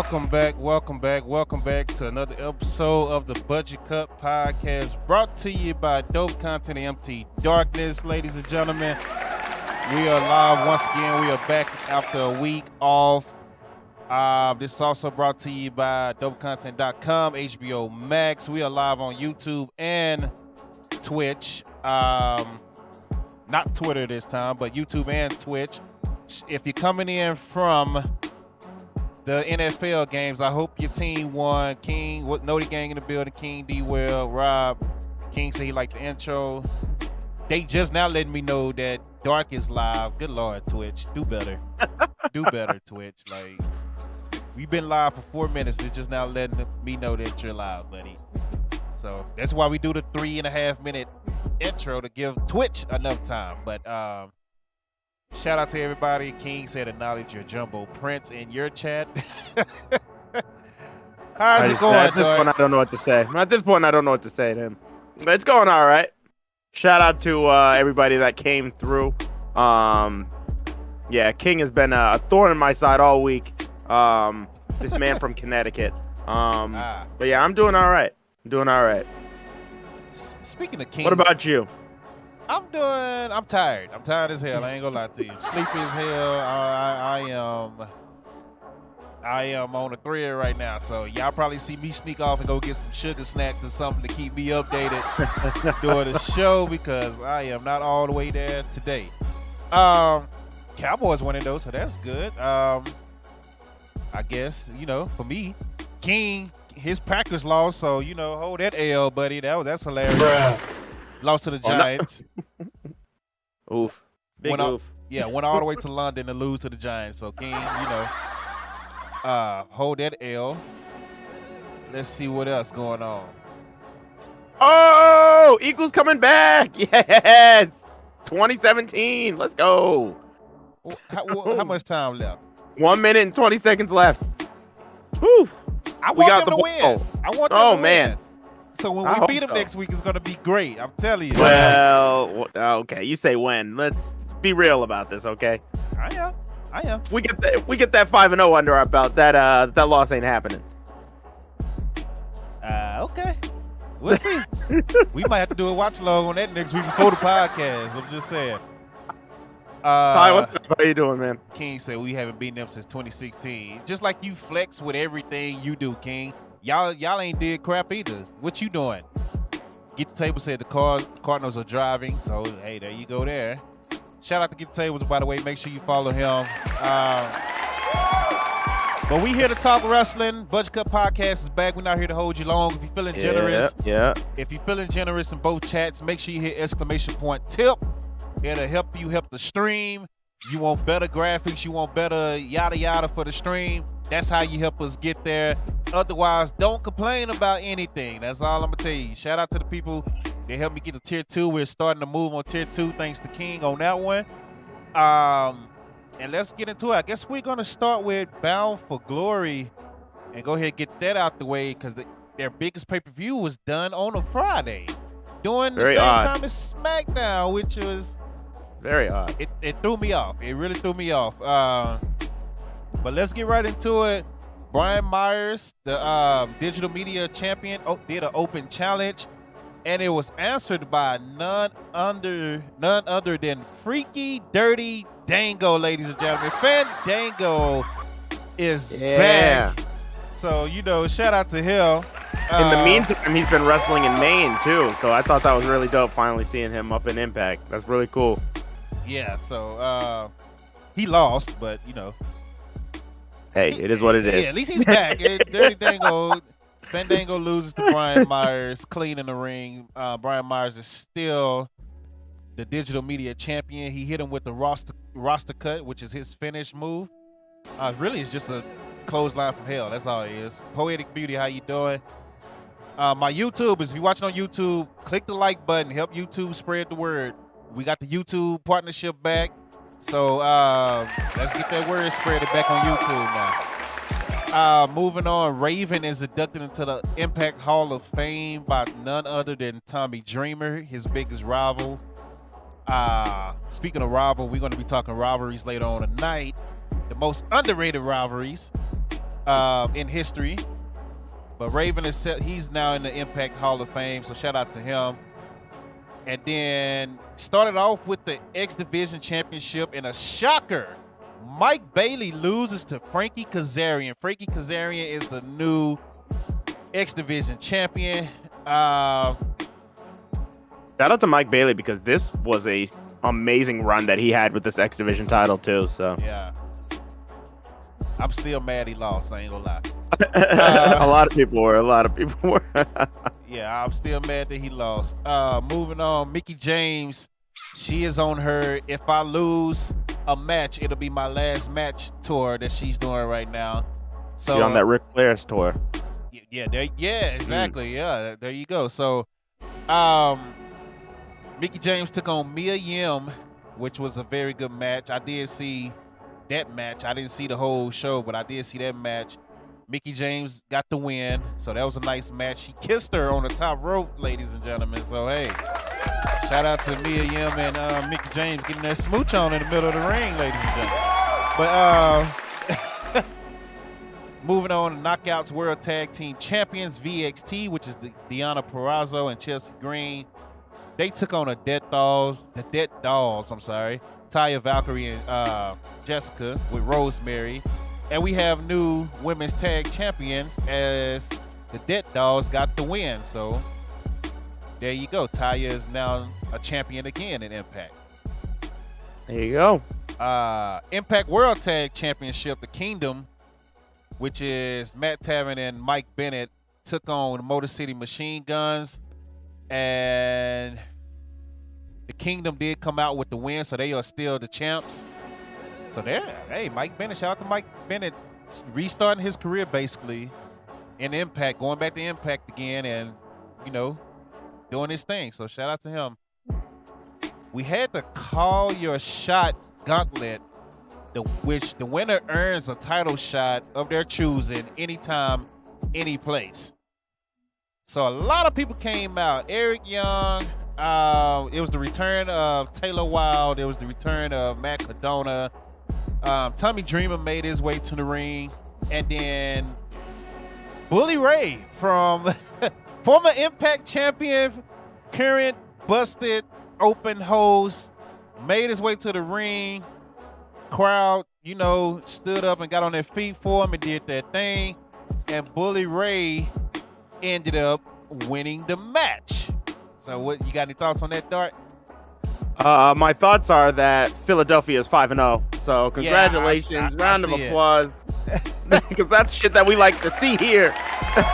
welcome back to another episode of the Budget Cut Podcast, brought to you by Dope Content and MT Darkness. Ladies and gentlemen, we are live once again. We are back after a week off. This is also brought to you by dopecontent.com, HBO Max. We are live on YouTube and Twitch. Not Twitter this time, but YouTube and Twitch. If you're coming in from the NFL games, I hope your team won. King, Noti Gang in the building. King, D-Well, Rob. King said he liked the intro. They just now letting me know that Dark is live. Good Lord, Twitch. Do better. Do better, Twitch. Like, we've been live for 4 minutes. They're just now letting me know that you're live, buddy. So that's why we do the 3.5 minute intro to give Twitch enough time. But shout out to everybody. King said acknowledge your Jumbo Prince in your chat. How's it going? At this point, I don't know what to say. At this point, I don't know what to say to him. But it's going all right. Shout out to everybody that came through. Yeah, King has been a thorn in my side all week. This man from Connecticut. But yeah, I'm doing all right. Speaking of King, what about you? I'm tired. I'm tired as hell. I ain't gonna lie to you. Sleepy as hell. I am on a thread right now, so y'all probably see me sneak off and go get some sugar snacks or something to keep me updated during the show, because I am not all the way there today. Cowboys winning though, so that's good. I guess, for me, King, his Packers lost, so hold that L, buddy. That's hilarious. Bruh. Lost to the Giants. Oof. Big oof. Went all the way to London to lose to the Giants. So King, hold that L. Let's see what else going on. Oh, Eagles coming back. Yes. 2017. Let's go. How much time left? 1 minute and 20 seconds left. Whew. I want them to win. I want them to win. Man. So when we beat them next week, it's going to be great. I'm telling you. Well, okay. You say when. Let's be real about this, okay? I am. We get that 5-0 under our belt. That loss ain't happening. Okay. We'll see. We might have to do a watch log on that next week before the podcast. I'm just saying. Ty, what's up? How you doing, man? King said we haven't beaten them since 2016. Just like you flex with everything you do, King. Y'all ain't did crap either. What you doing? Get the Table said the Cardinals are driving. So, hey, there you go there. Shout out to Get the Tables, by the way. Make sure you follow him. But we here to talk wrestling. Budget Cut Podcast is back. We're not here to hold you long. If you're feeling generous, If you're feeling generous in both chats, make sure you hit ! Tip. It'll help the stream. You want better graphics, you want better yada yada for the stream. That's how you help us get there. Otherwise, don't complain about anything. That's all I'm gonna tell you. Shout out to the people that helped me get to tier 2. We're starting to move on tier 2 thanks to King on that one. And let's get into it. I guess we're gonna start with Bound for Glory and go ahead and get that out the way, because their biggest pay-per-view was done on a Friday during the same time as SmackDown, which was very odd. It threw me off. It really threw me off. But let's get right into it. Brian Myers, the digital media champion, did an open challenge, and it was answered by none other than Freaky Dirty Dango, ladies and gentlemen. Fandango is back. So, shout out to him. In the meantime, he's been wrestling in Maine, too. So I thought that was really dope, finally seeing him up in Impact. That's really cool. Yeah, so he lost, but, Hey, it is what it is. Yeah, at least he's back. Dirty Fandango loses to Brian Myers, clean in the ring. Brian Myers is still the digital media champion. He hit him with the roster cut, which is his finish move. Really, it's just a clothesline from hell. That's all it is. Poetic Beauty, how you doing? My YouTube is, if you're watching on YouTube, click the like button. Help YouTube spread the word. We got the YouTube partnership back. So let's get that word spread back on YouTube now. Moving on, Raven is inducted into the Impact Hall of Fame by none other than Tommy Dreamer, his biggest rival. Speaking of rival, we're going to be talking rivalries later on tonight. The most underrated rivalries. in history. But Raven he's now in the Impact Hall of Fame, so shout out to him. And then started off with the X Division Championship in a shocker. Mike Bailey loses to Frankie Kazarian. Frankie Kazarian is the new X Division champion. Shout out to Mike Bailey because this was a amazing run that he had with this X Division title too. So yeah, I'm still mad he lost. I ain't gonna lie. A lot of people were. Yeah, I'm still mad that he lost. Moving on, Mickie James. She is on her "if I lose a match, it'll be my last match" tour that she's doing right now. So she's on that Ric Flair's tour. Yeah, exactly. Yeah, there you go. So, Mickie James took on Mia Yim, which was a very good match. I did see that match. I didn't see the whole show, but I did see that match. Mickie James got the win, so that was a nice match. She kissed her on the top rope, ladies and gentlemen. So, hey, shout out to Mia Yim and Mickie James getting their smooch on in the middle of the ring, ladies and gentlemen. But moving on to Knockouts World Tag Team Champions, VXT, which is Deonna Purrazzo and Chelsea Green. They took on the Dead Dolls, Taya Valkyrie and Jessica with Rosemary. And we have new women's tag champions as the Dead Dolls got the win. So there you go. Taya is now a champion again in Impact. There you go. Impact World Tag Championship, the Kingdom, which is Matt Taven and Mike Bennett, took on Motor City Machine Guns. And the Kingdom did come out with the win, so they are still the champs. So there, hey, Mike Bennett, shout out to Mike Bennett, restarting his career basically in Impact, going back to Impact again and, doing his thing. So shout out to him. We had the Call Your Shot Gauntlet, which the winner earns a title shot of their choosing anytime, any place. So a lot of people came out. Eric Young, it was the return of Taylor Wilde. It was the return of Matt Cardona. Tommy Dreamer made his way to the ring. And then Bully Ray from former Impact champion, current busted open host, made his way to the ring. Crowd, stood up and got on their feet for him and did their thing. And Bully Ray ended up winning the match. So what, you got any thoughts on that, Dart? My thoughts are that Philadelphia is 5-0. So congratulations, round of applause. Because that's shit that we like to see here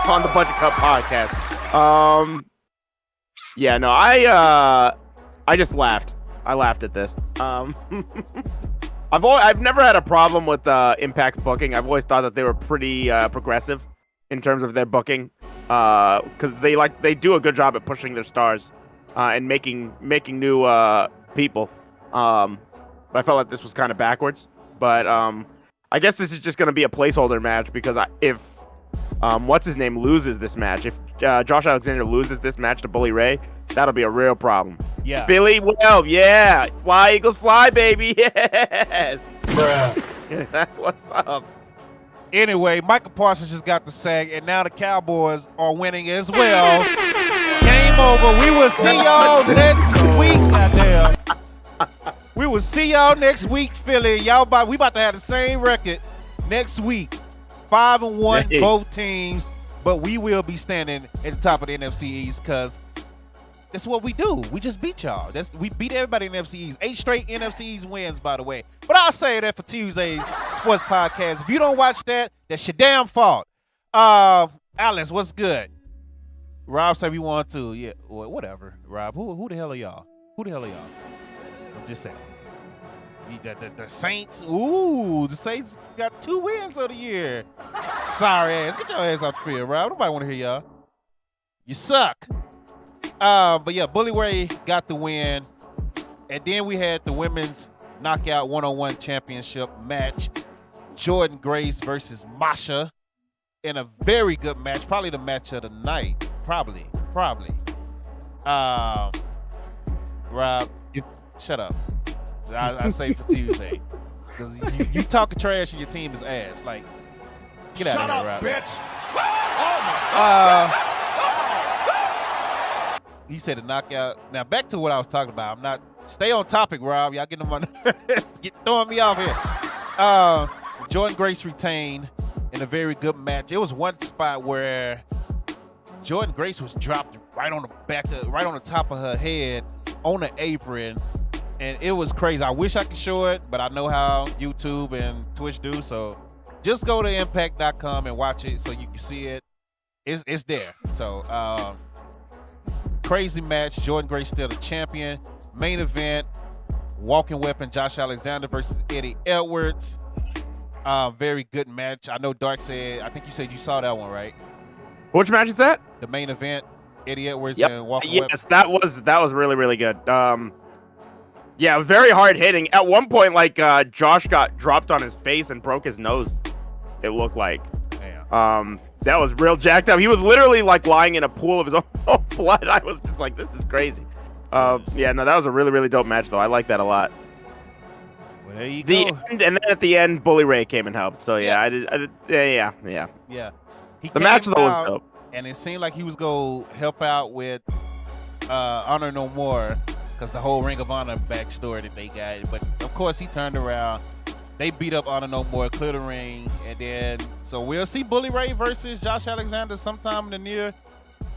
on the Budget Cup podcast. I just laughed. I laughed at this. I've never had a problem with Impact's booking. I've always thought that they were pretty progressive in terms of their booking, because they do a good job at pushing their stars and making new people. But I felt like this was kind of backwards. But I guess this is just going to be a placeholder match because if what's his name loses this match, if Josh Alexander loses this match to Bully Ray, that'll be a real problem. Yeah. Philly, well, yeah. Fly, Eagles, fly, baby. Yes. Bruh. That's what's up. Anyway, Michael Parsons just got the sag, and now the Cowboys are winning as well. Game over. We will see y'all next week. Goddamn. We will see y'all next week, Philly. We about to have the same record next week. 5-1, both teams, but we will be standing at the top of the NFC East because that's what we do. We just beat y'all. We beat everybody in the NFC East. 8 straight NFC East wins, by the way. But I'll say that for Tuesday's sports podcast. If you don't watch that, that's your damn fault. Alice, what's good? Rob said we want to. Yeah, well, whatever. Rob, who the hell are y'all? I'm just saying. The Saints. Ooh, the Saints got 2 wins of the year. Sorry ass. Get your ass off the field, Rob. Nobody want to hear y'all. You suck. But yeah, Bully Ray got the win. And then we had the women's knockout 1-on-1 championship match. Jordan Grace versus Masha in a very good match. Probably the match of the night. Probably. Rob, shut up. I say for Tuesday. Because you talking trash and your team is ass. Like, Get out of here, Rob. Bitch. He said a knockout. Now back to what I was talking about. I'm not stay on topic, Rob. Y'all getting on my throwing me off here. Jordan Grace retained in a very good match. It was one spot where Jordan Grace was dropped right on the top of her head on the apron, and it was crazy. I wish I could show it, but I know how YouTube and Twitch do. So just go to Impact.com and watch it so you can see it. It's there. So crazy match. Jordan Grace still the champion. Main event, walking weapon Josh Alexander versus Eddie Edwards. Very good match. I know Dark said, I think you said you saw that one, right? Which match is that? The main event, Eddie Edwards Yep. and walking Yes, weapon. that was really, really good. Yeah, very hard hitting. At one point, like Josh got dropped on his face and broke his nose. It looked like. Damn. That was real jacked up. He was literally like lying in a pool of his own blood. I was just like, this is crazy. Yeah, no, that was a really, really dope match though. I like that a lot. Well, there you go. And then at the end, Bully Ray came and helped. So yeah, I did. Yeah. He The match came though was out, dope. and it seemed like he was going to help out with Honor No More because the whole Ring of Honor backstory that they got. But of course, he turned around. They beat up Honor No More, clear the ring, and then so we'll see Bully Ray versus Josh Alexander sometime in the near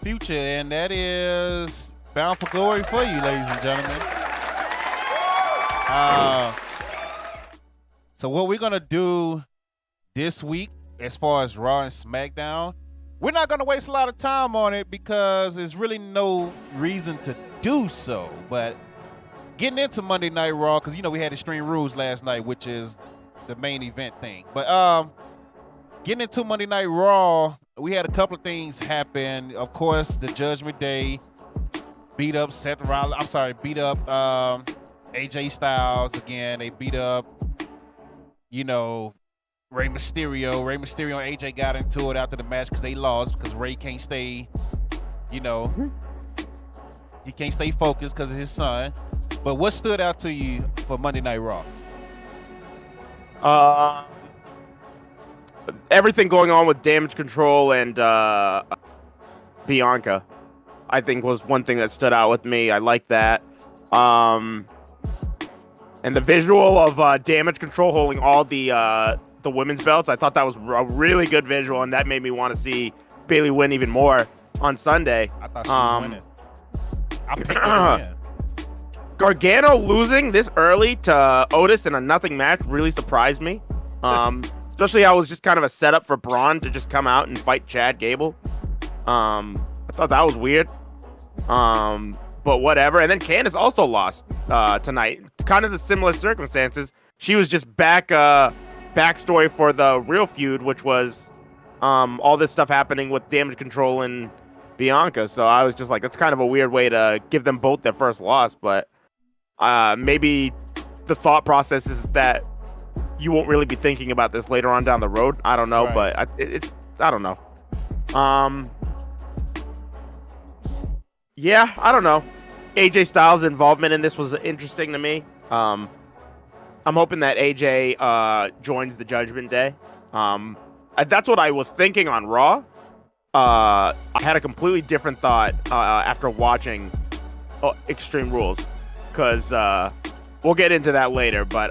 future, and that is bound for glory for you, ladies and gentlemen. So what we're gonna do this week, as far as Raw and SmackDown, we're not gonna waste a lot of time on it because there's really no reason to do so. But getting into Monday Night Raw, because we had Extreme Rules last night, which is the main event thing. But getting into Monday Night Raw, we had a couple of things happen. Of course, the Judgment Day beat up AJ Styles again. They beat up, Rey Mysterio. Rey Mysterio and AJ got into it after the match because they lost because Rey can't stay, he can't stay focused because of his son. But what stood out to you for Monday Night Raw? Everything going on with Damage Control and Bianca, I think was one thing that stood out with me. I like that. And the visual of Damage Control holding all the women's belts, I thought that was a really good visual, and that made me want to see Bayley win even more on Sunday. I thought she was winning. I picked her to win. Gargano losing this early to Otis in a nothing match really surprised me. Especially how it was just kind of a setup for Braun to just come out and fight Chad Gable. I thought that was weird. But whatever. And then Candice also lost tonight. Kind of the similar circumstances. She was just backstory for the real feud, which was all this stuff happening with Damage Control and Bianca. So I was just like, that's kind of a weird way to give them both their first loss. But maybe the thought process is that you won't really be thinking about this later on down the road. I don't know, right. But I don't know. Yeah, I don't know. AJ Styles' involvement in this was interesting to me. I'm hoping that AJ joins the Judgment Day. That's what I was thinking on Raw. I had a completely different thought after watching Extreme Rules, because we'll get into that later. But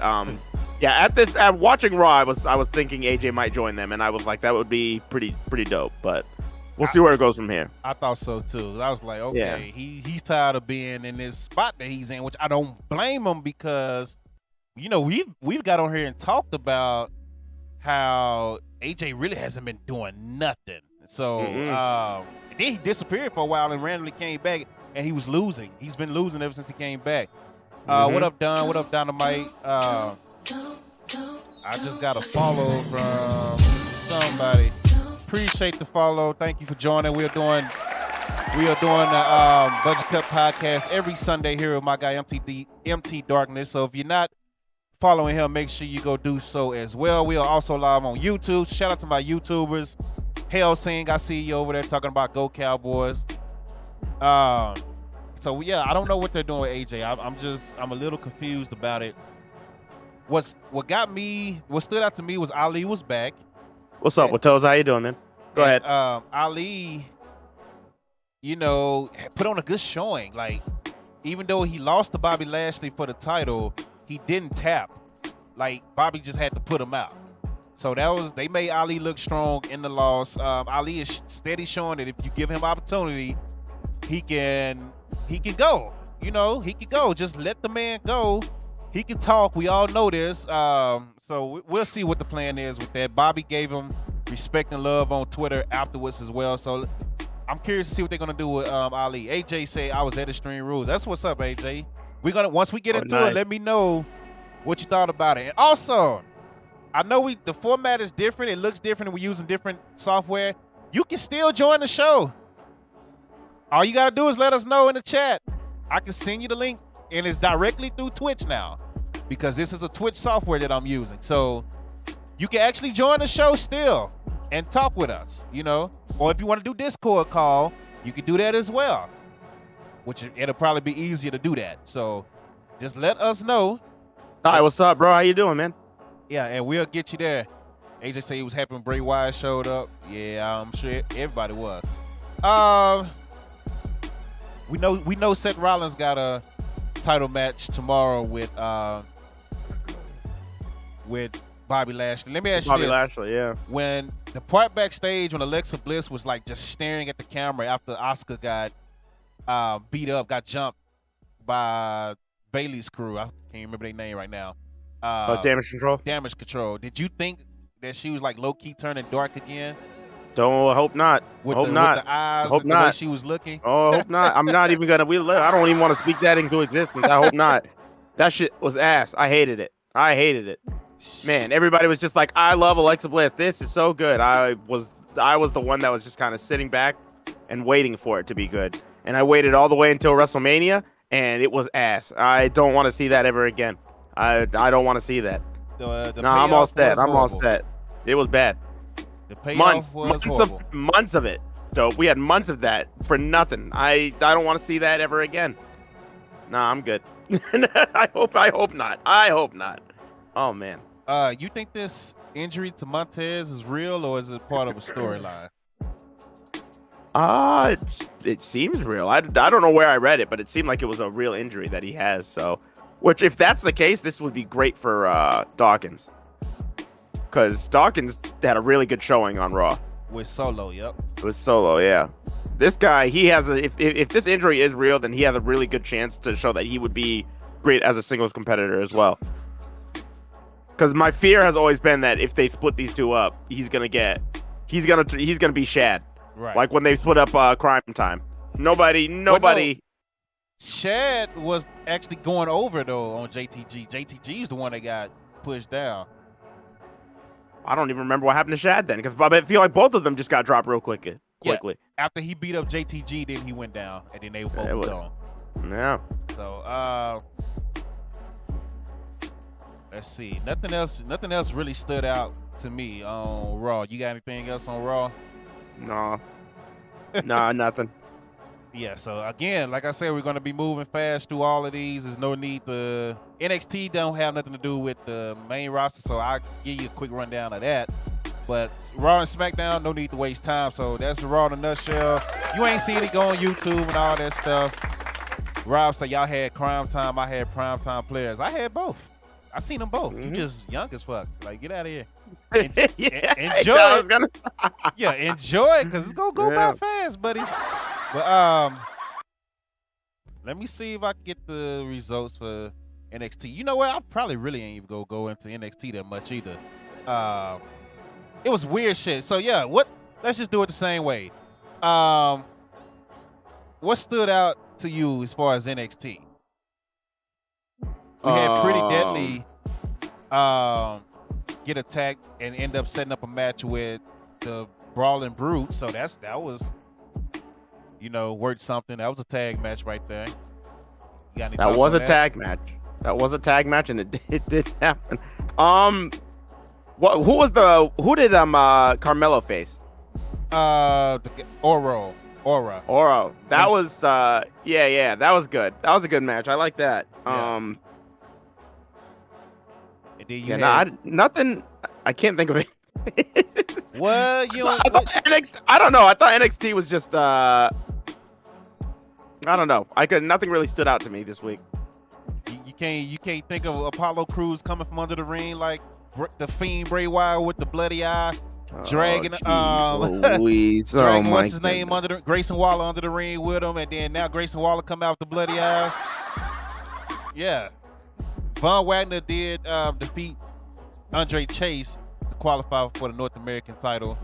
yeah, at watching Raw, I was thinking AJ might join them, and I was like, that would be pretty dope. But we'll see where it goes from here. I thought so too. I was like, okay, yeah. He's tired of being in this spot that he's in, which I don't blame him, because we've got on here and talked about how AJ really hasn't been doing nothing. So then he disappeared for a while and randomly came back, and he was losing. He's been losing ever since he came back. What up, Don? What up, Dynamite? I just got a follow from somebody. Appreciate the follow. Thank you for joining. We are doing the Budget Cup podcast every Sunday here with my guy MT Darkness. So if you're not following him, make sure you go do so as well. We are also live on YouTube. Shout out to my YouTubers. Hell Sing, I see you over there talking about Go Cowboys. So yeah, I don't know what they're doing with AJ. I'm a little confused about it. What stood out to me was Ali was back. What's up, Watoes? How you doing, man? Go ahead. Ali, put on a good showing. Like, even though he lost to Bobby Lashley for the title, he didn't tap. Like, Bobby just had to put him out. So they made Ali look strong in the loss. Ali is steady showing that if you give him opportunity, he can go. He can go. Just let the man go. He can talk. We all know this. So we'll see what the plan is with that. Bobby gave him respect and love on Twitter afterwards as well. So I'm curious to see what they're gonna do with Ali. AJ said I was at Extreme Rules. That's what's up, AJ. Once we get into it, let me know what you thought about it. And also, I know the format is different. It looks different. We're using different software. You can still join the show. All you gotta do is let us know in the chat. I can send you the link, and it's directly through Twitch now because this is a Twitch software that I'm using. So you can actually join the show still and talk with us, Or if you want to do Discord call, you can do that as well, which it'll probably be easier to do that. So just let us know. All right, what's up, bro? How you doing, man? Yeah, and we'll get you there. AJ said he was happy when Bray Wyatt showed up. Yeah, I'm sure everybody was. We know Seth Rollins got a title match tomorrow with Bobby Lashley. Let me ask you this. Bobby Lashley, yeah. When the part backstage when Alexa Bliss was like just staring at the camera after Asuka got beat up, got jumped by Bailey's crew. I can't remember their name right now. Damage Control. Damage Control. Did you think that she was like low key turning dark again? Hope not. With hope the not. With the eyes, hope and not. The way she was looking. Oh, hope not. I'm not even gonna. I don't even want to speak that into existence. I hope not. That shit was ass. I hated it. Man, everybody was just like, I love Alexa Bliss. This is so good. I was the one that was just kind of sitting back and waiting for it to be good. And I waited all the way until WrestleMania, and it was ass. I don't want to see that ever again. I don't want to see that. I'm all set. It was bad. The payoff was horrible. Months of it. So we had months of that for nothing. I don't want to see that ever again. Nah, I'm good. I hope not. Oh man. You think this injury to Montez is real or is it part of a storyline? It seems real. I don't know where I read it, but it seemed like it was a real injury that he has. So, which if that's the case, this would be great for Dawkins. Because Dawkins had a really good showing on Raw. With Solo, yep. With Solo, yeah. This guy, he has if this injury is real, then he has a really good chance to show that he would be great as a singles competitor as well. Because my fear has always been that if they split these two up, he's gonna be Shad. Right. Like when they split up Crime Time. Nobody. Well, no. Shad was actually going over though on JTG. JTG is the one that got pushed down. I don't even remember what happened to Shad then, because I feel like both of them just got dropped real quickly. Yeah, after he beat up JTG, then he went down, and then they were both gone. Yeah. So, let's see. Nothing else really stood out to me on Raw. You got anything else on Raw? No. Nah, nothing. Yeah, so again, like I said, we're going to be moving fast through all of these. There's no need to... NXT don't have nothing to do with the main roster, so I'll give you a quick rundown of that. But Raw and SmackDown, no need to waste time. So that's Raw in a nutshell. You ain't seen it go on YouTube and all that stuff. Rob said y'all had Crime Time, I had Prime Time Players. I had both. I seen them both. You just young as fuck. Like, get out of here. Enjoy it. Yeah, enjoy it, because it's going to go by fast, buddy. But let me see if I can get the results for NXT. You know what? I probably really ain't even gonna go into NXT that much either. It was weird shit. So yeah, let's just do it the same way. What stood out to you as far as NXT? We had Pretty Deadly get attacked and end up setting up a match with the Brawling Brute. So that was worth something. That was a tag match right there. That was a tag match. That was a tag match, and it did happen. Who did Carmelo face? Oro. That was that was good. That was a good match. I like that. Yeah. And then nothing. I can't think of it. What you? I thought NXT. I don't know. I thought NXT was just. I don't know. Nothing really stood out to me this week. You can't think of Apollo Crews coming from under the ring like the Fiend Bray Wyatt with the bloody eye, dragging Louise. dragging what's his name under the Grayson Waller under the ring with him, and then now Grayson Waller come out with the bloody eye. Yeah, Von Wagner did defeat Andre Chase to qualify for the North American title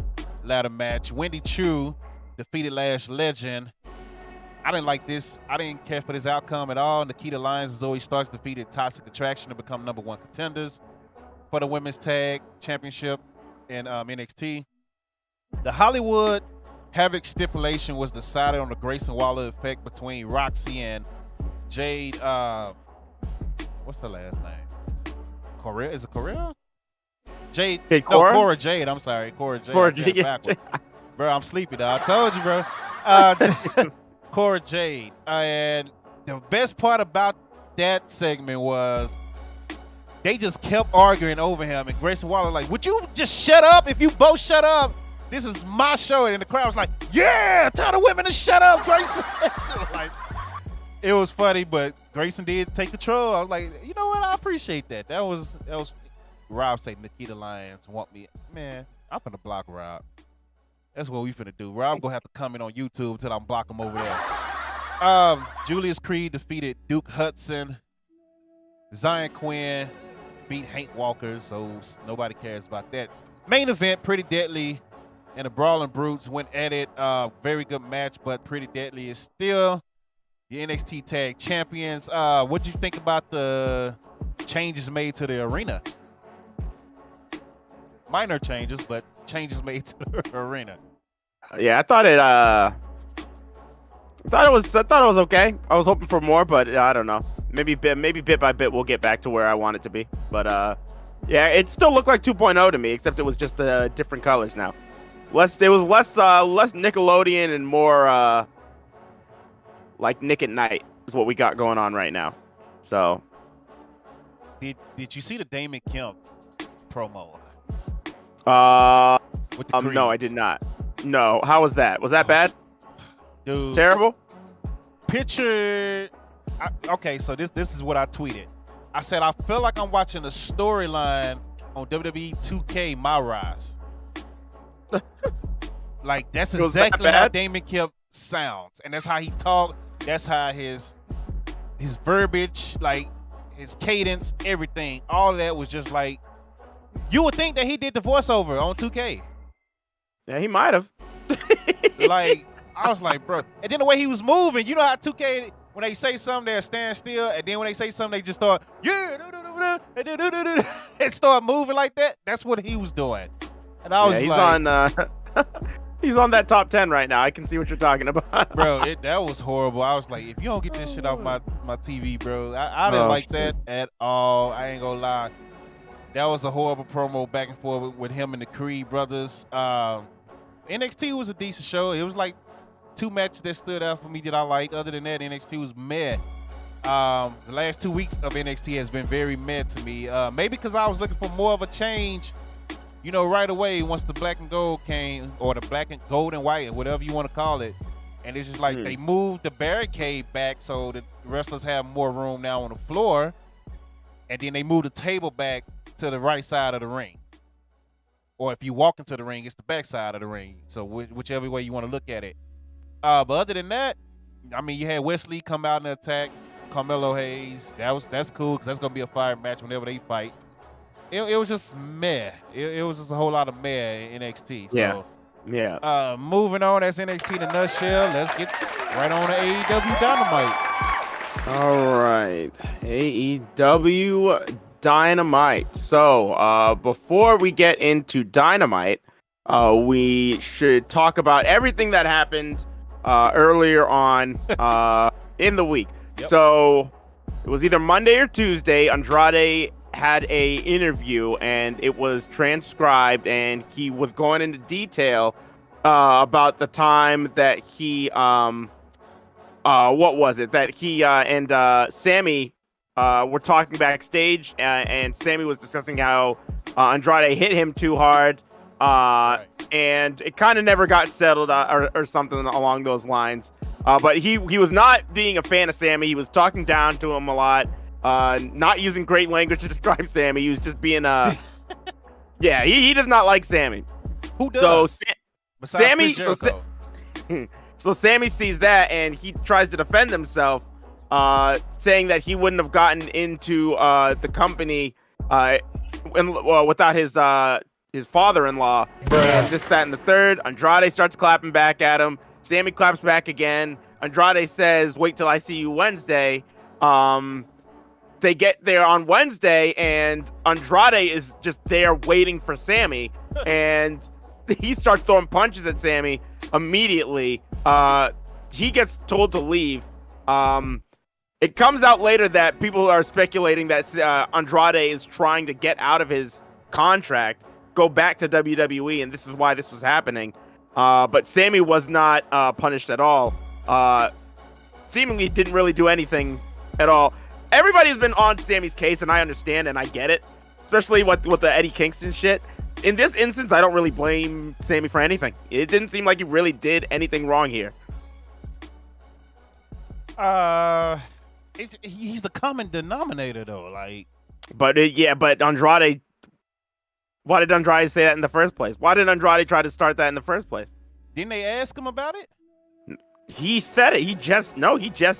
ladder match. Wendy Chu defeated Lash Legend. I didn't like this. I didn't care for this outcome at all. Nikita Lyons and Zoe Starks defeated Toxic Attraction to become #1 contenders for the Women's Tag Championship in NXT. The Hollywood Havoc stipulation was decided on the Grayson Waller effect between Roxy and Jade. What's the last name? Correa? Is it Correa? Jade. Hey, Cora? No, Cora Jade. I'm sorry. Cora Jade. Cora Jade. Bro, I'm sleepy, dog. I told you, bro. Cora Jade. And the best part about that segment was they just kept arguing over him. And Grayson Waller like, would you just shut up? If you both shut up, this is my show. And the crowd was like, yeah, tell the women to shut up, Grayson. Like, it was funny, but Grayson did take control. I was like, you know what? I appreciate that. That was Rob saying Nikita Lyons want me. Man, I'm finna block Rob. That's what we finna do. Rob gonna have to comment on YouTube till I'm block him over there. Julius Creed defeated Duke Hudson. Zion Quinn beat Hank Walker, so nobody cares about that. Main event, Pretty Deadly and the Brawling Brutes went at it. Very good match, but Pretty Deadly is still the NXT Tag Champions. What do you think about the changes made to the arena? Minor changes, but changes made to the arena. Yeah, I thought it was okay. I was hoping for more, but I don't know. Maybe bit by bit we'll get back to where I want it to be. But yeah, it still looked like 2.0 to me, except it was just different colors now. It was less Nickelodeon and more like Nick at Night is what we got going on right now. So did you see the Damon Kemp promo? No, I did not. No, how was that? Was that bad? Dude, terrible. Okay, so this is what I tweeted. I said I feel like I'm watching a storyline on WWE 2K My Rise. Like that's exactly how Damon Kemp sounds, and that's how he talked. That's how his verbiage, like his cadence, everything, all of that was just like. You would think that he did the voiceover on 2K. Yeah, he might have. Like, I was like, bro. And then the way he was moving, you know how 2K, when they say something, they'll stand still. And then when they say something, they just start, yeah, and start moving like that. That's what he was doing. And I was he's on that top 10 right now. I can see what you're talking about. Bro, that was horrible. I was like, if you don't get this shit off my TV, bro, I didn't like that at all. I ain't gonna lie. That was a horrible promo back and forth with him and the Creed brothers. NXT was a decent show. It was like 2 matches that stood out for me that I liked. Other than that, NXT was meh. The last 2 weeks of NXT has been very meh to me. Maybe because I was looking for more of a change, you know, right away once the black and gold came, or the black and gold and white, whatever you want to call it. And it's just like they moved the barricade back so the wrestlers have more room now on the floor. And then they moved the table back to the right side of the ring. Or if you walk into the ring, it's the back side of the ring. So whichever way you want to look at it. But other than that, I mean, you had Wesley come out and attack Carmelo Hayes. That's cool because that's going to be a fire match whenever they fight. It was just meh. It was just a whole lot of meh in NXT. So, yeah. Moving on, that's NXT in a nutshell. Let's get right on to AEW Dynamite. All right, AEW Dynamite. So before we get into Dynamite, we should talk about everything that happened earlier on in the week. Yep. So it was either Monday or Tuesday. Andrade had a interview, and it was transcribed, and he was going into detail about the time that he what was it? That he and Sammy were talking backstage, and Sammy was discussing how Andrade hit him too hard, And it kind of never got settled or something along those lines. But he was not being a fan of Sammy. He was talking down to him a lot, not using great language to describe Sammy. He was just being yeah, he does not like Sammy. Who does? So Sammy, so Sammy sees that and he tries to defend himself, saying that he wouldn't have gotten into the company without his father-in-law. And this, that, and the third. Andrade starts clapping back at him. Sammy claps back again. Andrade says, "Wait till I see you Wednesday." They get there on Wednesday, and Andrade is just there waiting for Sammy, and he starts throwing punches at Sammy immediately. He gets told to leave. It comes out later that people are speculating that Andrade is trying to get out of his contract, go back to WWE, and this is why this was happening. But Sammy was not punished at all. Seemingly didn't really do anything at all. Everybody's been on Sammy's case, and I understand and I get it, especially with the Eddie Kingston shit. In this instance, I don't really blame Sammy for anything. It didn't seem like he really did anything wrong here. He's the common denominator, though. Like, but Andrade. Why did Andrade say that in the first place? Why did Andrade try to start that in the first place? Didn't they ask him about it? He said it. He just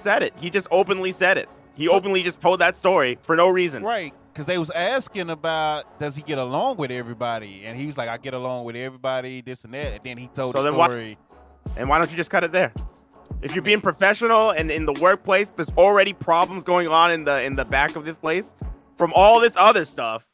said it. He just openly said it. He openly just told that story for no reason. Right. Because they was asking about, does he get along with everybody? And he was like, I get along with everybody, this and that. And then he told the story. Why don't you just cut it there? If you're being professional and in the workplace, there's already problems going on in the back of this place from all this other stuff.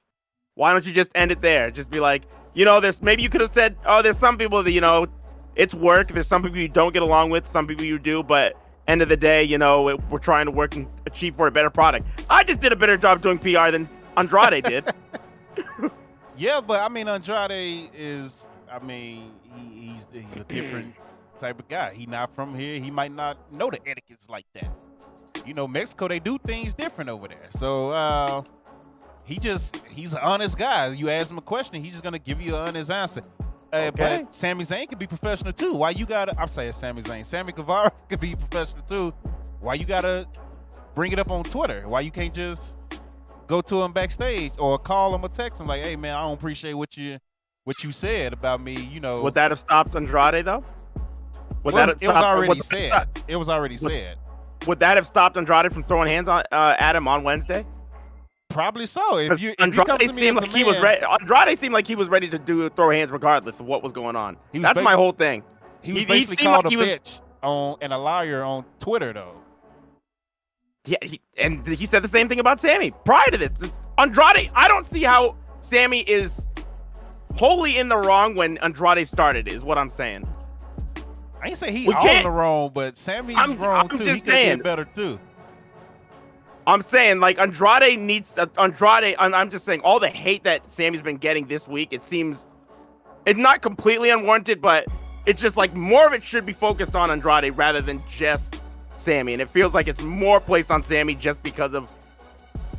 Why don't you just end it there? Just be like, maybe you could have said, oh, there's some people that, it's work. There's some people you don't get along with, some people you do, but end of the day, we're trying to work and achieve for a better product. I just did a better job doing PR than Andrade did. Yeah, but I mean, Andrade is, he's a different type of guy. He not from here. He might not know the etiquettes like that. Mexico, they do things different over there. So he's an honest guy. You ask him a question, he's just gonna give you an honest answer. Okay. But Sami Zayn could be professional too. Why you gotta? I'm saying Sami Zayn. Sammy Guevara could be professional too. Why you gotta bring it up on Twitter? Why you can't just go to him backstage or call him or text him like, "Hey man, I don't appreciate what you said about me." Would that have stopped Andrade though? It was already said. It was already said. Would that have stopped Andrade from throwing hands at him on Wednesday? Probably so. Andrade seemed like he was ready. Andrade seemed like he was ready to throw hands regardless of what was going on. That's my whole thing. He was basically called a bitch and a liar on Twitter, though. Yeah, he said the same thing about Sammy prior to this. Andrade, I don't see how Sammy is wholly in the wrong when Andrade started, is what I'm saying. I ain't say he's all in the wrong, but Sammy's wrong too. He could get better too. I'm saying, like, Andrade needs Andrade. I'm just saying, all the hate that Sammy's been getting this week, it seems it's not completely unwarranted, but it's just like more of it should be focused on Andrade rather than just Sammy. And it feels like it's more placed on Sammy just because of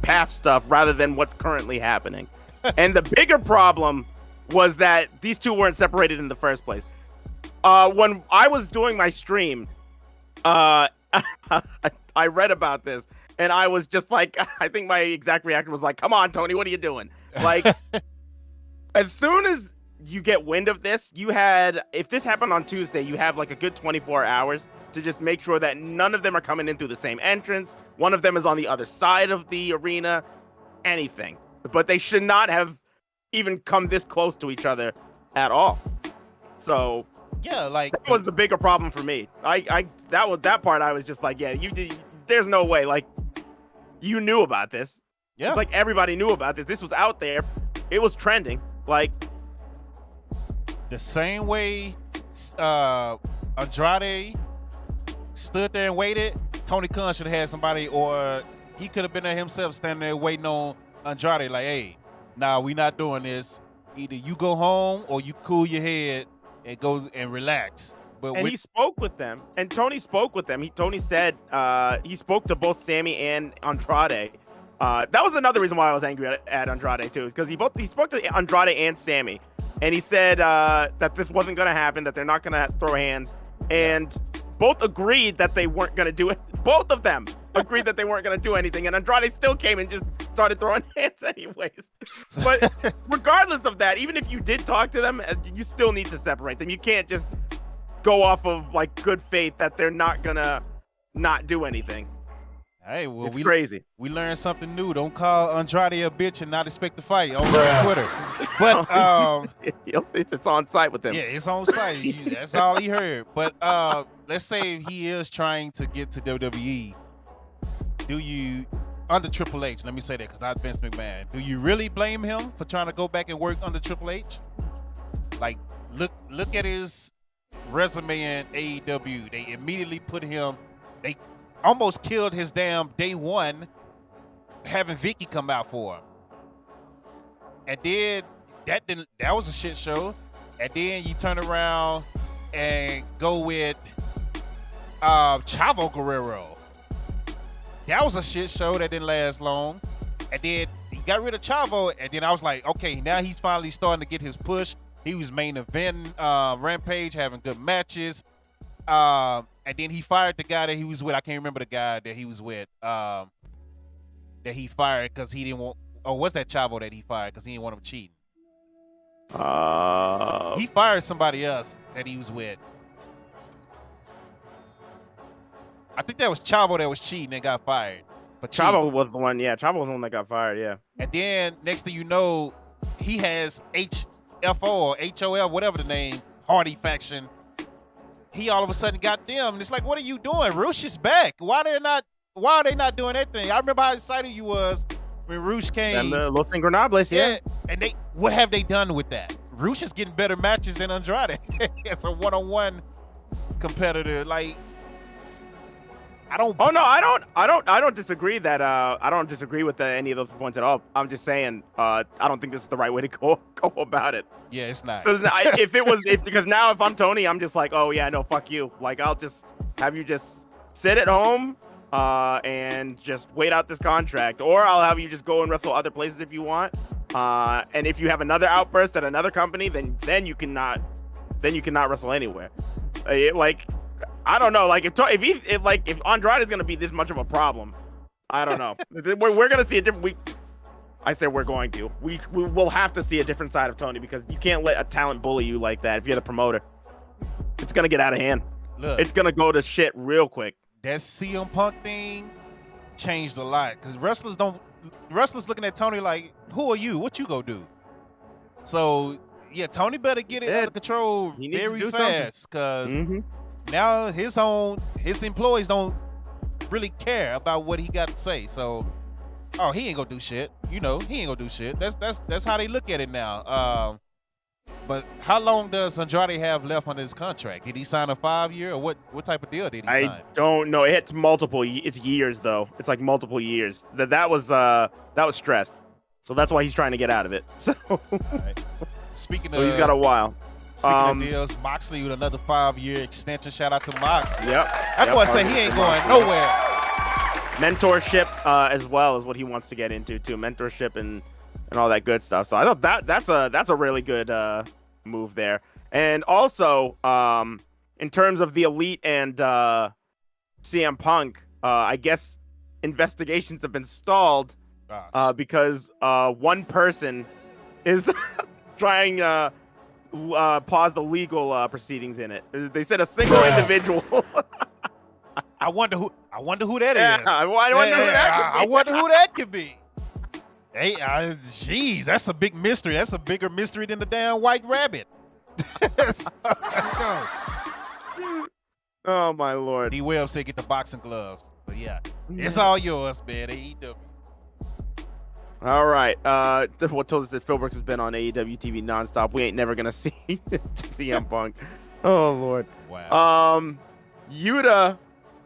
past stuff rather than what's currently happening. And the bigger problem was that these two weren't separated in the first place. When I was doing my stream, I read about this. And I was just like, I think my exact reaction was like, come on, Tony, what are you doing? Like, as soon as you get wind of this, if this happened on Tuesday, you have like a good 24 hours to just make sure that none of them are coming in through the same entrance. One of them is on the other side of the arena, anything. But they should not have even come this close to each other at all. So yeah, like that was the bigger problem for me. That part I was just like, yeah, there's no way. Like, you knew about this. Yeah. It's like everybody knew about this. This was out there. It was trending. Like, the same way Andrade stood there and waited, Tony Khan should have had somebody, or he could have been there himself standing there waiting on Andrade like, hey, nah, we not doing this. Either you go home or you cool your head and go and relax. And he spoke with them, and Tony spoke with them. Tony said he spoke to both Sammy and Andrade. That was another reason why I was angry at Andrade too, is because he spoke to Andrade and Sammy, and he said that this wasn't going to happen, that they're not going to throw hands, and both agreed that they weren't going to do it. Both of them agreed that they weren't going to do anything, and Andrade still came and just started throwing hands anyways. But regardless of that, even if you did talk to them, you still need to separate them. You can't just go off of like good faith that they're not going to not do anything. Hey, well, it's crazy. We learned something new. Don't call Andrade a bitch and not expect to fight over on Twitter. But it's on site with him. Yeah, it's on site. That's all he heard. But let's say he is trying to get to WWE. Do you, under Triple H? Let me say that because not Vince McMahon. Do you really blame him for trying to go back and work under Triple H? Like, look at his resume in AEW. They immediately put him. They almost killed his damn day one having Vicky come out for him. And then that was a shit show. And then you turn around and go with Chavo Guerrero. That was a shit show that didn't last long. And then he got rid of Chavo, and then I was like, okay, now he's finally starting to get his push. He was main event Rampage, having good matches. And then he fired the guy that he was with. I can't remember the guy that he was with. That he fired because he didn't want. Or was that Chavo that he fired because he didn't want him cheating? He fired somebody else that he was with. I think that was Chavo that was cheating and got fired. But Chavo was the one. Yeah, Chavo was the one that got fired. Yeah. And then next thing you know, he has HFO or HOL, whatever the name, Hardy faction. He all of a sudden got them. And it's like, what are you doing? Roosh is back. Why are they not doing anything? I remember how excited you was when Roosh came. And Los Ingobernables, yeah. And what have they done with that? Roosh is getting better matches than Andrade. It's a one-on-one competitor. Like, I don't. Oh no, I don't disagree that. I don't disagree with any of those points at all. I'm just saying, I don't think this is the right way to go about it. Yeah, it's not. Because now if I'm Tony, I'm just like, oh yeah, no, fuck you. Like, I'll just have you just sit at home, and just wait out this contract, or I'll have you just go and wrestle other places if you want. And if you have another outburst at another company, then you cannot wrestle anywhere. I don't know. Like if Andrade is gonna be this much of a problem, I don't know. we're gonna see a different. I said we're going to. We will have to see a different side of Tony because you can't let a talent bully you like that. If you're the promoter, it's gonna get out of hand. Look, it's gonna go to shit real quick. That CM Punk thing changed a lot because wrestlers looking at Tony like, who are you? What you go do? So yeah, Tony better get it under control very fast because. Now his employees don't really care about what he got to say. So, he ain't gonna do shit. He ain't gonna do shit. That's how they look at it now. But how long does Andrade have left on his contract? Did he sign a 5-year or what type of deal did he sign? I don't know. It's multiple. It's years though. It's like multiple years. That was stressed. So that's why he's trying to get out of it. So, right. Speaking of, he's got a while. Speaking of deals, Moxley with another 5-year extension. Shout out to Mox. Yep. That boy said he ain't going nowhere. Mentorship as well is what he wants to get into too. Mentorship and all that good stuff. So I thought that's a really good move there. And also in terms of the Elite and CM Punk, I guess investigations have been stalled because one person is trying pause the legal proceedings in it. They said a single individual. I wonder who that is. I wonder who that could be. I wonder who that could be. Hey, jeez, that's a big mystery. That's a bigger mystery than the damn White Rabbit. Let's go. Oh my lord. D Webb said get the boxing gloves. But yeah, it's all yours, man. AEW. All right. What told us that Phil Brooks has been on AEW TV nonstop. We ain't never gonna see CM Punk. Oh lord. Wow. Yuta.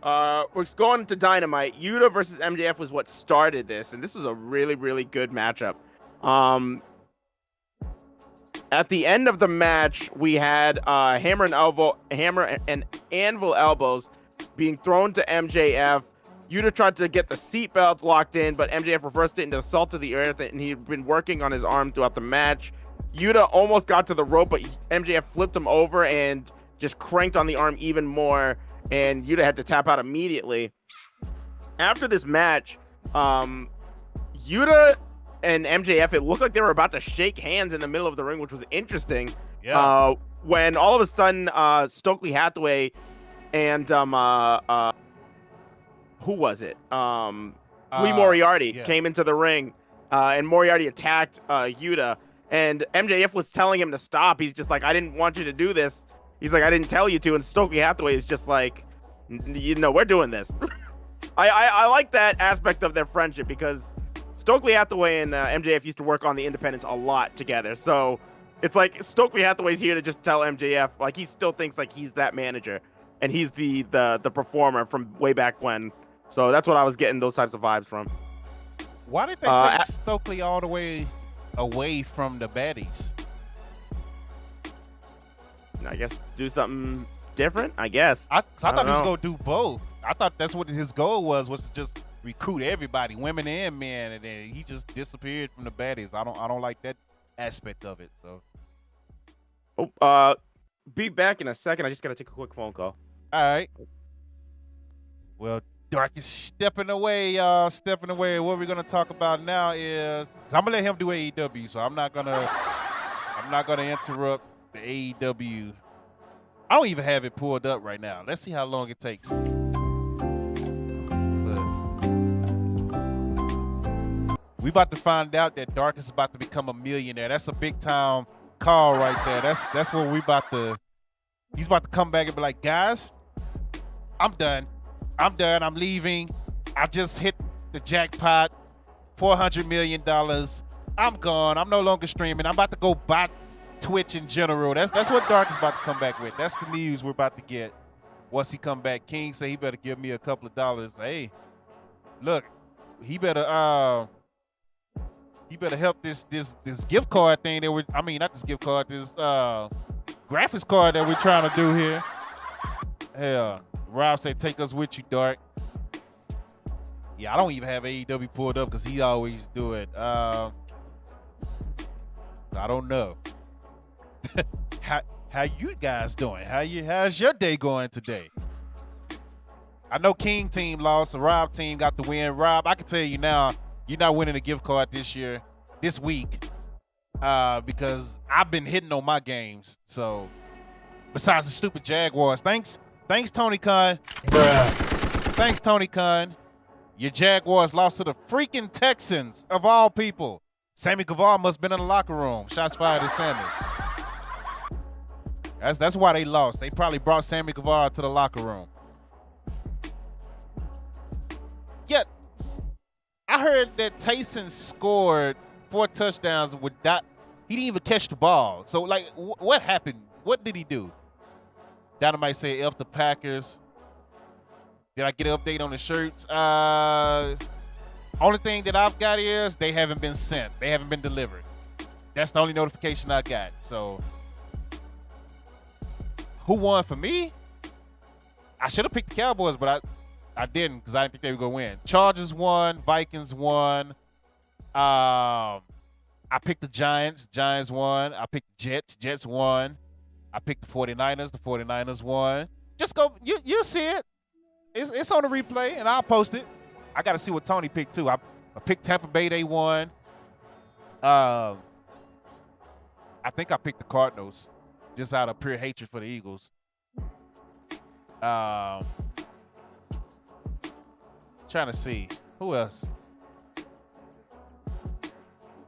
We're going to Dynamite. Yuta versus MJF was what started this, and this was a really, really good matchup. At the end of the match, we had hammer and anvil elbows being thrown to MJF, Yuta tried to get the seatbelt locked in, but MJF reversed it into the salt of the earth, and he'd been working on his arm throughout the match. Yuta almost got to the rope, but MJF flipped him over and just cranked on the arm even more, and Yuta had to tap out immediately. After this match, Yuta and MJF, it looked like they were about to shake hands in the middle of the ring, which was interesting. Yeah. When all of a sudden, Stokely Hathaway and who was it? Lee Moriarty came into the ring, and Moriarty attacked Yuta, and MJF was telling him to stop. He's just like, I didn't want you to do this. He's like, I didn't tell you to. And Stokely Hathaway is just like, you know, we're doing this. I like that aspect of their friendship, because Stokely Hathaway and MJF used to work on the independents a lot together. So it's like Stokely Hathaway's here to just tell MJF, like, he still thinks like he's that manager and he's the performer from way back when. So that's what I was getting those types of vibes from. Why did they take Stokely all the way away from the baddies? I guess do something different, I guess. I thought he was going to do both. I thought that's what his goal was to just recruit everybody, women and men, and then he just disappeared from the baddies. I don't like that aspect of it. So, be back in a second. I just got to take a quick phone call. All right. Well, Dark is stepping away, y'all. Stepping away. What we're gonna talk about now is I'm gonna let him do AEW, so I'm not gonna interrupt the AEW. I don't even have it pulled up right now. Let's see how long it takes. But we about to find out that Dark is about to become a millionaire. That's a big time call right there. That's what we about to. He's about to come back and be like, guys, I'm done. I'm leaving. I just hit the jackpot, $400 million. I'm gone. I'm no longer streaming. I'm about to go buy Twitch in general. That's what Dark is about to come back with. That's the news we're about to get once he come back. King say he better give me a couple of dollars. Hey, look, he better help this gift card thing that not this gift card, this graphics card that we're trying to do here. Hell. Rob said, take us with you, Dark. Yeah, I don't even have AEW pulled up because he always do it. I don't know. How you guys doing? How's your day going today? I know King team lost, the Rob team got the win. Rob, I can tell you now, you're not winning a gift card this week, because I've been hitting on my games. So, besides the stupid Jaguars, thanks, Tony Khan. Bruh. Thanks, Tony Khan. Your Jaguars lost to the freaking Texans, of all people. Sammy Guevara must have been in the locker room. Shots fired at Sammy. That's why they lost. They probably brought Sammy Guevara to the locker room. Yet, I heard that Taysom scored 4 touchdowns with that. He didn't even catch the ball. So, like, what happened? What did he do? Dynamite say F the Packers. Did I get an update on the shirts? Only thing that I've got is they haven't been sent. They haven't been delivered. That's the only notification I got. So, who won for me? I should have picked the Cowboys, but I didn't because I didn't think they were going to win. Chargers won. Vikings won. I picked the Giants. Giants won. I picked the Jets. Jets won. I picked the 49ers. The 49ers won. Just go. You'll see it. It's on the replay, and I'll post it. I got to see what Tony picked, too. I picked Tampa Bay. They won. I think I picked the Cardinals just out of pure hatred for the Eagles. Trying to see. Who else?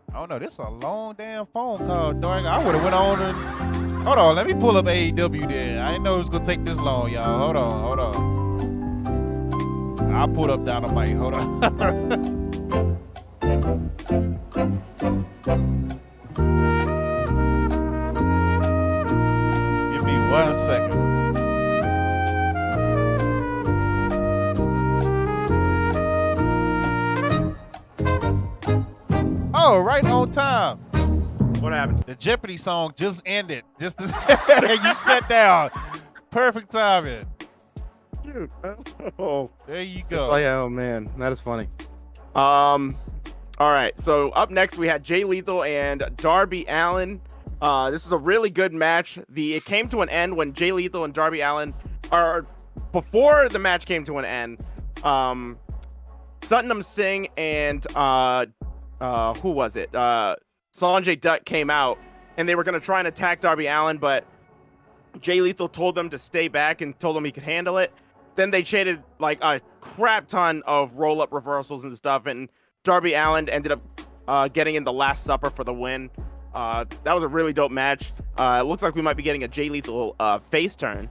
I don't know. This is a long damn phone call, dog. I would have went on and... Hold on. Let me pull up AEW there. I didn't know it was going to take this long, y'all. Hold on. I'll pull up Dynamite. Hold on. Give me 1 second. Oh, right on time. What happened? The Jeopardy song just ended. You sat down. Perfect timing. shoot. Oh, There you go. Oh man, that is funny. All right. So up next we had Jay Lethal and Darby Allin. This is a really good match. It came to an end when Jay Lethal and Darby Allin, or before the match came to an end. Satnam Singh and who was it? Sanjay Dutt came out, and they were gonna try and attack Darby Allin, but Jay Lethal told them to stay back and told them he could handle it. Then they traded like a crap ton of roll-up reversals and stuff, and Darby Allin ended up getting in the Last Supper for the win. That was a really dope match. It looks like we might be getting a Jay Lethal face turn,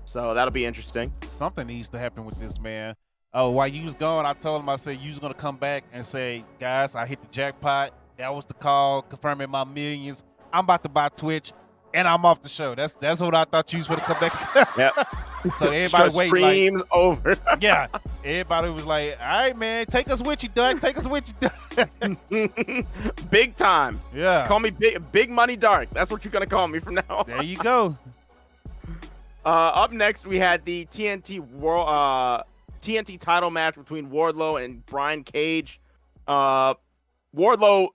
so that'll be interesting. Something needs to happen with this man. Oh, while you was gone, I told him, I said, you was going to come back and say, guys, I hit the jackpot. That was the call, confirming my millions. I'm about to buy Twitch, and I'm off the show. That's what I thought you was going to come back. Yep. So everybody waiting. Streams like, over. Yeah. Everybody was like, all right, man, take us with you, Doug. Take us with you, Doug. Big time. Yeah. Call me Big Money Dark. That's what you're going to call me from now on. There you go. Up next, we had the TNT title match between Wardlow and Brian Cage. Wardlow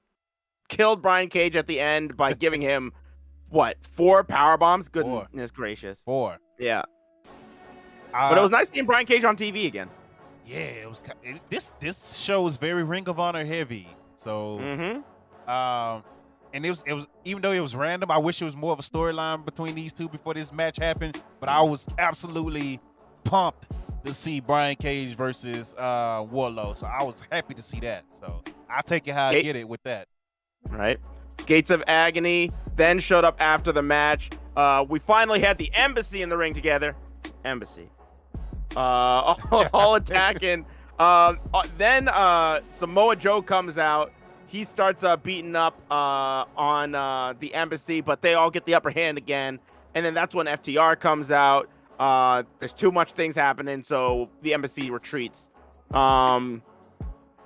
killed Brian Cage at the end by giving him, 4 power bombs? Goodness gracious. 4. Yeah. But it was nice seeing Brian Cage on TV again. Yeah, it was. This show was very Ring of Honor heavy. So, and it was even though it was random, I wish it was more of a storyline between these two before this match happened. But I was absolutely pumped to see Brian Cage versus Wardlow. So I was happy to see that. So I take it how I get it with that. Right. Gates of Agony then showed up after the match. We finally had the Embassy in the ring together. Embassy. All attacking. Then Samoa Joe comes out. He starts beating up on the Embassy, but they all get the upper hand again. And then that's when FTR comes out. There's too much things happening, so the Embassy retreats.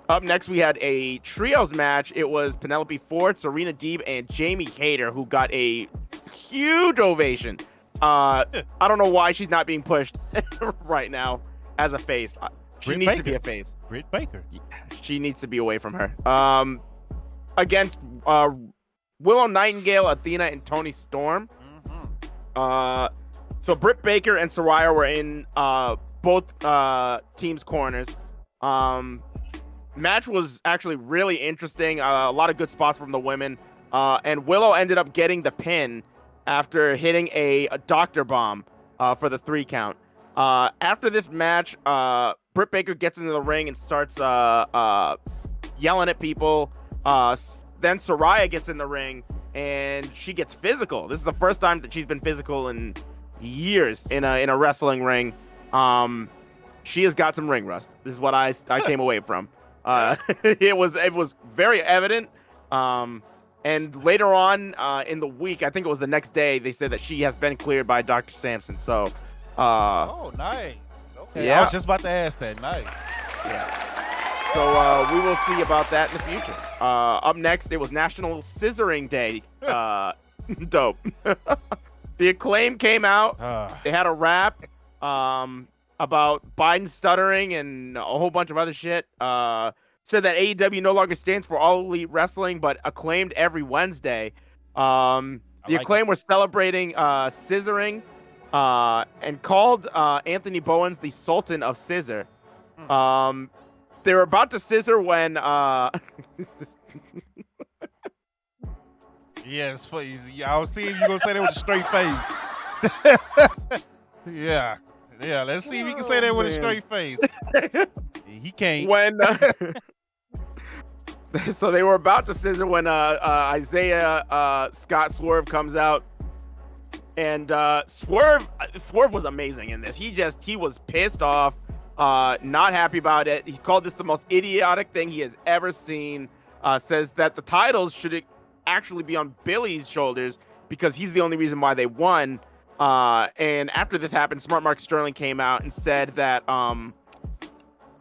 Up next, we had a trios match. It was Penelope Ford, Serena Deeb, and Jamie Hayter, who got a huge ovation. I don't know why she's not being pushed right now as a face. She needs to be a face. Britt Baker. She needs to be away from her. Against Willow Nightingale, Athena, and Toni Storm. So Britt Baker and Saraya were in both teams' corners. Match was actually really interesting. A lot of good spots from the women. And Willow ended up getting the pin after hitting a doctor bomb for the 3 count. After this match, Britt Baker gets into the ring and starts yelling at people. Then Saraya gets in the ring and she gets physical. This is the first time that she's been physical in years in a wrestling ring. She has got some ring rust. This is what I came away from. It was very evident. And later on in the week, I think it was the next day, they said that she has been cleared by Dr. Sampson. So, oh, nice. Okay, yeah. I was just about to ask that. Nice. Yeah. So we will see about that in the future. Up next, it was National Scissoring Day. Dope. The Acclaim came out. They had a rap about Biden stuttering and a whole bunch of other shit. Said that AEW no longer stands for All Elite Wrestling, but Acclaimed every Wednesday. The Acclaim were celebrating scissoring and called Anthony Bowens the Sultan of Scissor. They were about to scissor when... Yeah, it's funny. I was seeing you gonna say that with a straight face. Yeah. Let's see if he can say that with a straight face. He can't. When so they were about to scissor when Isaiah Scott Swerve comes out, and Swerve was amazing in this. He was pissed off, not happy about it. He called this the most idiotic thing he has ever seen. Says that the titles should actually be on Billy's shoulders because he's the only reason why they won. And after this happened, Smart Mark Sterling came out and said that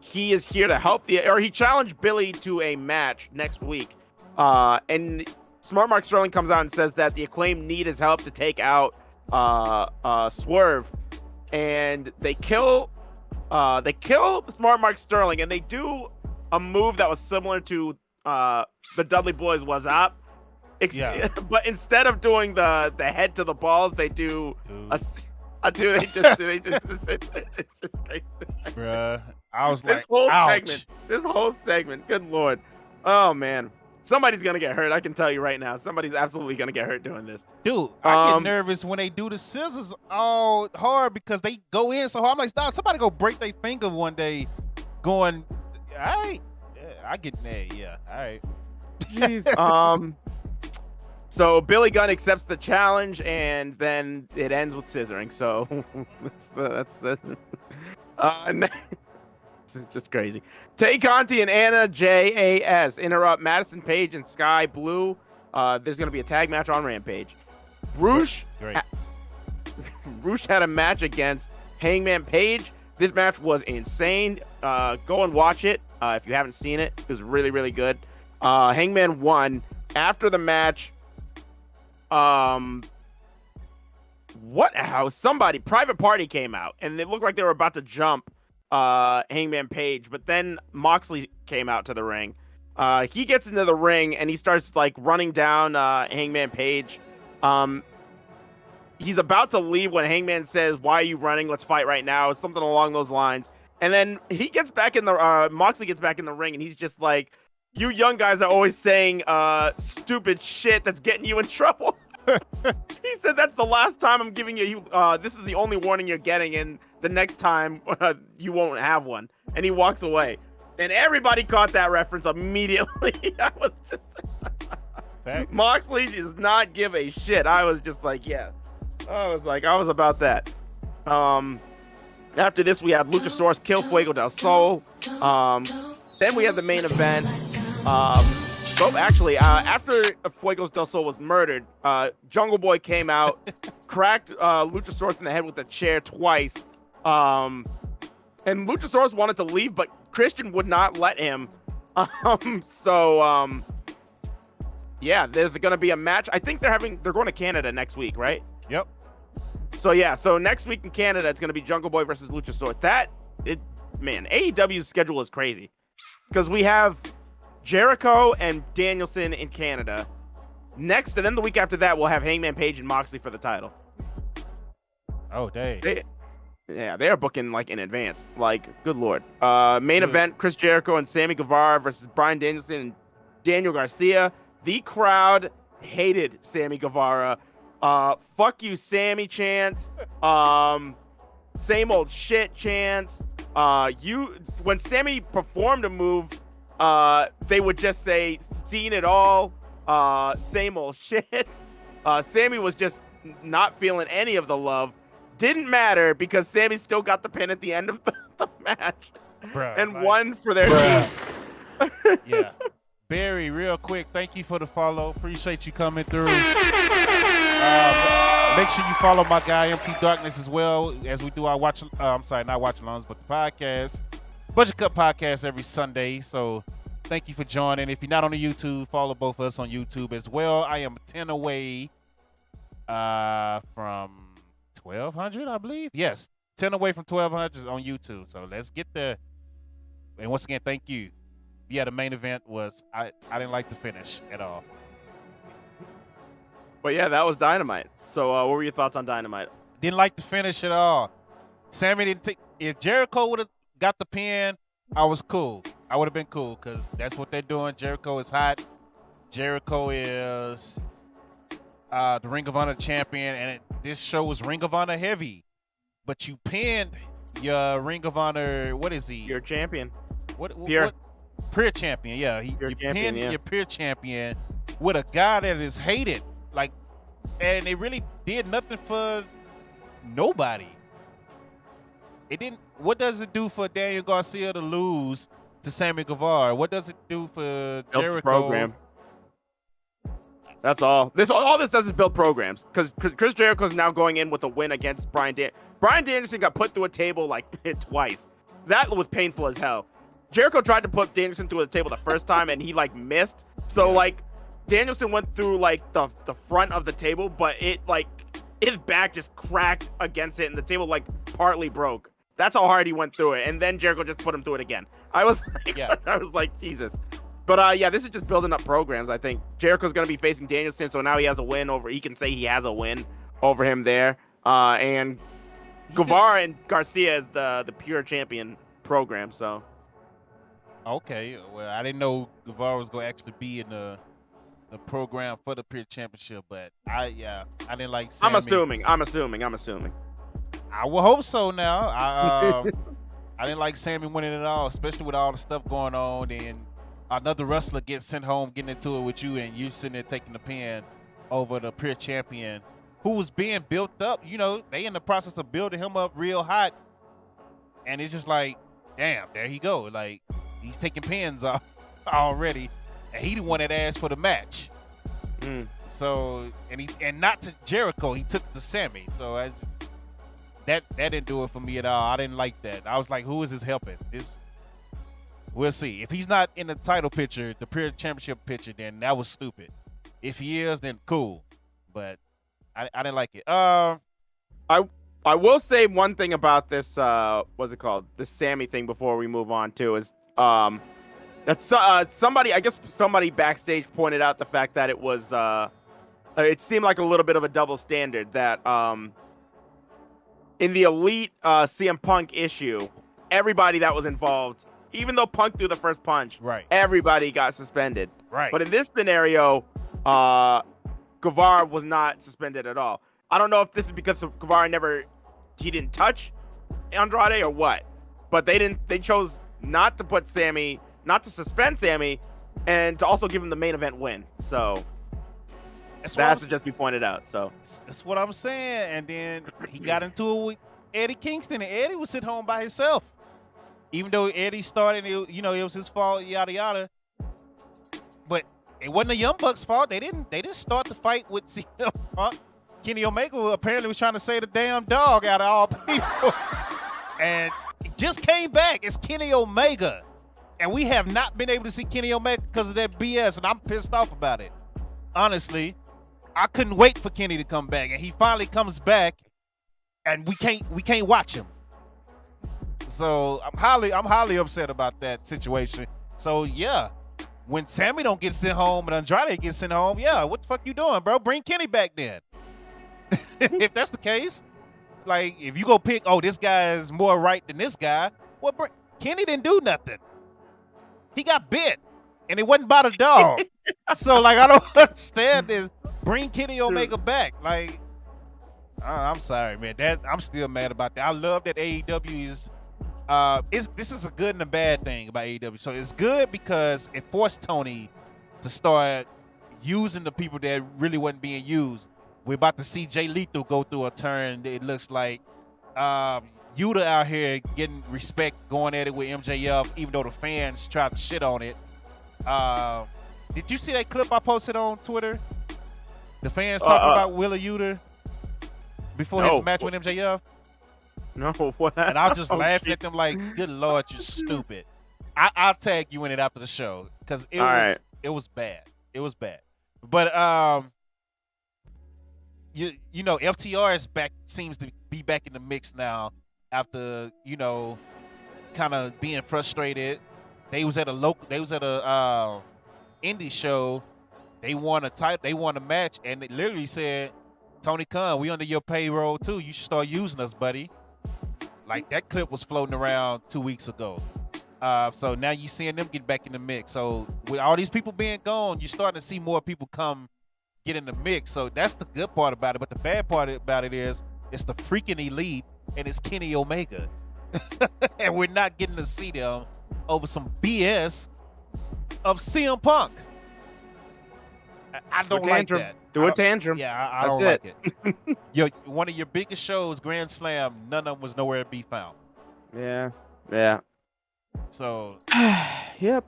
he is here to help he challenged Billy to a match next week. And Smart Mark Sterling comes out and says that the Acclaim need his help to take out Swerve. And they kill They kill Smart Mark Sterling, and they do a move that was similar to the Dudley Boys was up. But instead of doing the head to the balls, they do it's just crazy. Bruh, I was like, this whole segment, good lord. Oh man, somebody's gonna get hurt. I can tell you right now, somebody's absolutely gonna get hurt doing this. Dude, I get nervous when they do the scissors all hard because they go in so hard. I'm like, stop, somebody go break their finger one day going, all right. Yeah, I get mad, yeah, all right. Jeez. So Billy Gunn accepts the challenge, and then it ends with scissoring. So that's this is just crazy. Tay Conti and Anna JAS interrupt Madison Page and Sky Blue. There's gonna be a tag match on Rampage. Roosh had a match against Hangman Page. This match was insane. Go and watch it if you haven't seen it. It was really, really good. Hangman won. After the match, Private Party came out, and it looked like they were about to jump Hangman Page, but then Moxley came out to the ring. He gets into the ring, and he starts like running down Hangman Page. He's about to leave when Hangman says, "Why are you running? Let's fight right now." Something along those lines. And then he gets back in the Moxley gets back in the ring, and he's just like, "You young guys are always saying stupid shit that's getting you in trouble." He said, "That's the last time I'm giving you. This is the only warning you're getting, and the next time you won't have one." And he walks away, and everybody caught that reference immediately. I was just, Moxley does not give a shit. I was just like, yeah. I was about that. After this, we have Luchasaurus kill Fuego del Sol. Then we have the main event. After Fuego del Sol was murdered, Jungle Boy came out, cracked Luchasaurus in the head with a chair twice. And Luchasaurus wanted to leave, but Christian would not let him. Yeah, there's going to be a match. I think they're going to Canada next week, right? Yep. So next week in Canada, it's going to be Jungle Boy versus Luchasaurus. AEW's schedule is crazy because we have Jericho and Danielson in Canada next, and then the week after that, we'll have Hangman Page and Moxley for the title. Oh, dang. They are booking like in advance. Like, good lord. Main event: Chris Jericho and Sammy Guevara versus Bryan Danielson and Daniel Garcia. The crowd hated Sammy Guevara. Fuck you, Sammy chants. Same old shit chants. When Sammy performed a move, they would just say, "Seen it all." Same old shit. Sammy was just not feeling any of the love. Didn't matter because Sammy still got the pin at the end of the match. Won for their team. Yeah. Barry, real quick, thank you for the follow. Appreciate you coming through. Make sure you follow my guy, MT Darkness, as well, as we do our not watch-alongs, but the podcast. Budget Cup podcast every Sunday. So thank you for joining. If you're not on the YouTube, follow both of us on YouTube as well. I am 10 away from 1,200, I believe. Yes, 10 away from 1,200 on YouTube. So let's get there. And once again, thank you. Yeah, the main event was, I didn't like the finish at all. But yeah, that was Dynamite. So what were your thoughts on Dynamite? Didn't like the finish at all. Sammy didn't take. If Jericho would have got the pin, I was cool. I would have been cool because that's what they're doing. Jericho is hot. Jericho is the Ring of Honor champion, and this show was Ring of Honor heavy. But you pinned your Ring of Honor. What is he? Your champion. What? Peer champion. Yeah, you pinned your peer champion with a guy that is hated. And it really did nothing for nobody. It didn't. What does it do for Daniel Garcia to lose to Sammy Guevara? What does it do for Jericho? Program. That's all. All this does is build programs. Because Chris Jericho is now going in with a win against Bryan Danielson. Bryan Danielson got put through a table twice. That was painful as hell. Jericho tried to put Danielson through the table the first time and he missed. So Danielson went through the front of the table, but his back just cracked against it and the table partly broke. That's how hard he went through it, and then Jericho just put him through it again. I was like, I was like, Jesus. But yeah, this is just building up programs. I think Jericho's gonna be facing Danielson, so now he has a win over. He can say he has a win over him there. And Guevara and Garcia is the pure champion program. So. Okay, well, I didn't know Guevara was going to actually be in the program for the Pure Championship, but I didn't like Sammy. I'm assuming. I will hope so now. I didn't like Sammy winning at all, especially with all the stuff going on and another wrestler getting sent home, getting into it with you, and you sitting there taking the pin over the Pure Champion who was being built up. You know, they in the process of building him up real hot, and it's just like, damn, there he go. Like, he's taking pins off already, and he the one that asked for the match. So, and not to Jericho, he took it to Sammy. So that didn't do it for me at all. I didn't like that. I was like, who is this helping? We'll see. If he's not in the title picture, the Pure Championship picture, then that was stupid. If he is, then cool. But I didn't like it. I will say one thing about this. What's it called? The Sammy thing before we move on too is. Somebody backstage pointed out the fact that it was it seemed like a little bit of a double standard that in the Elite CM Punk issue, everybody that was involved, even though Punk threw the first punch, right, everybody got suspended. Right. But in this scenario, Guevara was not suspended at all. I don't know if this is because Guevara didn't touch Andrade or what, but they chose not to put Sammy, not to suspend Sammy, and to also give him the main event win. So that has to just be pointed out. So that's what I'm saying. And then he got into it with Eddie Kingston, and Eddie was sitting home by himself. Even though Eddie started, it was his fault, yada yada. But it wasn't the Young Bucks' fault. They didn't start the fight with CM Punk. Kenny Omega apparently was trying to say the damn dog out of all people, and he just came back as Kenny Omega, and we have not been able to see Kenny Omega because of that BS, and I'm pissed off about it. Honestly, I couldn't wait for Kenny to come back, and he finally comes back, and we can't watch him. So I'm highly upset about that situation. So yeah, when Sammy don't get sent home and Andrade gets sent home, yeah, what the fuck you doing, bro? Bring Kenny back then. If that's the case, like if you go pick, this guy is more right than this guy, well, Kenny didn't do nothing. He got bit, and it wasn't by the dog. So like I don't understand this. Bring Kenny Omega back. Like I'm sorry, man. I'm still mad about that. I love that AEW is. This is a good and a bad thing about AEW. So it's good because it forced Tony to start using the people that really wasn't being used. We're about to see Jay Lethal go through a turn. It looks like Yuta out here getting respect, going at it with MJF, even though the fans tried to shit on it. Did you see that clip I posted on Twitter? The fans talking about Willa Yuta before his match with MJF? No, what? And I was just laughing at them like, good Lord, you're stupid. I'll tag you in it after the show because it was bad. It was bad. But you know, FTR is back, seems to be back in the mix now after, kind of being frustrated. They was at a indie show. They won a match, and it literally said, Tony Khan, we under your payroll too. You should start using us, buddy. Like that clip was floating around 2 weeks ago. So now you're seeing them get back in the mix. So with all these people being gone, you're starting to see more people get in the mix. So that's the good part about it. But the bad part about it is it's the freaking Elite and it's Kenny Omega. And we're not getting to see them over some BS of CM Punk. I don't like that. Do a tantrum. Yeah, I don't like it. One of your biggest shows, Grand Slam, none of them was nowhere to be found. Yeah. So, yep.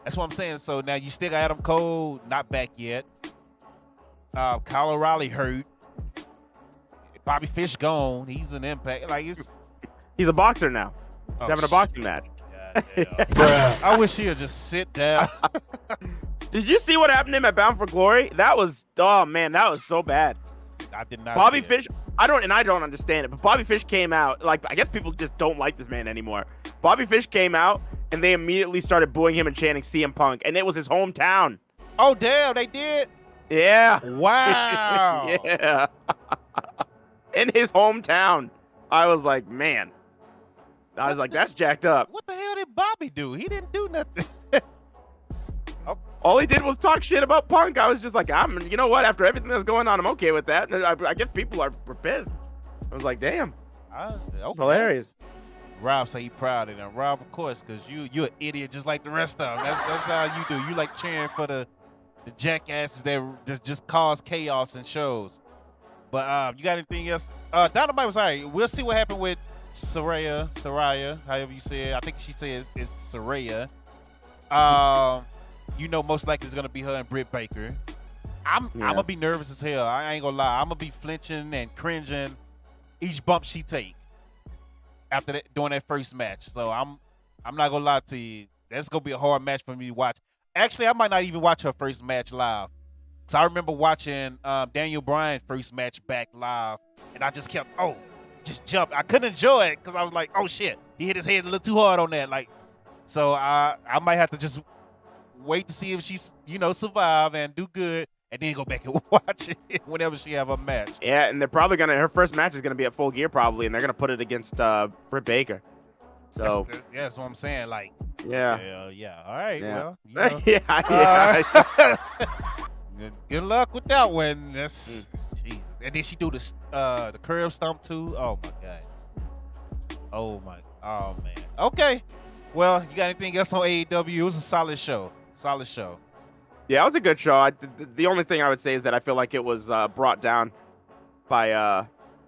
That's what I'm saying. So now you still got Adam Cole, not back yet. Kyle O'Reilly hurt. Bobby Fish gone. He's an Impact. Like he's a boxer now. He's having a boxing match. I wish he'd just sit down. Did you see what happened to him at Bound for Glory? That was, oh man, that was so bad. I did not. Bobby see Fish, I don't understand it, but Bobby Fish came out, like, I guess people just don't like this man anymore. Bobby Fish came out, and they immediately started booing him and chanting CM Punk, and it was his hometown. Oh, damn, they did? Yeah. Wow. Yeah. In his hometown. I was like, man. I was like, that's jacked up. What the hell did Bobby do? He didn't do nothing. All he did was talk shit about Punk. I was just like, you know what? After everything that's going on, I'm okay with that. And I guess people were pissed. I was like, damn. Okay. It's hilarious. Rob say he proud of them. Rob, of course, because you're an idiot just like the rest of them. That's how you do. You like cheering for the jackasses that just cause chaos in shows. But you got anything else? Dynamite was all right. We'll see what happened with Saraya, however you say it. I think she says it's Saraya. You know, most likely it's gonna be her and Britt Baker. I'm gonna be nervous as hell. I ain't gonna lie. I'm gonna be flinching and cringing each bump she take after that during that first match. So I'm not gonna lie to you. That's gonna be a hard match for me to watch. Actually, I might not even watch her first match live. So I remember watching Daniel Bryan's first match back live, and I just kept just jumped. I couldn't enjoy it because I was like, oh shit, he hit his head a little too hard on that. Like, so I might have to just wait to see if she's survive and do good, and then go back and watch it whenever she have a match. Yeah, and they're probably her first match is gonna be at Full Gear probably, and they're gonna put it against Britt Baker. So that's what I'm saying. Like, yeah. All right, yeah. well, yeah. Good luck with that one. That's Jesus. And then she do the curb stomp too. Oh my god. Oh man. Okay. Well, you got anything else on AEW? It was a solid show. Yeah, it was a good show. The only thing I would say is that I feel like it was brought down by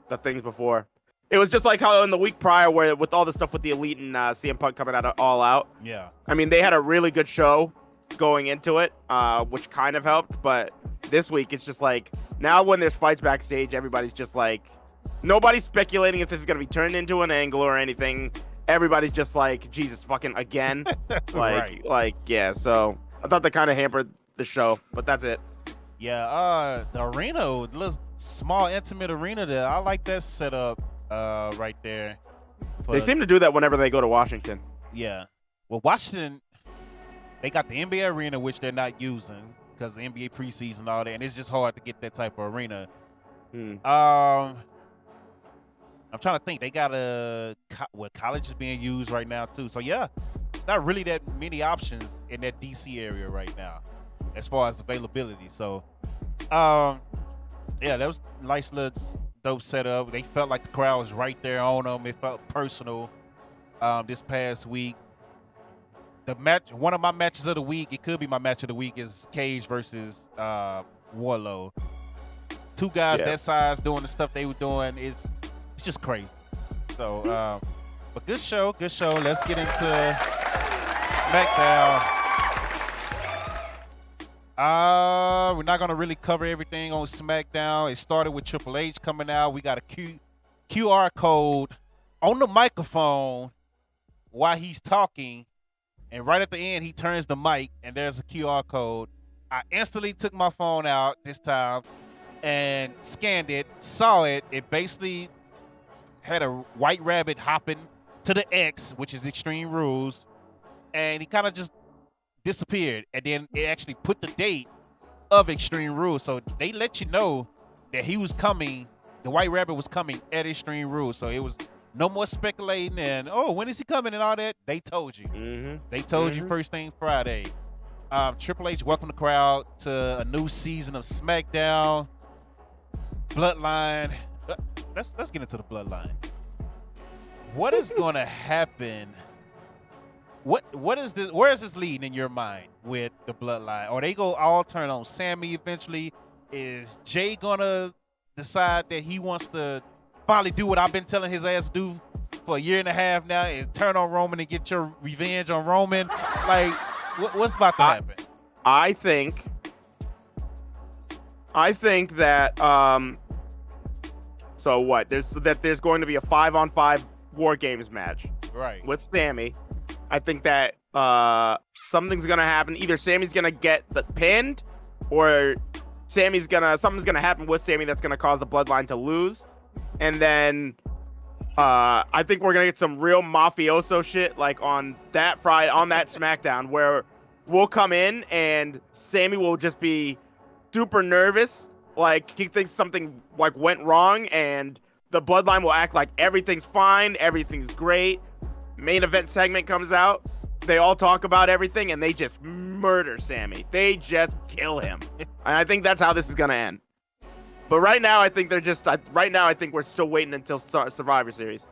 the things before. It was just like how in the week prior, where with all the stuff with the Elite and CM Punk coming out of All Out. Yeah. I mean, they had a really good show going into it, which kind of helped. But this week, it's just like now when there's fights backstage, everybody's just like, nobody's speculating if this is going to be turned into an angle or anything. Everybody's just like, Jesus fucking again. Yeah. So I thought that kind of hampered the show, but that's it. Yeah. The arena, the little small intimate arena there. I like that setup right there. But, they seem to do that whenever they go to Washington. Yeah. Well, Washington, they got the NBA arena, which they're not using because the NBA preseason and all that, and it's just hard to get that type of arena. I'm trying to think. They got college is being used right now too. So yeah, it's not really that many options in that DC area right now as far as availability. So yeah, that was a nice little dope setup. They felt like the crowd was right there on them. It felt personal. This past week, one of my matches of the week, it could be my match of the week, is Cage versus Warlow. Two guys that size doing the stuff they were doing is just crazy. So, but good show. Let's get into SmackDown. We're not gonna really cover everything on SmackDown. It started with Triple H coming out. We got a QR code on the microphone while he's talking, and right at the end he turns the mic and there's a QR code. I instantly took my phone out this time and scanned it, saw it. It basically had a white rabbit hopping to the X, which is Extreme Rules, and he kind of just disappeared. And then it actually put the date of Extreme Rules, so they let you know that he was coming. The white rabbit was coming at Extreme Rules, so it was no more speculating and when is he coming and all that. They told you. They told you first thing Friday. Triple H welcomed the crowd to a new season of SmackDown. Bloodline. Let's get into the Bloodline. What is going to happen? What is this? Where is this leading in your mind with the Bloodline? Or they go all turn on Sammy eventually? Is Jay gonna decide that he wants to finally do what I've been telling his ass to do for a year and a half now, and turn on Roman and get your revenge on Roman? Like, what's about to happen? I think that so what? There's going to be a 5-on-5 War Games match, right, with Sammy. I think that something's gonna happen. Either Sammy's gonna get the pinned, or something's gonna happen with Sammy that's gonna cause the Bloodline to lose, and then I think we're gonna get some real mafioso shit like on that SmackDown where we'll come in and Sammy will just be super nervous, like he thinks something like went wrong, and the Bloodline will act like everything's fine, everything's great. Main event segment comes out. They all talk about everything, and they just murder Sammy. They just kill him. And I think that's how this is going to end. But right now, I think we're still waiting until Survivor Series.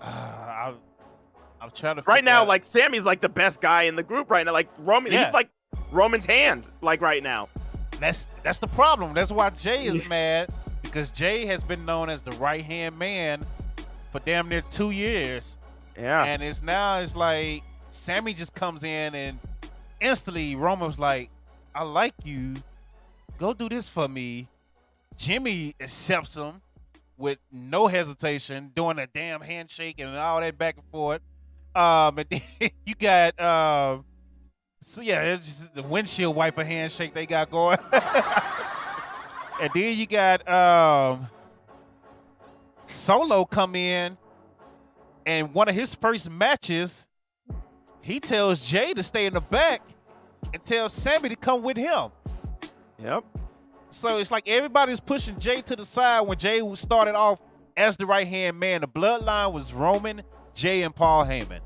I'm trying to right now, like, Sammy's like the best guy in the group right now. Like, Roman, he's like Roman's hand, like, right now. That's the problem. That's why Jay is mad, because Jay has been known as the right-hand man for damn near 2 years. Yeah. And it's like Sammy just comes in and instantly Roman was like, I like you. Go do this for me. Jimmy accepts him with no hesitation, doing a damn handshake and all that back and forth. And then you got it's just the windshield wiper handshake they got going. And then you got Solo come in. And one of his first matches, he tells Jay to stay in the back and tells Sammy to come with him. Yep. So it's like everybody's pushing Jay to the side when Jay started off as the right-hand man. The bloodline was Roman, Jay, and Paul Heyman.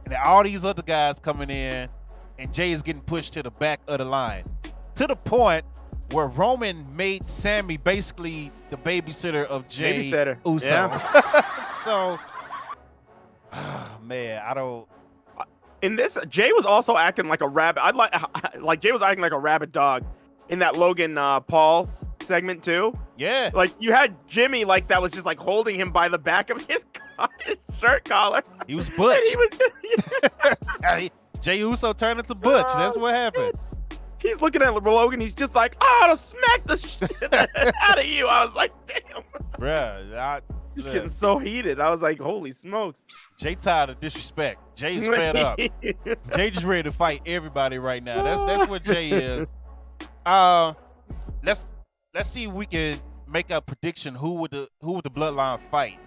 And all these other guys coming in, and Jay is getting pushed to the back of the line. To the point where Roman made Sammy basically the babysitter of Jay Uso. Yeah. So... Oh, man, I don't. In this, Jay was also acting like a rabbit. Like Jay was acting like a rabid dog in that Logan Paul segment too. Yeah. Like you had Jimmy like that was just like holding him by the back of his shirt collar. He was Butch. Jay Uso turned into Butch. That's what happened. He's looking at Logan. He's just like, I'll smack the shit out of you. I was like, damn. Bruh. Just getting so heated. I was like, holy smokes. Jay tired of disrespect. Jay's fed up. Jay just ready to fight everybody right now. That's what Jay is. Let's see if we can make a prediction. Who would the bloodline fight?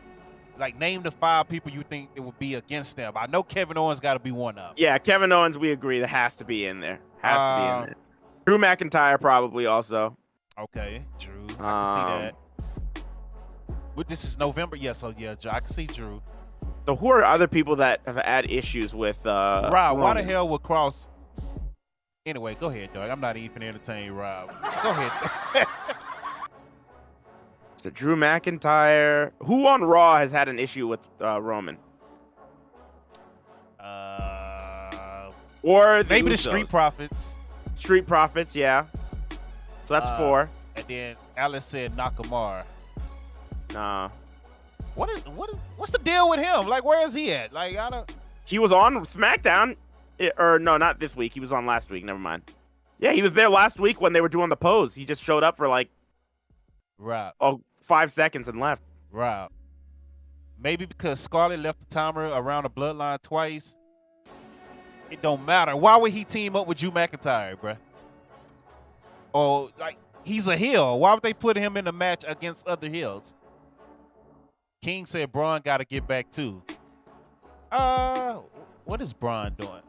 Like, name the 5 people you think it would be against them. I know Kevin Owens got to be one of them. Yeah, Kevin Owens, we agree. That has to be in there. Has to be in there. Drew McIntyre probably also. Okay, Drew. I can see that. But this is November. Yeah, so yeah, I can see Drew. So who are other people that have had issues with Rob? Why the hell would Cross? Anyway, go ahead, dog. I'm not even entertaining Rob. Go ahead. So Drew McIntyre. Who on Raw has had an issue with Roman? Or maybe Usos. the Street Profits. Street Profits, yeah. So that's 4. And then Alice said Nakamura. Nah. What's the deal with him? Like, where is he at? Like, I don't. He was on SmackDown, or no, not this week. He was on last week. Never mind. Yeah, he was there last week when they were doing the pose. He just showed up for like, 5 seconds and left. Right. Maybe because Scarlett left the timer around the bloodline twice. It don't matter. Why would he team up with Drew McIntyre, bruh? Or like, he's a heel. Why would they put him in a match against other heels? King said Braun got to get back too. What is Braun doing?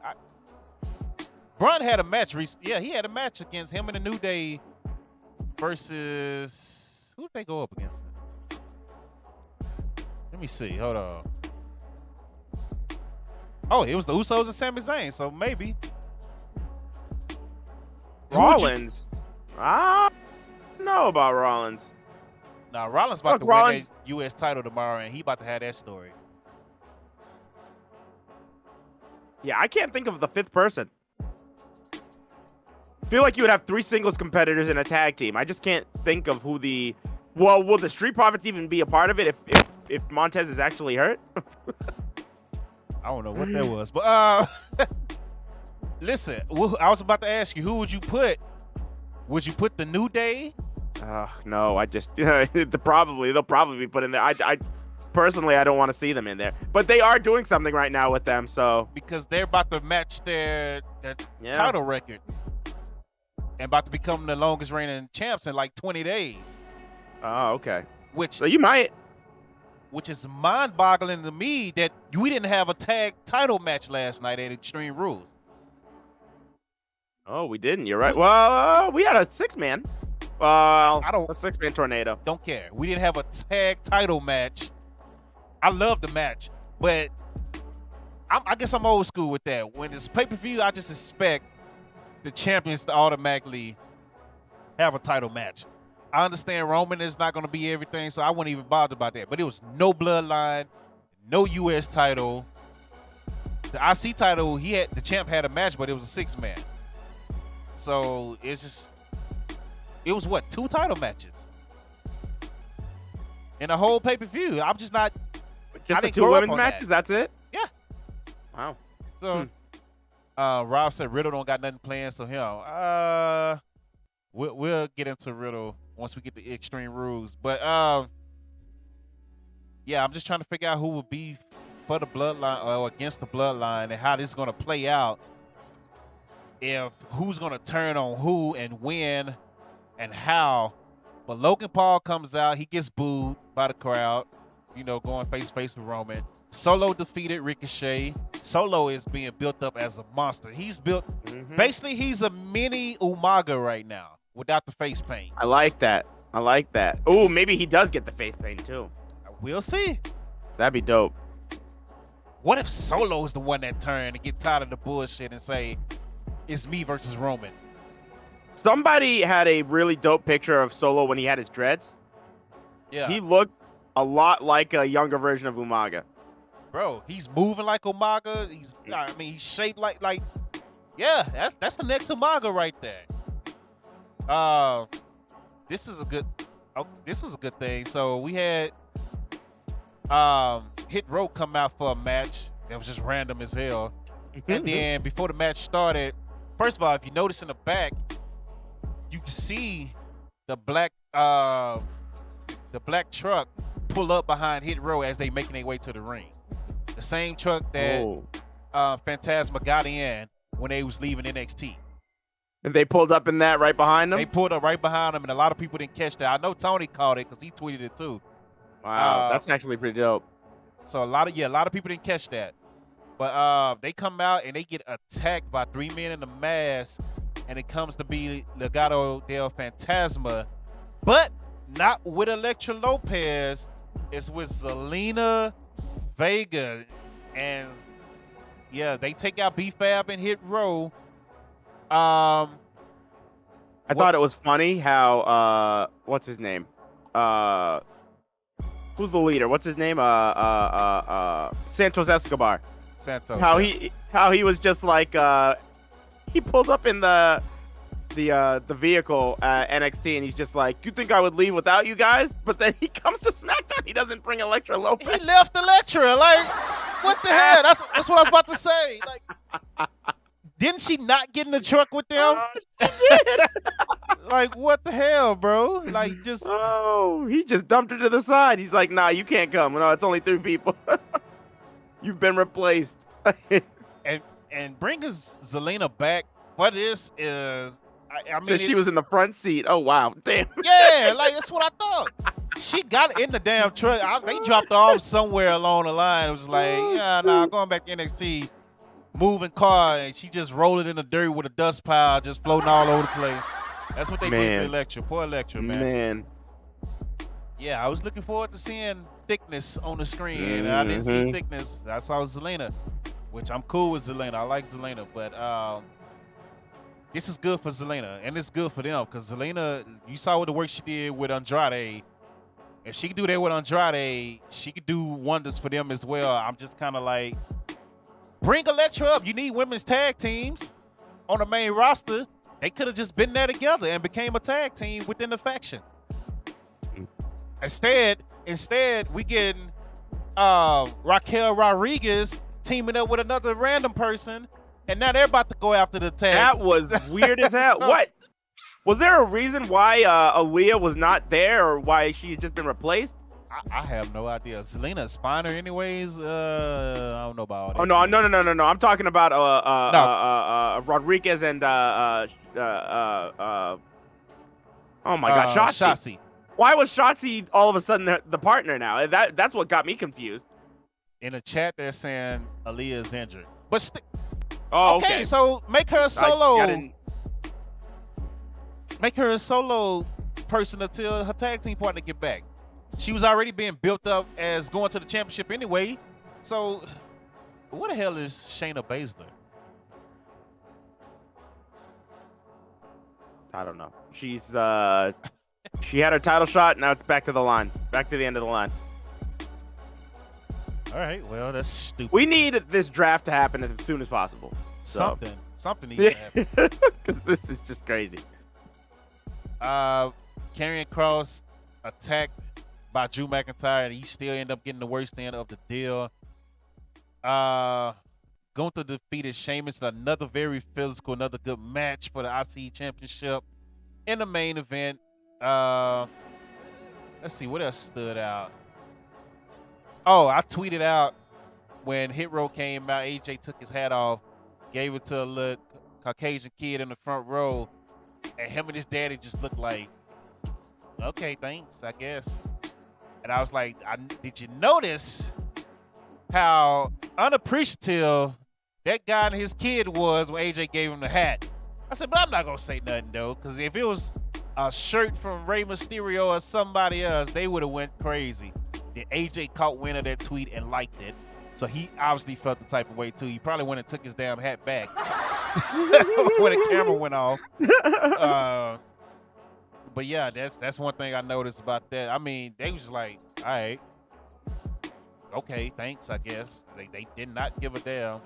Braun had a match recently. Yeah, he had a match against him and the New Day versus who did they go up against? Let me see. Hold on. Oh, it was the Usos and Sami Zayn, so maybe. Rollins. I don't know about Rollins. Nah, Rollins about to win that U.S. title tomorrow, and he about to have that story. Yeah, I can't think of the 5th person. I feel like you would have 3 singles competitors in a tag team. I just can't think of who the... Well, will the Street Profits even be a part of it if Montez is actually hurt? I don't know what that was, but listen, I was about to ask you, who would you put? Would you put the New Day? No, I just they'll probably be put in there. I personally, I don't want to see them in there, but they are doing something right now with them. So because they're about to match their title records. and about to become the longest reigning champs in like 20 days. Oh, okay. Which So you might. which is mind-boggling to me that we didn't have a tag title match last night at Extreme Rules. Oh, we didn't. You're right. Well, we had a 6-man. A 6-man tornado. Don't care. We didn't have a tag title match. I love the match, but I guess I'm old school with that. When it's pay-per-view, I just expect the champions to automatically have a title match. I understand Roman is not going to be everything, so I wouldn't even bother about that. But it was no bloodline, no U.S. title. The IC title, the champ had a match, but it was a 6-man. So it was what, 2 title matches in the whole pay-per-view. I'm just not. Just the 2 women's matches. That's it. Yeah. Wow. So, Rob said Riddle don't got nothing planned, so we'll get into Riddle once we get the Extreme Rules. But yeah, I'm just trying to figure out who will be for the Bloodline or against the Bloodline and how this is going to play out. If who's going to turn on who and when and how. But Logan Paul comes out, he gets booed by the crowd, going face-to-face with Roman. Solo defeated Ricochet. Solo is being built up as a monster. He's built, basically he's a mini Umaga right now without the face paint. I like that. Oh, maybe he does get the face paint too. We'll see. That'd be dope. What if Solo is the one that turned and get tired of the bullshit and say, it's me versus Roman? Somebody had a really dope picture of Solo when he had his dreads. Yeah. He looked a lot like a younger version of Umaga. Bro, he's moving like Umaga. He's shaped like yeah, that's the next Umaga right there. This is a good thing. So we had Hit Row come out for a match that was just random as hell. And then before the match started, first of all, if you notice in the back, you can see the black truck pull up behind Hit Row as they making their way to the ring. The same truck that Phantasma got in when they was leaving NXT. And they pulled up in that right behind them? They pulled up right behind them, and a lot of people didn't catch that. I know Tony caught it because he tweeted it too. Wow, that's actually pretty dope. So a lot of people didn't catch that. But they come out and they get attacked by 3 men in the mask, and it comes to be Legado del Fantasma, but not with Elektra Lopez. It's with Zelina Vega, and yeah, they take out B-Fab and Hit Row. I thought it was funny how what's his name? Who's the leader? What's his name? Santos Escobar. Santos. How he was just like he pulled up in the vehicle NXT, and he's just like, you think I would leave without you guys? But then he comes to SmackDown, he doesn't bring Elektra Lopez. He left Elektra. Like, what the hell? That's what I was about to say. Like, didn't she not get in the truck with them? She did. Like, what the hell, bro? Like, just. Oh, he just dumped her to the side. He's like, nah, you can't come. No, it's only 3 people. You've been replaced. and bringing Zelina back for this is. I mean, so she was in the front seat. Oh, wow. Damn. Yeah, like, that's what I thought. She got in the damn truck. They dropped her off somewhere along the line. It was like, going back to NXT, moving car, and she just rolled it in the dirt with a dust pile just floating all over the place. That's what they did to Elektra. Poor Elektra, man. Yeah, I was looking forward to seeing thickness on the screen. I didn't see thickness. I saw Zelina, which I'm cool with Zelina. I like Zelina, but this is good for Zelina, and it's good for them because Zelina, you saw what the work she did with Andrade. If she could do that with Andrade, she could do wonders for them as well. I'm just kind of like, bring Elektra up. You need women's tag teams on the main roster. They could have just been there together and became a tag team within the faction. Instead, we getting Raquel Rodriguez teaming up with another random person, and now they're about to go after the tag. That was weird as hell. What? Was there a reason why Aaliyah was not there, or why she had just been replaced? I have no idea. Selena Spiner, anyways. I don't know about all Oh that. no! I'm talking about No. Rodriguez and oh my God, Shotzi. Shotzi. Why was Shotzi all of a sudden the partner now? That's what got me confused. In the chat, they're saying Aaliyah is injured, but okay. So make her a solo. Make her a solo person until her tag team partner get back. She was already being built up as going to the championship anyway. So, what the hell is Shayna Baszler? I don't know. She's she had her title shot. Now it's back to the line. Back to the end of the line. All right. Well, that's stupid. We need this draft to happen as soon as possible. Something needs to happen. Because this is just crazy. Karrion Kross attacked by Drew McIntyre, and he still ended up getting the worst end of the deal. Gunther defeated Sheamus in another very physical, another good match for the IC Championship. In the main event, let's see, what else stood out? Oh, I tweeted out when Hit Row came out, AJ took his hat off, gave it to a little Caucasian kid in the front row, and him and his daddy just looked like, okay, thanks, I guess. And I was like, did you notice how unappreciative that guy and his kid was when AJ gave him the hat? I said, but I'm not going to say nothing, though, because if it was a shirt from Rey Mysterio or somebody else, they would have went crazy. Then AJ caught wind of that tweet and liked it. So he obviously felt the type of way, too. He probably went and took his damn hat back when the camera went off. But yeah, that's one thing I noticed about that. I mean, they was like, all right, okay, thanks, I guess. They did not give a damn.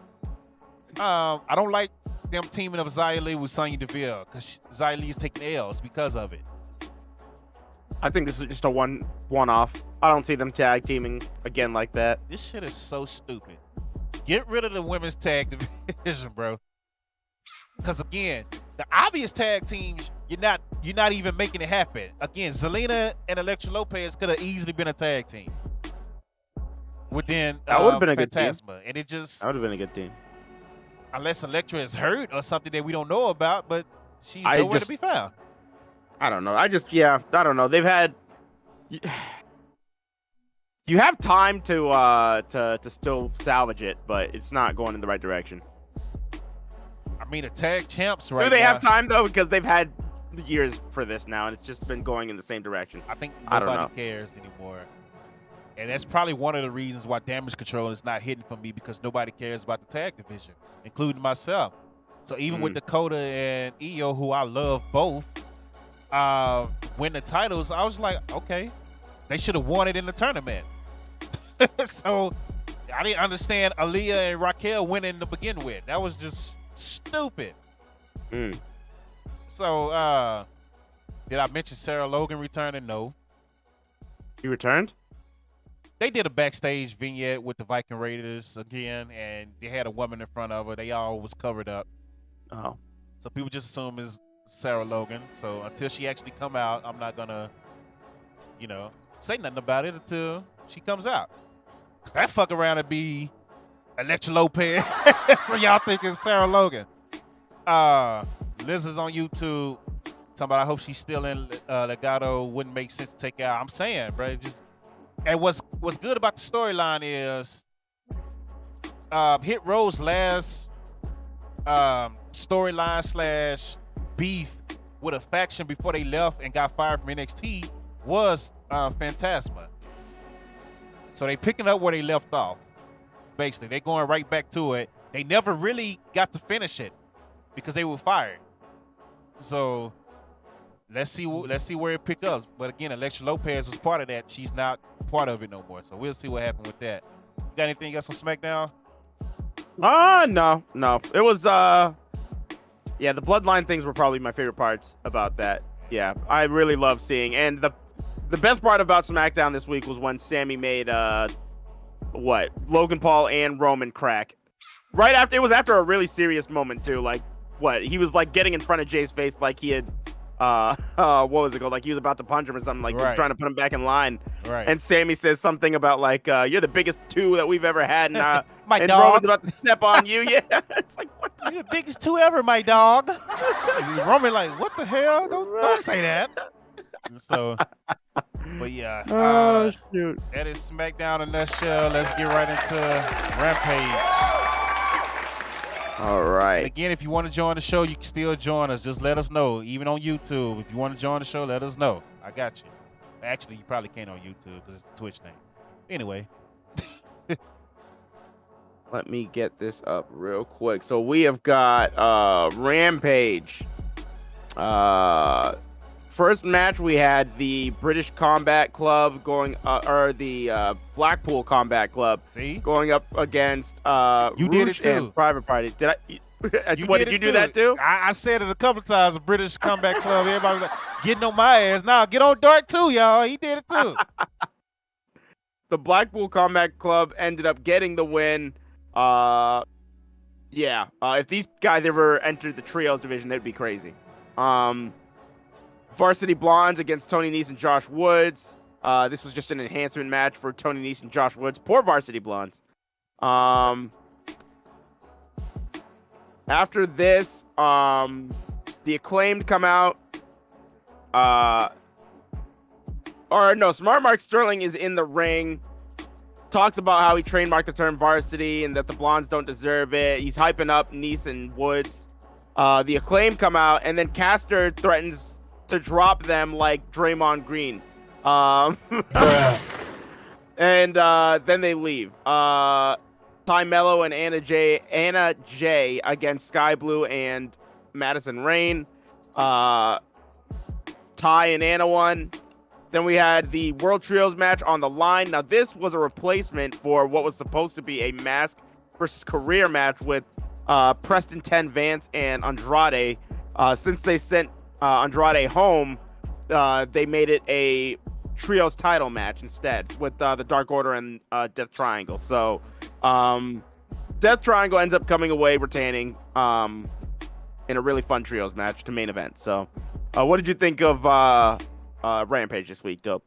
I don't like them teaming up Xia Li with Sonya Deville because Xia Li is taking L's because of it. I think this is just a one-off. I don't see them tag teaming again like that. This shit is so stupid. Get rid of the women's tag division, bro. Because again, the obvious tag teams, you're not even making it happen. Again, Zelina and Elektra Lopez could have easily been a tag team. Within that would have been a good team. And it just that would have been a good team. Unless Elektra is hurt or something that we don't know about, but she's nowhere to be found. I don't know. I don't know. They've had you have time to still salvage it, but it's not going in the right direction. I mean, the tag champs right now. Do they have time, though? Because they've had years for this now, and it's just been going in the same direction. I think nobody cares anymore. And that's probably one of the reasons why Damage Control is not hitting for me, because nobody cares about the tag division, including myself. So even with Dakota and Io, who I love both, win the titles, I was like, okay, they should have won it in the tournament. So I didn't understand Aaliyah and Raquel winning to begin with. That was just stupid. So did I mention Sarah Logan returning? No. He returned? They did a backstage vignette with the Viking Raiders again, and they had a woman in front of her. They all was covered up. Oh. So people just assume it's Sarah Logan. So until she actually come out, I'm not gonna, say nothing about it until she comes out. 'Cause that fuck around to be Elektra Lopez. So y'all think it's Sarah Logan. Liz is on YouTube talking about, I hope she's still in Legado. Wouldn't make sense to take out. I'm saying, bro, and what's good about the storyline is Hit Row's last storyline / beef with a faction before they left and got fired from NXT was Phantasma. So they picking up where they left off. Basically, they're going right back to it. They never really got to finish it because they were fired. So let's see where it picks up. But again, Elektra Lopez was part of that. She's not part of it no more. So we'll see what happens with that. You got anything else on SmackDown? No. It was the Bloodline things were probably my favorite parts about that. Yeah, I really love seeing. And the best part about SmackDown this week was when Sammy made Logan Paul and Roman crack. Right after, it was after a really serious moment too. Like he was like getting in front of Jay's face like he had what was it called? Like he was about to punch him or something, like Right. trying to put him back in line. Right. And Sammy says something about like, you're the biggest two that we've ever had, and, My and dog. Roman's about to step on you. Yeah, it's like what the You're the biggest two ever, my dog. Roman like, what the hell? Don't say that. So, but yeah. shoot. That is SmackDown in a nutshell. Let's get right into Rampage. All And right. again, if you want to join the show, you can still join us. Just let us know, even on YouTube. If you want to join the show, let us know. I got you. Actually, you probably can't on YouTube because it's the Twitch thing. Anyway. Let me get this up real quick. So we have got Rampage. First match we had the British Combat Club going, or the Blackpool Combat Club See? going up against You did Roosh it too. and Private Party. Did I? You What did did you it do that too? I said it a couple times. The British Combat Club. Everybody was like, getting on my ass. Now get on Dark too, y'all. He did it too. The Blackpool Combat Club ended up getting the win. Yeah. If these guys ever entered the trios division, that'd be crazy. Varsity Blondes against Tony Nese and Josh Woods. This was just an enhancement match for Tony Nese and Josh Woods. Poor Varsity Blondes. After this, the Acclaimed come out. Smart Mark Sterling is in the ring. Talks about how he trademarked the term varsity and that the Blondes don't deserve it. He's hyping up Nese and Woods. The Acclaim come out, and then Caster threatens to drop them like Draymond Green. And then they leave. Ty Mello and Anna J against Sky Blue and Madison Rain. Ty and Anna won. Then we had the World Trios match on the line. Now, this was a replacement for what was supposed to be a mask versus career match with Preston 10 Vance and Andrade. Since they sent Andrade home, they made it a Trios title match instead with the Dark Order and Death Triangle. So, Death Triangle ends up coming away retaining in a really fun Trios match to main event. So, what did you think of Rampage this week, Dope?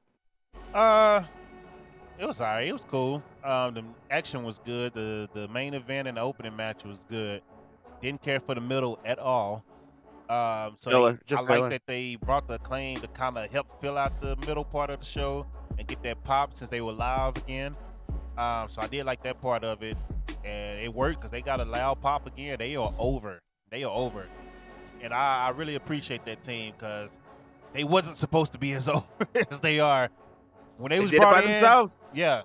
It was alright. It was cool. The action was good. The main event and the opening match was good. Didn't care for the middle at all. I like that they brought the Acclaim to kind of help fill out the middle part of the show and get that pop since they were live again. So I did like that part of it, and it worked because they got a loud pop again. They are over. And I really appreciate that team because they wasn't supposed to be as over as they are. When they was did brought it by in, themselves. Yeah.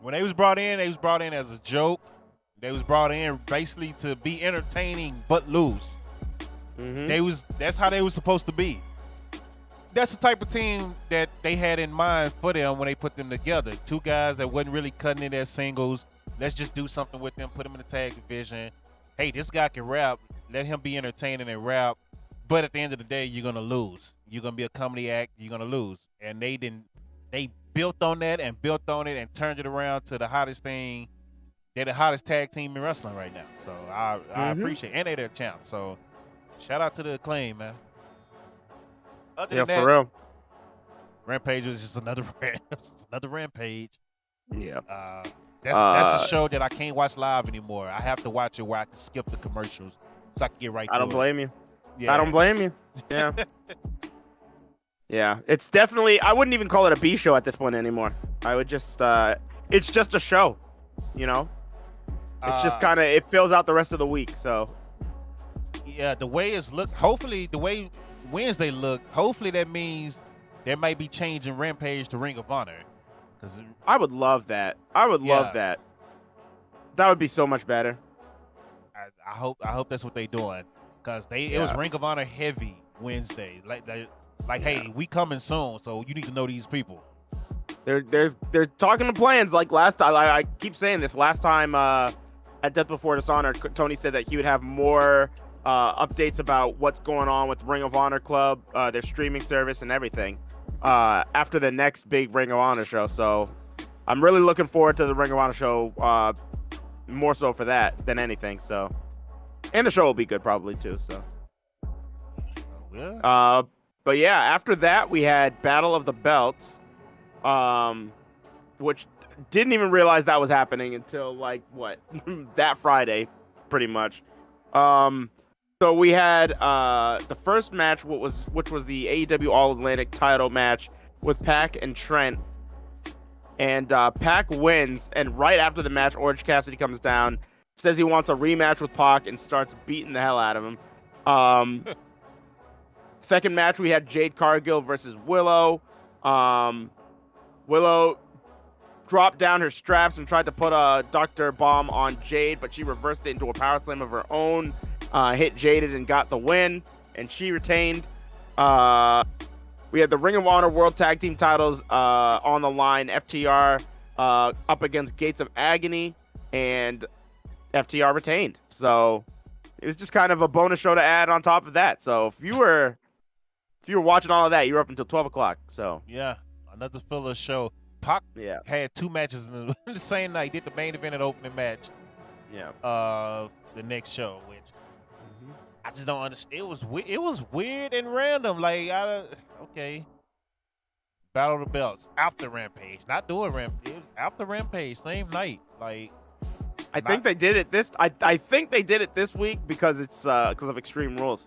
When they was brought in as a joke. They was brought in basically to be entertaining but lose. Mm-hmm. That's how they was supposed to be. That's the type of team that they had in mind for them when they put them together. Two guys that wasn't really cutting it as singles. Let's just do something with them, put them in the tag division. Hey, this guy can rap. Let him be entertaining and rap. But at the end of the day, you're going to lose. You're going to be a comedy act. You're going to lose. And they built on that and built on it and turned it around to the hottest thing. They're the hottest tag team in wrestling right now. So I appreciate it. And they're their champ. So shout out to the Acclaim, man. Other than that, for real. Rampage was just another Rampage. Yeah. That's a show that I can't watch live anymore. I have to watch it where I can skip the commercials so I can get right I through don't blame you. Yeah. I don't blame you. Yeah. Yeah. It's definitely, I wouldn't even call it a B show at this point anymore. I would just, it's just a show, you know? It's just kind of, it fills out the rest of the week, so. Yeah, the way it's looked, hopefully, the way Wednesday looked, hopefully that means there might be change in Rampage to Ring of Honor. Cause I would love that. I would love that. That would be so much better. I hope that's what they're doing. Because it was Ring of Honor heavy Wednesday. Like hey, we coming soon, so you need to know these people. They're talking to plans like last time. I keep saying this. Last time at Death Before Dishonor, Tony said that he would have more updates about what's going on with Ring of Honor Club, their streaming service and everything after the next big Ring of Honor show. So I'm really looking forward to the Ring of Honor show more so for that than anything. So, and the show will be good probably too. So, But yeah, after that we had Battle of the Belts, which didn't even realize that was happening until like what that Friday, pretty much. So we had the first match, which was the AEW All Atlantic title match with Pac and Trent, and Pac wins. And right after the match, Orange Cassidy comes down, says he wants a rematch with Pac, and starts beating the hell out of him. Second match, we had Jade Cargill versus Willow. Willow dropped down her straps and tried to put a Dr. Bomb on Jade, but she reversed it into a power slam of her own, hit Jaded and got the win, and she retained. We had the Ring of Honor World Tag Team titles on the line. FTR up against Gates of Agony, and FTR retained. So it was just kind of a bonus show to add on top of that. So if you were watching all of that, you were up until 12 o'clock. So yeah, another filler show. Pac yeah. had 2 matches in the same night. Did the main event and opening match. Yeah. The next show, which I just don't understand. It was weird and random. Like, okay. Battle of the Belts after Rampage, not doing Rampage. It was after Rampage, same night. Like, I think they did it this. I think they did it this week because it's because of Extreme Rules.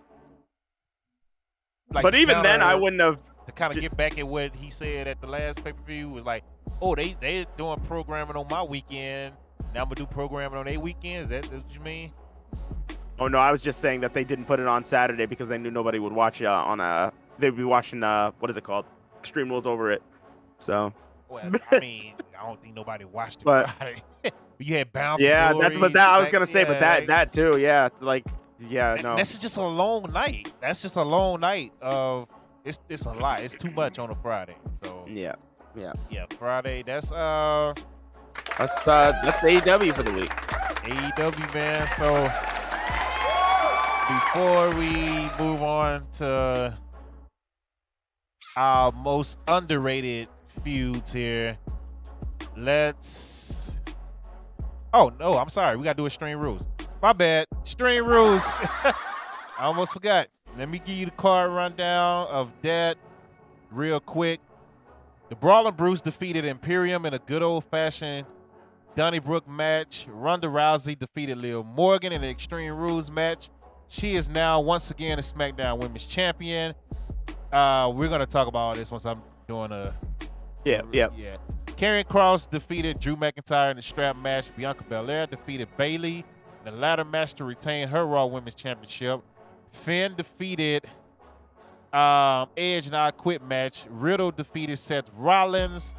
Like, but even then, I wouldn't have. To kind of get back at what he said at the last pay-per-view was like, oh, they doing programming on my weekend. Now I'm gonna do programming on their weekends. That's what you mean? Oh no, I was just saying that they didn't put it on Saturday because they knew nobody would watch they'd be watching what is it called? Extreme Rules over it. So. Well, I mean, I don't think nobody watched it. But you had Bound for yeah, Glory, I was gonna say, but that too, yeah, like no. That's just a long night. That's just a long night of. It's a lot. It's too much on a Friday. So yeah. Friday. That's AEW for the week. AEW, man. So before we move on to our most underrated feuds here, let's. Oh no, I'm sorry. We gotta do Extreme Rules. My bad. Extreme Rules. I almost forgot. Let me give you the card rundown of that real quick. The Brawling Bruce defeated Imperium in a good old-fashioned Donnybrook match. Ronda Rousey defeated Liv Morgan in an Extreme Rules match. She is now once again a SmackDown Women's Champion. We're going to talk about all this once I'm doing a... Yeah. Karrion Kross defeated Drew McIntyre in a strap match. Bianca Belair defeated Bayley in a ladder match to retain her Raw Women's Championship. Finn defeated Edge in our quit match. Riddle defeated Seth Rollins.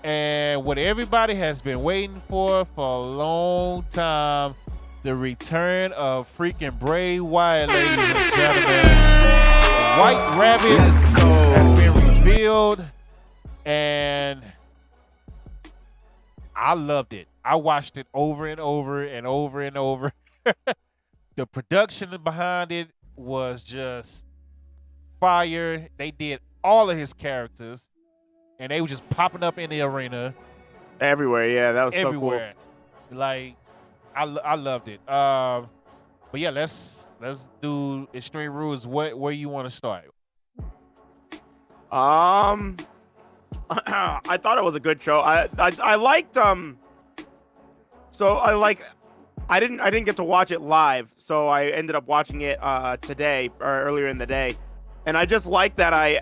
And what everybody has been waiting for a long time, the return of freaking Bray Wyatt, ladies and gentlemen. White Rabbit has been revealed, and I loved it. I watched it over and over and over and over. The production behind it was just fire. They did all of his characters, and they were just popping up in the arena. Everywhere, yeah, that was everywhere. So cool. Like, I loved it. But yeah, let's do Extreme Rules. Where you want to start? I thought it was a good show. I liked I didn't get to watch it live, so I ended up watching it today or earlier in the day, and I just like that I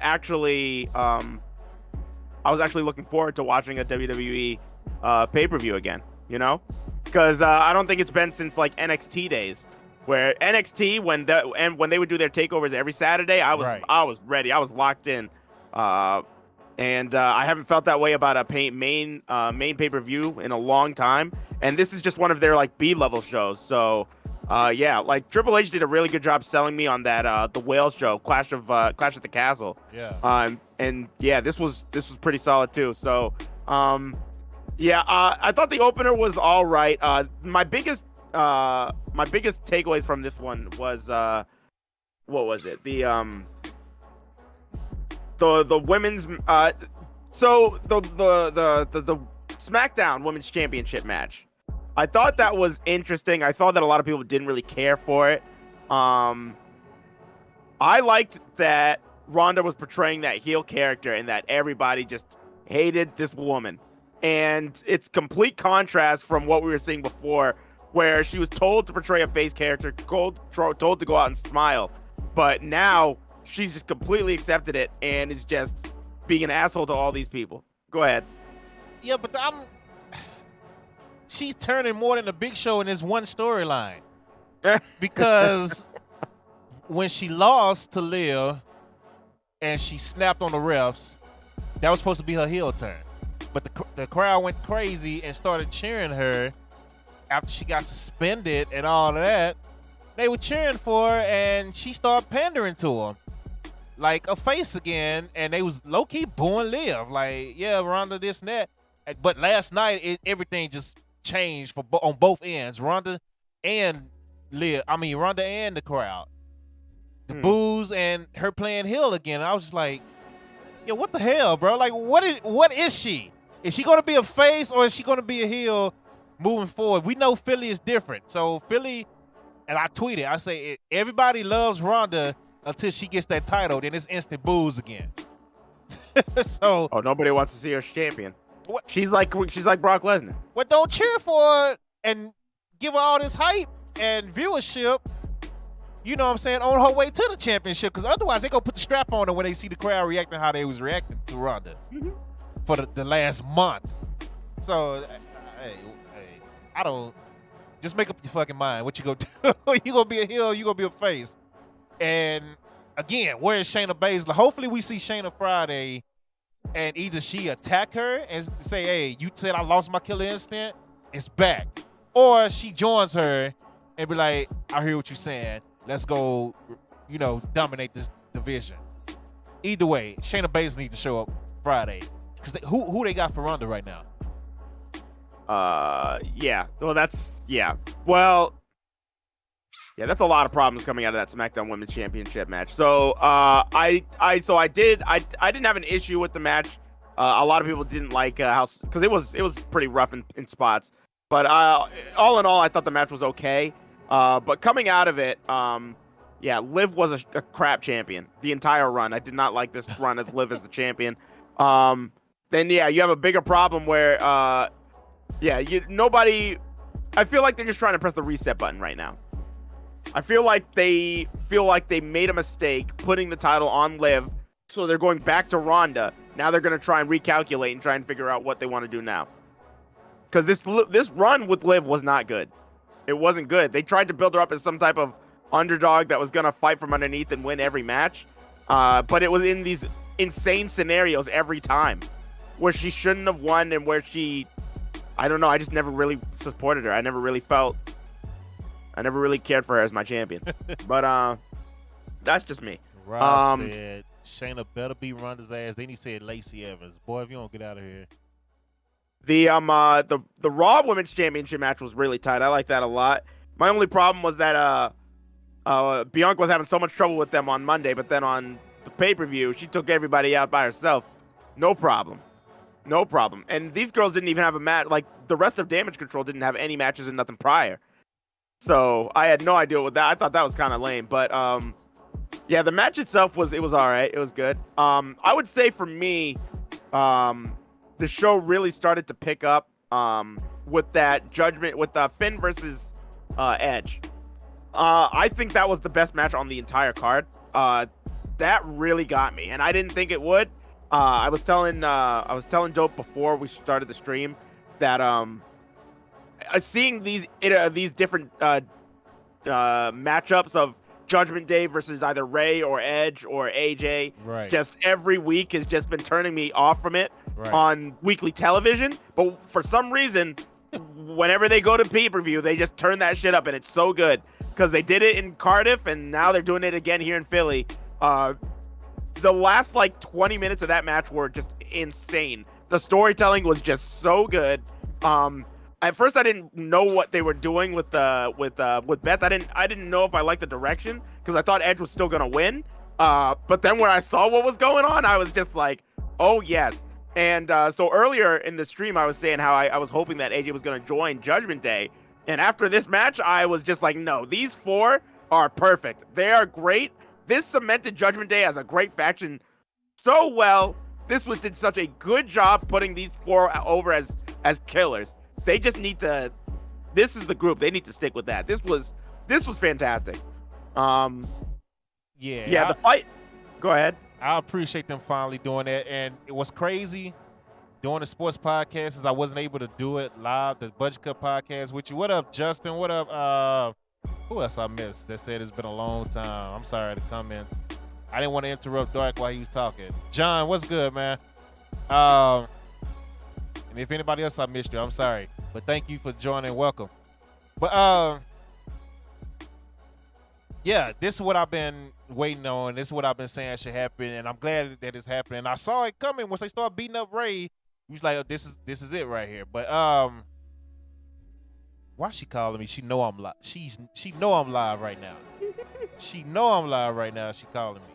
was actually looking forward to watching a WWE pay-per-view again, because I don't think it's been since like NXT days, where NXT when they would do their takeovers every Saturday, I was ready, I was locked in, and I haven't felt that way about a main pay-per-view in a long time. And this is just one of their like B-level shows. So, like Triple H did a really good job selling me on that the Wales show, Clash at the Castle. Yeah. And yeah, this was pretty solid too. So, I thought the opener was all right. My biggest takeaways from this one was what was it? The women's the SmackDown Women's Championship match. I thought that was interesting. I thought that a lot of people didn't really care for it. I liked that Ronda was portraying that heel character and that everybody just hated this woman. And it's complete contrast from what we were seeing before, where she was told to portray a face character, told to go out and smile. But now she's just completely accepted it and is just being an asshole to all these people. Go ahead. Yeah, but she's turning more than a Big Show in this one storyline. Because when she lost to Liv and she snapped on the refs, that was supposed to be her heel turn. But the crowd went crazy and started cheering her after she got suspended and all of that. They were cheering for her, and she started pandering to them like a face again, and they was low-key booing Liv. Like, yeah, Ronda this and that. But last night, everything just changed on both ends. Ronda and the crowd. The boos and her playing heel again. I was just like, yo, what the hell, bro? Like, what is she? Is she going to be a face or is she going to be a heel moving forward? We know Philly is different. So Philly, and I tweeted, I say, everybody loves Ronda until she gets that title. Then it's instant boos again. So, nobody wants to see her as champion. What? She's like Brock Lesnar. Well, don't cheer for her and give her all this hype and viewership, you know what I'm saying, on her way to the championship, because otherwise they go put the strap on her when they see the crowd reacting how they was reacting to Ronda for the last month. So, hey, I don't, just make up your fucking mind what you gonna do. You gonna be a heel, you gonna be a face. And again, where is Shayna Baszler? Hopefully we see Shayna Friday and either she attack her and say, hey, you said I lost my killer instinct, it's back. Or she joins her and be like, I hear what you're saying. Let's go, dominate this division. Either way, Shayna Baszler needs to show up Friday. Because who they got for Ronda right now? Yeah. Well, Well, yeah, that's a lot of problems coming out of that SmackDown Women's Championship match. So, I didn't have an issue with the match. A lot of people didn't like because it was pretty rough in spots. But all in all, I thought the match was okay. But coming out of it, Liv was a crap champion the entire run. I did not like this run of Liv as the champion. Then you have a bigger problem where nobody. I feel like they're just trying to press the reset button right now. I feel like they made a mistake putting the title on Liv, so they're going back to Ronda. Now they're going to try and recalculate and try and figure out what they want to do now. Because this run with Liv was not good. It wasn't good. They tried to build her up as some type of underdog that was going to fight from underneath and win every match. But it was in these insane scenarios every time where she shouldn't have won and where I don't know, I just never really supported her. I never really cared for her as my champion. But that's just me. Rob said Shayna better be Ronda's ass. Then he said Lacey Evans. Boy, if you don't get out of here. The Raw Women's Championship match was really tight. I like that a lot. My only problem was that Bianca was having so much trouble with them on Monday, but then on the pay-per-view, she took everybody out by herself. No problem. And these girls didn't even have a match. Like, the rest of Damage Control didn't have any matches and nothing prior. So I had no idea what that. I thought that was kind of lame. But the match itself was all right. It was good. I would say for me, the show really started to pick up with that Judgment with Finn versus Edge. I think that was the best match on the entire card. That really got me, and I didn't think it would. I was telling Dope before we started the stream that seeing these different matchups of Judgment Day versus either Ray or Edge or AJ, just every week has just been turning me off from it on weekly television. But for some reason, whenever they go to pay-per-view, they just turn that shit up, and it's so good because they did it in Cardiff, and now they're doing it again here in Philly. The last 20 minutes of that match were just insane. The storytelling was just so good. At first, I didn't know what they were doing with Beth. I didn't know if I liked the direction because I thought Edge was still gonna win. But then when I saw what was going on, I was just like, oh yes. And so earlier in the stream, I was saying how I was hoping that AJ was gonna join Judgment Day. And after this match, I was just like, no, these four are perfect. They are great. this cemented Judgment Day as a great faction so well. This did such a good job putting these 4 over as killers. They just need to. This is the group. They need to stick with that. This was fantastic. Yeah. The fight. Go ahead. I appreciate them finally doing that. And it was crazy doing the sports podcast since I wasn't able to do it live, the Budget Cup podcast with you. What up, Justin? What up? Who else I missed that said it's been a long time? I'm sorry, the comments. I didn't want to interrupt Dark while he was talking. John, what's good, man? And if anybody else I missed you, I'm sorry. But thank you for joining. Welcome. But yeah, this is what I've been waiting on. This is what I've been saying should happen, and I'm glad that it's happening. I saw it coming once they started beating up Ray. He was like, oh, this is it right here. But why she calling me? She know I'm live. She know I'm live right now. She know I'm live right now. She calling me.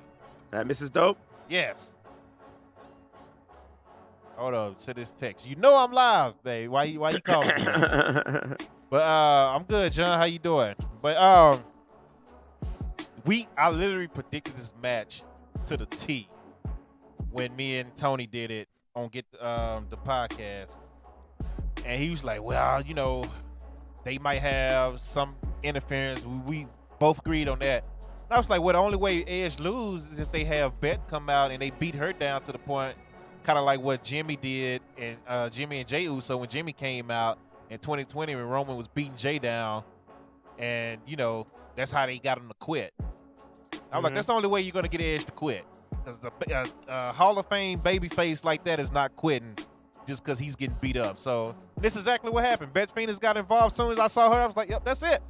Mrs. Dope? Yes. Hold on, send this text. You know I'm live, babe. Why you calling me? But I'm good, John. How you doing? But I literally predicted this match to the T when me and Tony did it on the podcast, and he was like, "Well, you know, they might have some interference." We both agreed on that. And I was like, "Well, the only way Edge lose is if they have Bet come out and they beat her down to the point, kind of like what Jimmy did and Jimmy and Jey Uso when Jimmy came out in 2020 when Roman was beating Jey down, and you know that's how they got him to quit." I was like, that's the only way you're going to get Edge to quit. Because the Hall of Fame babyface like that is not quitting just because he's getting beat up. So this is exactly what happened. Beth Phoenix got involved. As soon as I saw her, I was like, yep, that's it.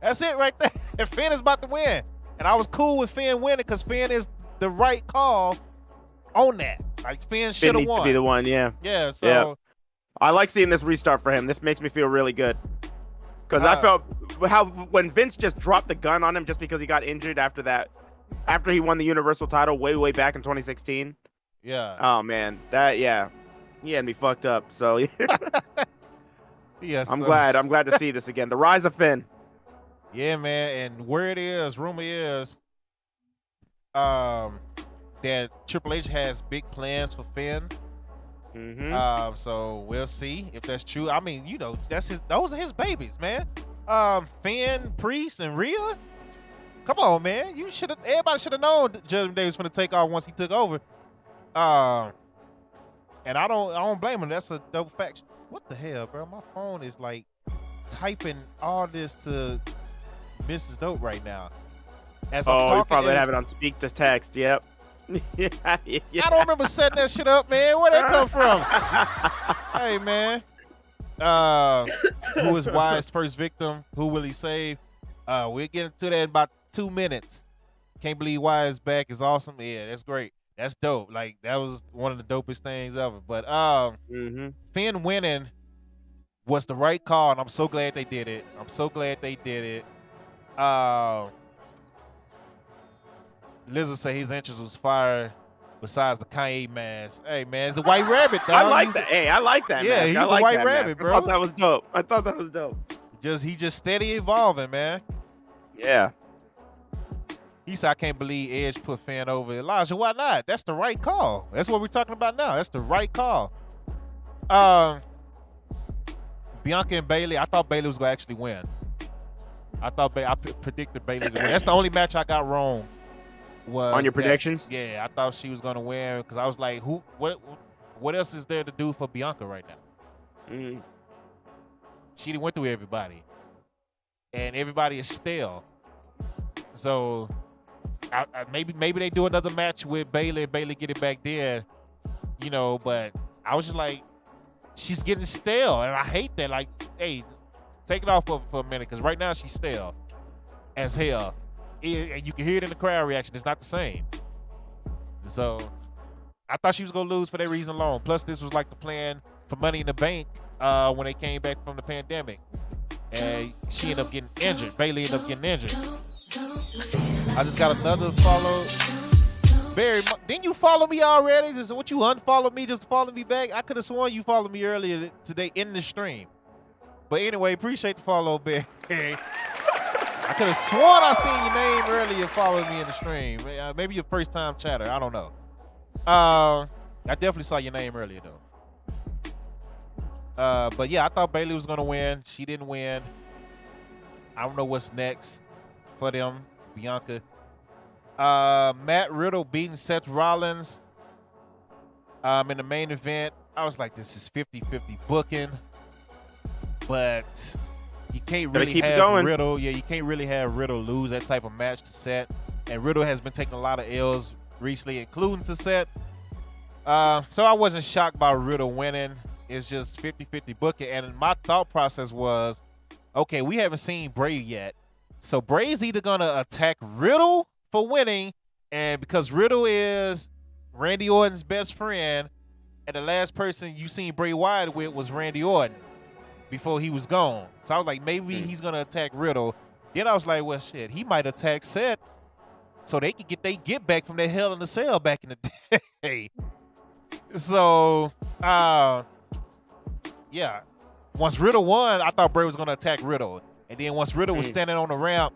That's it right there. And Finn is about to win. And I was cool with Finn winning because Finn is the right call on that. Like, Finn should have won. Finn needs to be the one, yeah. Yeah, so. Yeah. I like seeing this restart for him. This makes me feel really good. Because I felt when Vince just dropped the gun on him just because he got injured after he won the Universal title way back in 2016. Yeah. Oh man, he had me fucked up. So yeah, I'm glad to see this again. The rise of Finn. Yeah, man, and rumor is, that Triple H has big plans for Finn. So we'll see if that's true. I mean, you know, those are his babies, man. Finn, Priest, and Rhea. Come on, man. Everybody should have known Judgment Day was going to take off once he took over. And I don't blame him. That's a dope faction. What the hell, bro? My phone is like typing all this to Mrs. Dope right now. As I'm talking, you probably have it on speak to text. Yep. Yeah. I don't remember setting that shit up, man. Where'd that come from? Hey, man. Who is Wyatt's first victim? Who will he save? We'll get into that in about 2 minutes. Can't believe Wyatt's back is awesome. Yeah, that's great. That's dope. Like, that was one of the dopest things ever. But Finn winning was the right call, and I'm so glad they did it. Lizard say his entrance was fire besides the Kanye mask. Hey, man, it's the White Rabbit, dog. I like that. Hey, I like that. Yeah, mask. he's I the like White that Rabbit, mask. bro. I thought that was dope. He just steady evolving, man. Yeah. He said, I can't believe Edge put Finn over Elijah. Why not? That's the right call. That's what we're talking about now. That's the right call. Bianca and Bayley, I thought Bayley was going to actually win. I predicted Bayley to win. That's the only match I got wrong. On your predictions? Yeah, I thought she was going to win because I was like, what else is there to do for Bianca right now? She went through everybody. And everybody is stale. So maybe they do another match with Bayley and Bayley get it back there, you know, but I was just like, she's getting stale. And I hate that. Like, hey, take it off for a minute because right now she's stale as hell. And you can hear it in the crowd reaction. It's not the same. So I thought she was going to lose for that reason alone. Plus, this was like the plan for Money in the Bank when they came back from the pandemic. And she ended up getting injured. Bayley ended up getting injured. I just got another follow. Didn't you follow me already? What, you unfollowed me just to follow me back? I could have sworn you followed me earlier today in the stream. But anyway, appreciate the follow, Barry. I could have sworn I seen your name earlier following me in the stream. Maybe your first time chatter. I don't know. I definitely saw your name earlier though. But yeah, I thought Bayley was gonna win. She didn't win. I don't know what's next for them, Bianca. Matt Riddle beating Seth Rollins in the main event. I was like, this is 50-50 booking, but you can't really have Riddle. Yeah, you can't really have Riddle lose that type of match to Seth. And Riddle has been taking a lot of L's recently, including to Seth. So I wasn't shocked by Riddle winning. It's just 50-50 booking. And my thought process was, okay, we haven't seen Bray yet. So Bray's either going to attack Riddle for winning, and because Riddle is Randy Orton's best friend, and the last person you seen Bray Wyatt with was Randy Orton before he was gone. So I was like, maybe he's going to attack Riddle. Then I was like, well, shit, he might attack Seth so they could get back from their Hell in a Cell back in the day. So, yeah. Once Riddle won, I thought Bray was going to attack Riddle. And then once Riddle was standing on the ramp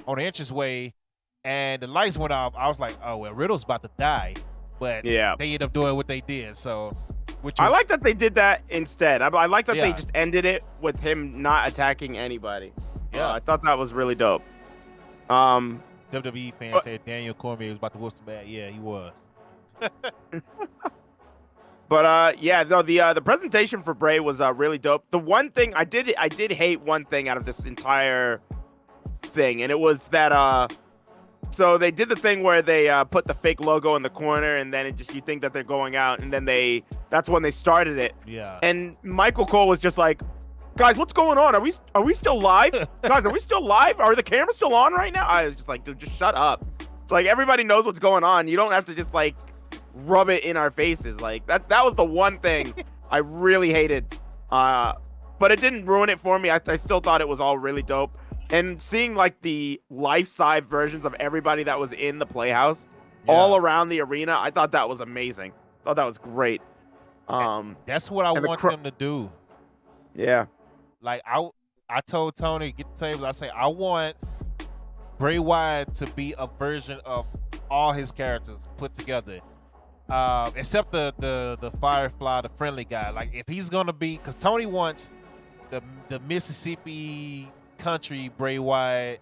on the entranceway and the lights went off, I was like, oh, well, Riddle's about to die. But they ended up doing what they did. So, I like that they did that instead. I like that they just ended it with him not attacking anybody. Yeah. I thought that was really dope. WWE fans said Daniel Cormier was about to whoop some bad. Yeah, he was. But the presentation for Bray was really dope. The one thing I did hate one thing out of this entire thing, and it was that so they did the thing where they put the fake logo in the corner, and then you think that they're going out, and then that's when they started it. Yeah. And Michael Cole was just like, guys, what's going on? Are we still live? Guys, are we still live? Are the cameras still on right now? I was just like, dude, just shut up. It's like everybody knows what's going on. You don't have to just like rub it in our faces. Like that was the one thing I really hated. But it didn't ruin it for me. I still thought it was all really dope. And seeing like the life-size versions of everybody that was in the Playhouse all around the arena, I thought that was amazing. I thought that was great. That's what I want them to do. Yeah. Like I told Tony, get the table. I say I want Bray Wyatt to be a version of all his characters put together, except the Firefly, the friendly guy. Like if he's gonna be, because Tony wants the Mississippi country Bray Wyatt,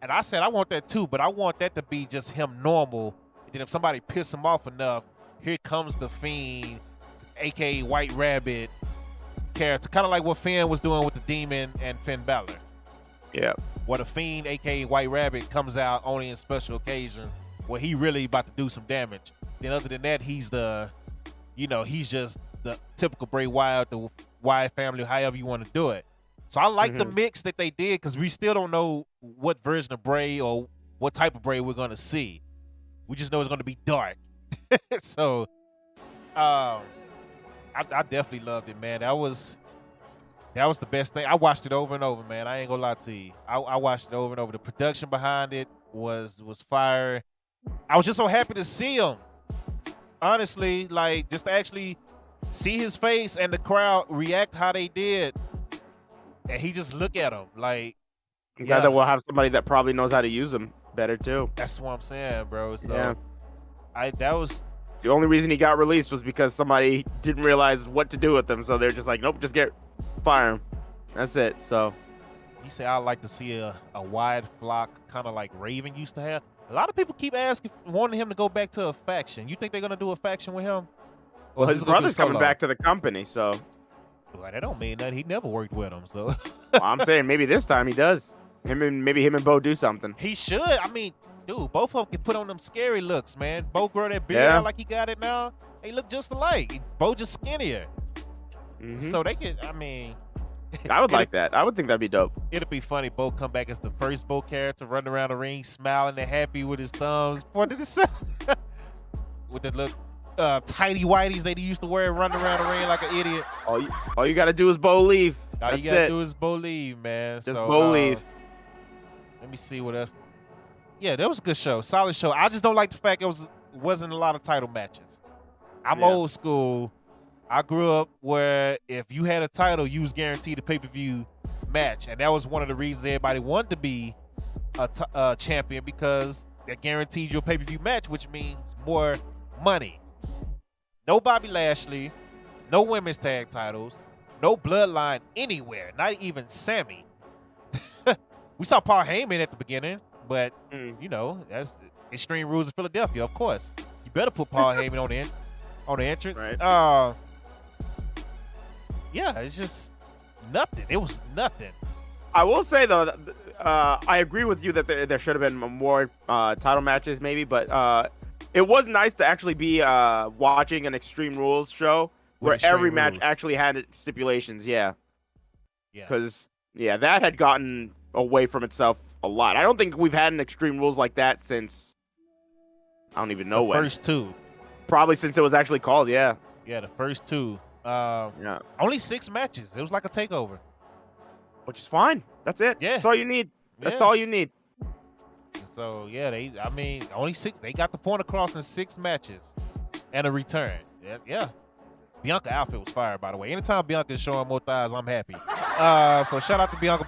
and I said I want that too, but I want that to be just him normal. And then if somebody piss him off enough, here comes the Fiend, aka White Rabbit character, kind of like what Finn was doing with the Demon and Finn Balor. Yeah. Where the Fiend, aka White Rabbit, comes out only in special occasions where he really about to do some damage. Then other than that, he's just the typical Bray Wyatt, the Wyatt family, however you want to do it. So I like the mix that they did, because we still don't know what version of Bray or what type of Bray we're going to see. We just know it's going to be dark. So I definitely loved it, man. That was the best thing. I watched it over and over, man. I ain't gonna lie to you. I watched it over and over. The production behind it was fire. I was just so happy to see him. Honestly, like just to actually see his face and the crowd react how they did. And he just look at him like, that we'll have somebody that probably knows how to use them better too. That's what I'm saying, bro. So that was the only reason he got released was because somebody didn't realize what to do with him. So they're just like, nope, just fire him. That's it. So he said, I'd like to see a wide flock, kind of like Raven used to have. A lot of people keep wanting him to go back to a faction. You think they're gonna do a faction with him? Well, his brother's coming back to the company, so well, that don't mean that he never worked with him. So well, I'm saying maybe this time he does. Maybe him and Bo do something. He should. I mean, dude, both of them can put on them scary looks, man. Bo grow that beard out like he got it now. They look just alike. Bo just skinnier. So they could. I mean, I would like that. I would think that'd be dope. It'd be funny. Bo come back as the first Bo character, running around the ring, smiling and happy with his thumbs pointed to himself, with the look. Tidy whities that he used to wear, running around the ring like an idiot. All you gotta do is Bo leave. All you gotta do is Bo leave, man. Just Bo leave. Let me see what else. Yeah, that was a good show, solid show. I just don't like the fact it wasn't a lot of title matches. I'm old school. I grew up where if you had a title, you was guaranteed a pay-per-view match, and that was one of the reasons everybody wanted to be a champion, because that guarantees you a pay-per-view match, which means more money. No Bobby Lashley, no women's tag titles, no bloodline anywhere, not even Sammy. We saw Paul Heyman at the beginning, but you know, that's Extreme Rules of Philadelphia, of course. You better put Paul Heyman on the entrance. Right. Yeah, it's just nothing. It was nothing. I will say though, I agree with you that there should have been more title matches, maybe, but it was nice to actually be watching an Extreme Rules show where every match actually had stipulations. Yeah. Because that had gotten away from itself a lot. I don't think we've had an Extreme Rules like that since I don't even know when. First two. Probably since it was actually called. Yeah. Yeah, the first two. Only 6 matches. It was like a takeover. Which is fine. That's it. Yeah. That's all you need. That's all you need. So only 6. They got the point across in 6 matches and a return. Yeah. Bianca outfit was fire, by the way. Anytime Bianca is showing more thighs, I'm happy. So shout out to Bianca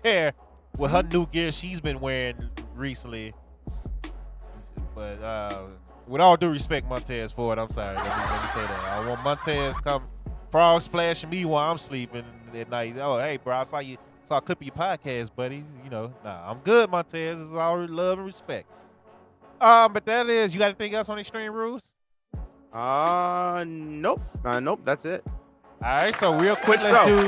Belair with her new gear she's been wearing recently. But with all due respect, Montez Ford, I'm sorry. Let me say that. I want Montez come frog splashing me while I'm sleeping at night. Oh, hey, bro, I saw a clip of your podcast, buddy. You know, nah, I'm good, Montez. It's all love and respect. But that is, you got anything else on Extreme Rules? Nope. Nope, that's it. All right, so real quick, we go ahead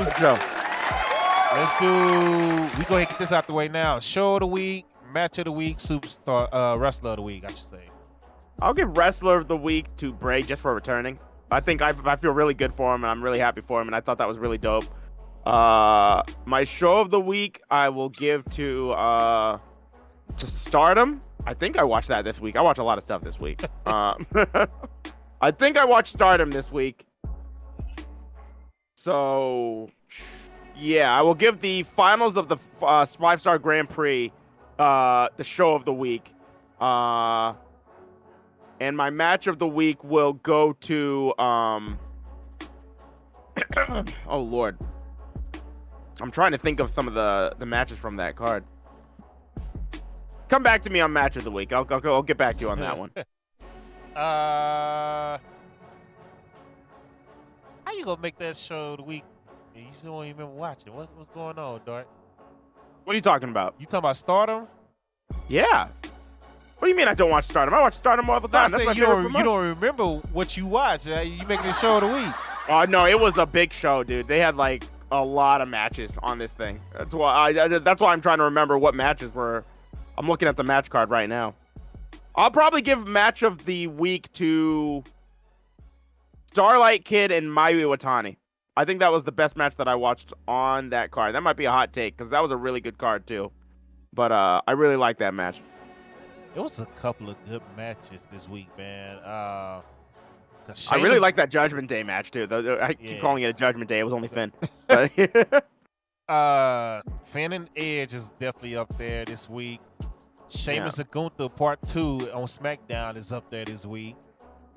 and get this out the way now. Show of the week, match of the week, superstar, wrestler of the week, I should say. I'll give wrestler of the week to Bray just for returning. I think I feel really good for him, and I'm really happy for him, and I thought that was really dope. My show of the week, I will give to Stardom. I think I watched that this week. I watch a lot of stuff this week. I think I watched Stardom this week. So, yeah, I will give the finals of the 5-star Grand Prix the show of the week. And my match of the week will go to oh Lord. I'm trying to think of some of the matches from that card. Come back to me on match of the week. I'll get back to you on that one. How you gonna make that show of the week? You don't even remember watching. What's going on, Dart? What are you talking about? You talking about Stardom? Yeah. What do you mean I don't watch Stardom? I watch Stardom all the time. That's my favorite you don't remember what you watch. You making the show of the week. Oh, no, it was a big show, dude. They had, like, a lot of matches on this thing. That's why I'm trying to remember what matches were. I'm looking at the match card right now. I'll probably give match of the week to Starlight Kid and Mayu Iwatani. I think that was the best match that I watched on that card. That might be a hot take, because that was a really good card, too. But I really like that match. There was a couple of good matches this week, man. I really like that Judgment Day match, too. I keep calling it a Judgment Day. It was only Finn. Finn and Edge is definitely up there this week. Sheamus and Gunther Part 2 on SmackDown is up there this week.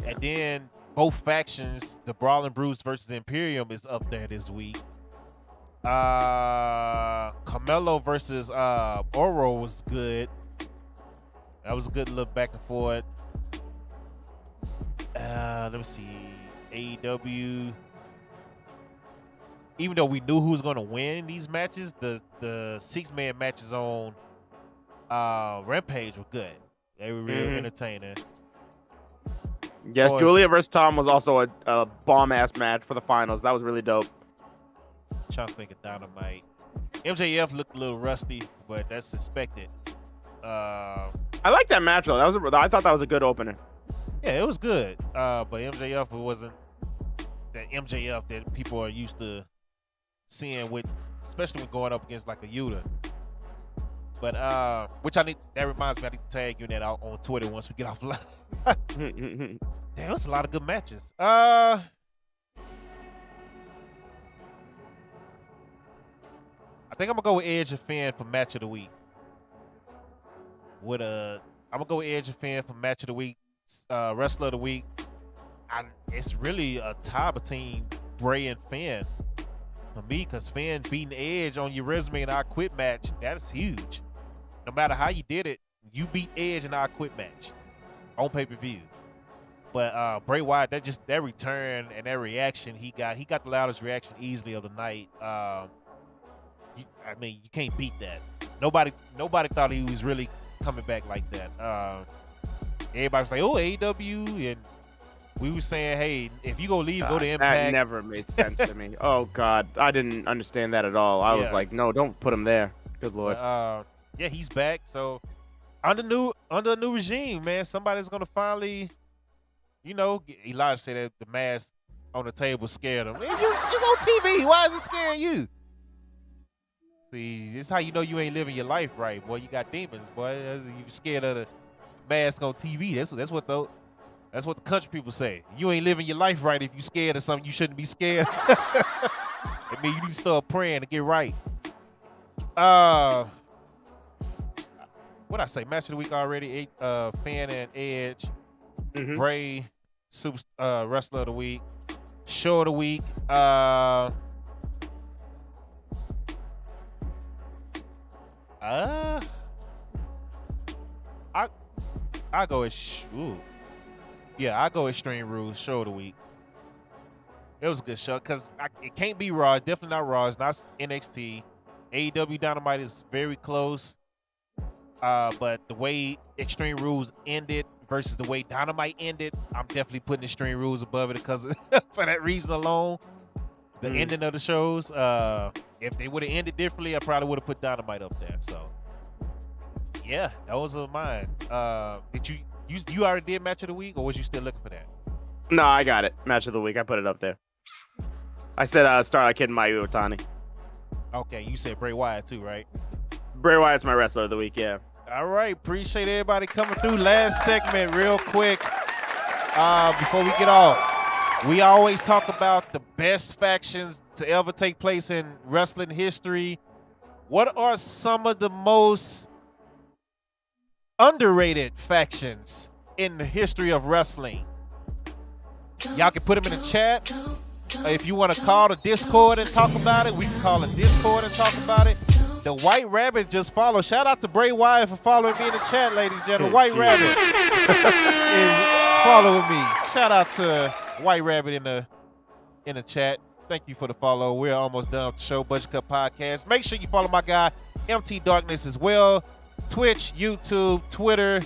And then both factions, the Brawling Brutes versus Imperium, is up there this week. Carmelo versus Oro was good. That was a good look back and forth. Let me see. AEW. Even though we knew who was going to win these matches, the 6-man matches on Rampage were good. They were real entertaining. Yes, Julia versus Tom was also a bomb-ass match for the finals. That was really dope. Trying to think of Dynamite. MJF looked a little rusty, but that's expected. I like that match though. I thought that was a good opener. Yeah, it was good. But MJF wasn't that MJF that people are used to seeing with, especially when going up against like a Yuta. But that reminds me, I need to tag you in that out on Twitter once we get off live. Damn, it was a lot of good matches. I think I'm gonna go with Edge and Finn for match of the week. I'm gonna go with Edge and Finn for match of the week, wrestler of the week. It's really a tie between Bray and Finn. for me, because Finn beating Edge on your resume in our quit match, that is huge. No matter how you did it, you beat Edge in our quit match on pay-per-view. But Bray Wyatt, that return and that reaction he got the loudest reaction easily of the night. You can't beat that. Nobody thought he was really coming back like that. Everybody was like, oh, AEW, and we were saying, hey, if you go leave, go to Impact. That never made sense to me. Oh, God. I didn't understand that at all. I was like, no, don't put him there. Good Lord. Yeah, he's back. So under a new regime, man, somebody's going to finally, Elijah said that the mask on the table scared him. Man, it's on TV. Why is it scaring you? See, this is how you know you ain't living your life right, boy. You got demons, boy. You scared of the mask on TV. That's what the country people say. You ain't living your life right if you scared of something you shouldn't be scared. I mean, you need to start praying to get right. What I say? Match of the week already. Finn and Edge. Mm-hmm. Bray, super wrestler of the week. Show of the week. I go I go Extreme Rules, show of the week. It was a good show because it can't be Raw. It's definitely not Raw. It's not NXT. AEW Dynamite is very close. But the way Extreme Rules ended versus the way Dynamite ended, I'm definitely putting Extreme Rules above it because for that reason alone. The ending of the shows, if they would have ended differently, I probably would have put Dynamite up there. So, yeah, those are mine. Did you already did match of the week, or was you still looking for that? No, I got it. Match of the week. I put it up there. I said Starlight Kid and Mayu Otani. Okay, you said Bray Wyatt too, right? Bray Wyatt's my wrestler of the week, yeah. All right, appreciate everybody coming through. Last segment, real quick, before we get off. We always talk about the best factions to ever take place in wrestling history. What are some of the most underrated factions in the history of wrestling? Y'all can put them in the chat. If you want to call the Discord and talk about it, we can call the Discord and talk about it. The White Rabbit just followed. Shout out to Bray Wyatt for following me in the chat, ladies and gentlemen. White Rabbit is following me. Shout out to White Rabbit in the chat. Thank you for the follow. We're almost done with the show, Budget Cup Podcast. Make sure you follow my guy, MT Darkness, as well. Twitch, YouTube, Twitter.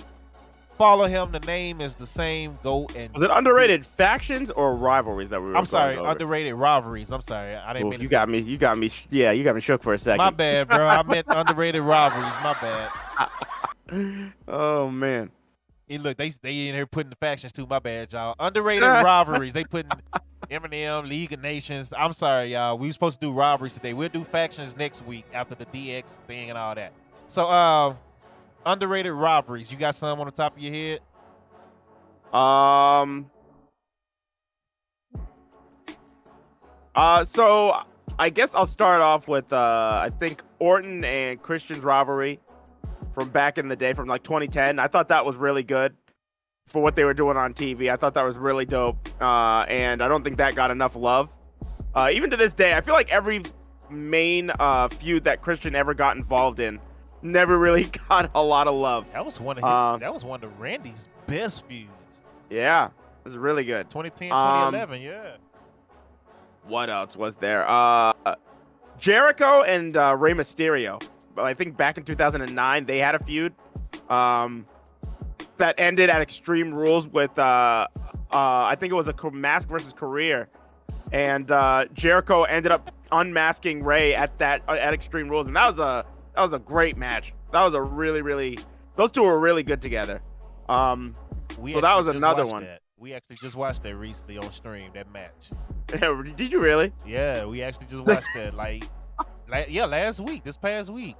Follow him. The name is the same. Go and. Was it underrated factions or rivalries that we were? I'm sorry, underrated rivalries. I'm sorry, I didn't mean. You got me. Yeah, you got me shook for a second. My bad, bro. I meant underrated rivalries. My bad. Oh man. Hey, look, they in here putting the factions too. My bad, y'all. Underrated rivalries. They putting Eminem, League of Nations. I'm sorry, y'all. We were supposed to do rivalries today. We'll do factions next week after the DX thing and all that. So, underrated rivalries. You got some on the top of your head? So I guess I'll start off with I think Orton and Christian's rivalry from back in the day, from like 2010. I thought that was really good for what they were doing on TV. I thought that was really dope, and I don't think that got enough love. Even to this day, I feel like every main feud that Christian ever got involved in never really got a lot of love. That was one of Randy's best feuds. Yeah, it was really good. 2010, 2011, yeah. What else was there? Jericho and Rey Mysterio. But I think back in 2009, they had a feud that ended at Extreme Rules with, I think it was a mask versus career. And Jericho ended up unmasking Rey at Extreme Rules. And that was a great match. That was a really, those two were really good together. So that was another one. We actually just watched that recently on stream, that match. Did you really? Yeah, we actually just watched that last week, this past week.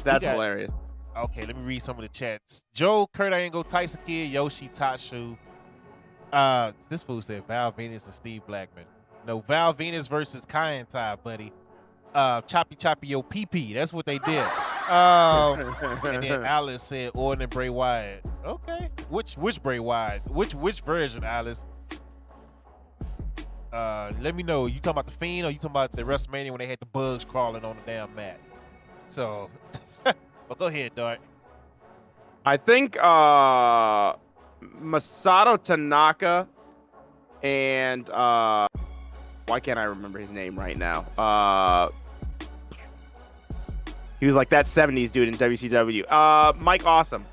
That's hilarious. Okay, let me read some of the chats. Joe, Kurt Angle, Tyson Kidd, Yoshi, Tatshu. This fool said Val Venus and Steve Blackman. No, Val Venus versus Kai Tai, buddy. Choppy Yo PP. That's what they did. And then Alice said Orton and Bray Wyatt. Okay. Which Bray Wyatt? Which version, Alice? Let me know. You talking about the Fiend or you talking about the WrestleMania when they had the bugs crawling on the damn mat? So, but go ahead, Dart. I think Masato Tanaka and why can't I remember his name right now? He was like that 70s dude in WCW. Mike Awesome.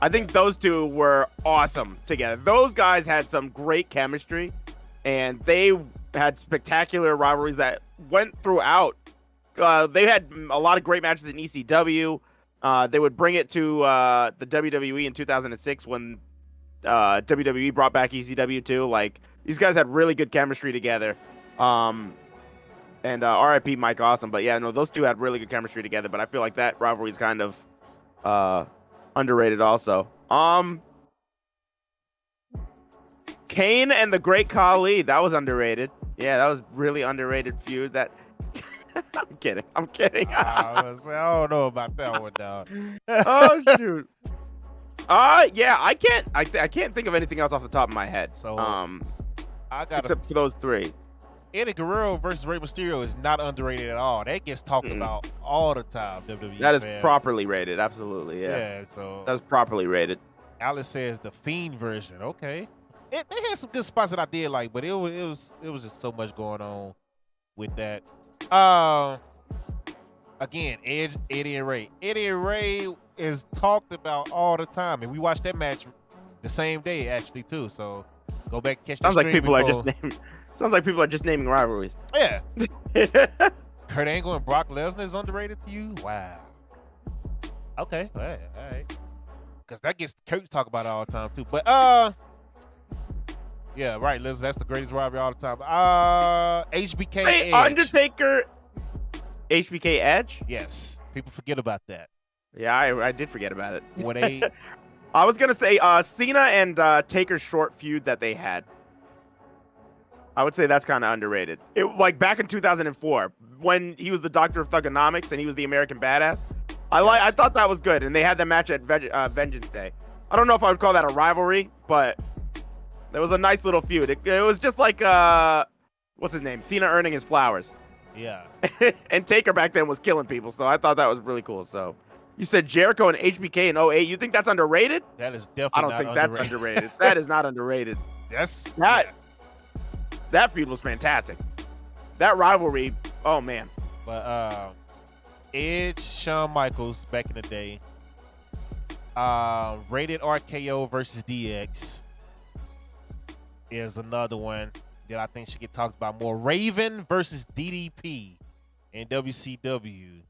I think those two were awesome together. Those guys had some great chemistry, and they had spectacular rivalries that went throughout. They had a lot of great matches in ECW. They would bring it to the WWE in 2006 when WWE brought back ECW too. Like, these guys had really good chemistry together. And RIP Mike Awesome. But yeah, no, those two had really good chemistry together. But I feel like that rivalry is kind of underrated also. Kane and the Great Khali, that was underrated. Yeah, that was really underrated feud. That I'm kidding. I don't know about that one, dog. Oh shoot. Yeah, I can't think of anything else off the top of my head. So I got except for those three. Eddie Guerrero versus Rey Mysterio is not underrated at all. That gets talked about all the time. WWE. That is properly rated. Absolutely, yeah. Yeah. So that's properly rated. Alice says the Fiend version. Okay. They had some good spots that I did like, but it was just so much going on with that. Again, Edge, Eddie and Ray. Eddie and Ray is talked about all the time, and we watched that match the same day actually too. So go back and catch. Sounds like people are just naming. Sounds like people are just naming rivalries. Yeah. Kurt Angle and Brock Lesnar is underrated to you? Wow. Okay. All right. Because that gets Kurt to talk about it all the time too. But yeah, right, Liz. That's the greatest rivalry all the time. HBK Say Edge. Undertaker, HBK Edge. Yes, people forget about that. Yeah, I did forget about it. When they, I was gonna say Cena and Taker's short feud that they had. I would say that's kind of underrated. It, like back in 2004 when he was the Doctor of Thugonomics and he was the American Badass. I thought that was good, and they had that match at Vengeance Day. I don't know if I would call that a rivalry, but there was a nice little feud. It was just like what's his name? Cena earning his flowers. Yeah. And Taker back then was killing people, so I thought that was really cool. So you said Jericho and HBK in 08. You think that's underrated? That is definitely I don't think that's underrated. That is not underrated. That feud was fantastic. That rivalry, oh man. But Edge, Shawn Michaels back in the day. Rated RKO versus DX is another one that I think should get talked about more. Raven versus DDP in WCW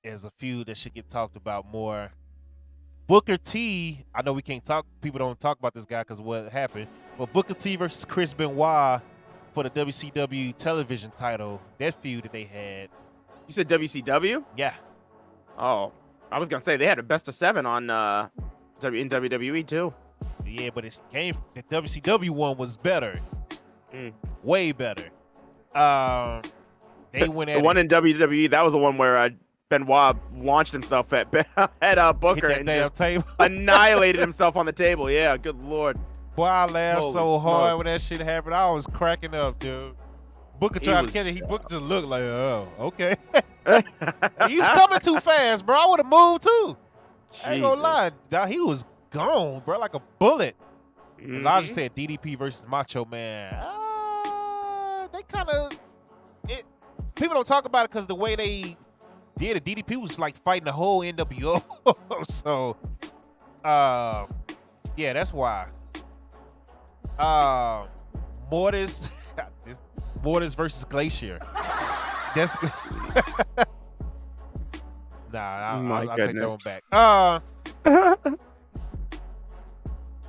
is a feud that should get talked about more. Booker T, I know we can't talk, people don't talk about this guy because of what happened, but Booker T versus Chris Benoit for the WCW television title, that feud that they had. You said WCW? Yeah. Oh, I was going to say they had a best of 7 on in WWE too. Yeah, but the WCW one was better. Way better. They went at the one in WWE, that was the one where Benoit launched himself at Booker and just annihilated himself on the table. Yeah, good lord. Boy, I laughed so hard when that shit happened. I was cracking up, dude. Booker tried to catch it. Booker just looked like, oh, okay. He was coming too fast, bro. I would have moved too. I ain't gonna lie. He was gone, bro, like a bullet. Elijah said DDP versus Macho Man. They kind of... People don't talk about it because the way they did it, DDP was like fighting the whole NWO. So, yeah, that's why. Mortis versus Glacier. That's I'll take that one back.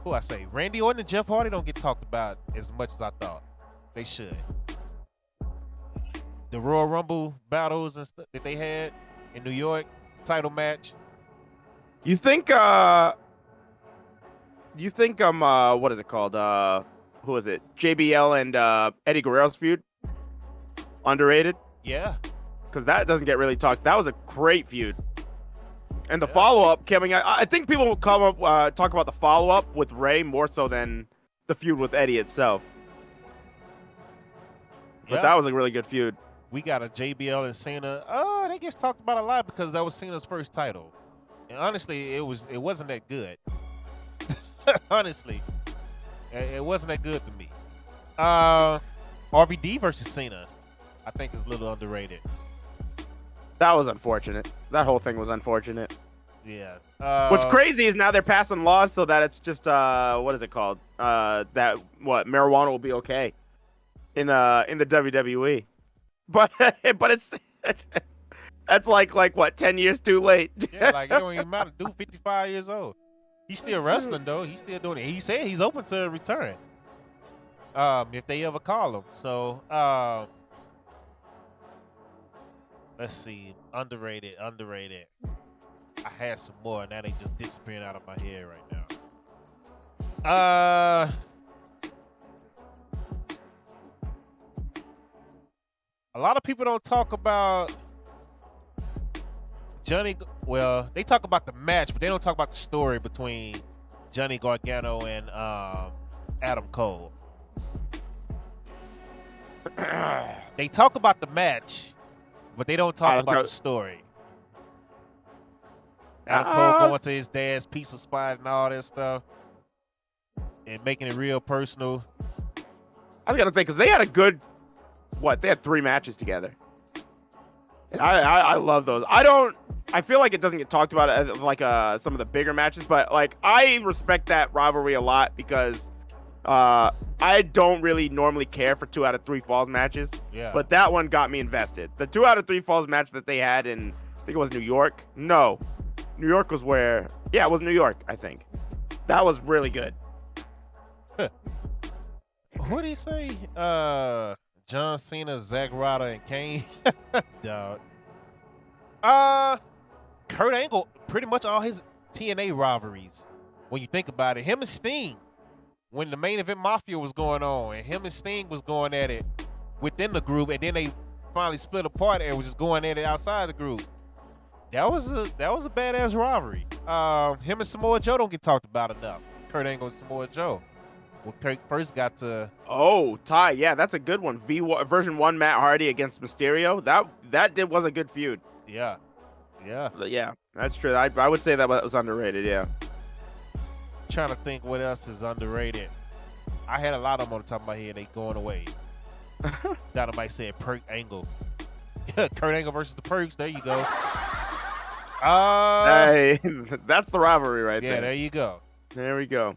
Who I say? Randy Orton and Jeff Hardy don't get talked about as much as I thought they should. The Royal Rumble battles and stuff that they had in New York, title match. You think what is it called? Who is it? JBL and Eddie Guerrero's feud? Underrated? Yeah. Because that doesn't get really talked. That was a great feud. And the follow-up coming out, I think people will talk about the follow-up with Ray more so than the feud with Eddie itself. But that was a really good feud. We got a JBL and Cena. That gets talked about a lot because that was Cena's first title. And honestly, it wasn't that good. Honestly, it wasn't that good to me. RVD versus Cena, I think is a little underrated. That was unfortunate. That whole thing was unfortunate. Yeah. What's crazy is now they're passing laws so that it's just what is it called? Marijuana will be okay in the WWE. But it's that's like what, 10 years too late. Yeah, like it don't even matter. Dude, 55 years old. He's still wrestling though. He's still doing it. He said he's open to return. If they ever call him. So let's see. Underrated. I had some more, now they just disappearing out of my head right now. A lot of people don't talk about Johnny. Well, they talk about the match, but they don't talk about the story between Johnny Gargano and Adam Cole. They talk about the match, but they don't talk about the story. Adam Cole going to his dad's pizza spot and all that stuff, and making it real personal. I was gonna say, because they had a good, they had 3 matches together. And I love those. I feel like it doesn't get talked about as like some of the bigger matches, but like I respect that rivalry a lot because I don't really normally care for 2 out of 3 falls matches. Yeah. But that one got me invested. The 2 out of 3 falls match that they had in, I think it was New York. No, New York was where. Yeah, it was New York. I think that was really good. What did he say? John Cena, Zack Ryder, and Kane. Dog. Kurt Angle, pretty much all his TNA rivalries. When you think about it, him and Sting, when the main event Mafia was going on, and him and Sting was going at it within the group, and then they finally split apart and was just going at it outside the group. That was a badass rivalry. Him and Samoa Joe don't get talked about enough. Kurt Angle and Samoa Joe. When Kurt first got to Ty, yeah, that's a good one. Version 1 Matt Hardy against Mysterio. That was a good feud. Yeah, that's true. I would say that was underrated. Yeah. Trying to think what else is underrated. I had a lot of them on the top of my head. They going away. Dynamite said Perk Angle. Kurt Angle versus the Perks. There you go. Hey, that's the rivalry right there. Yeah, there you go. There we go.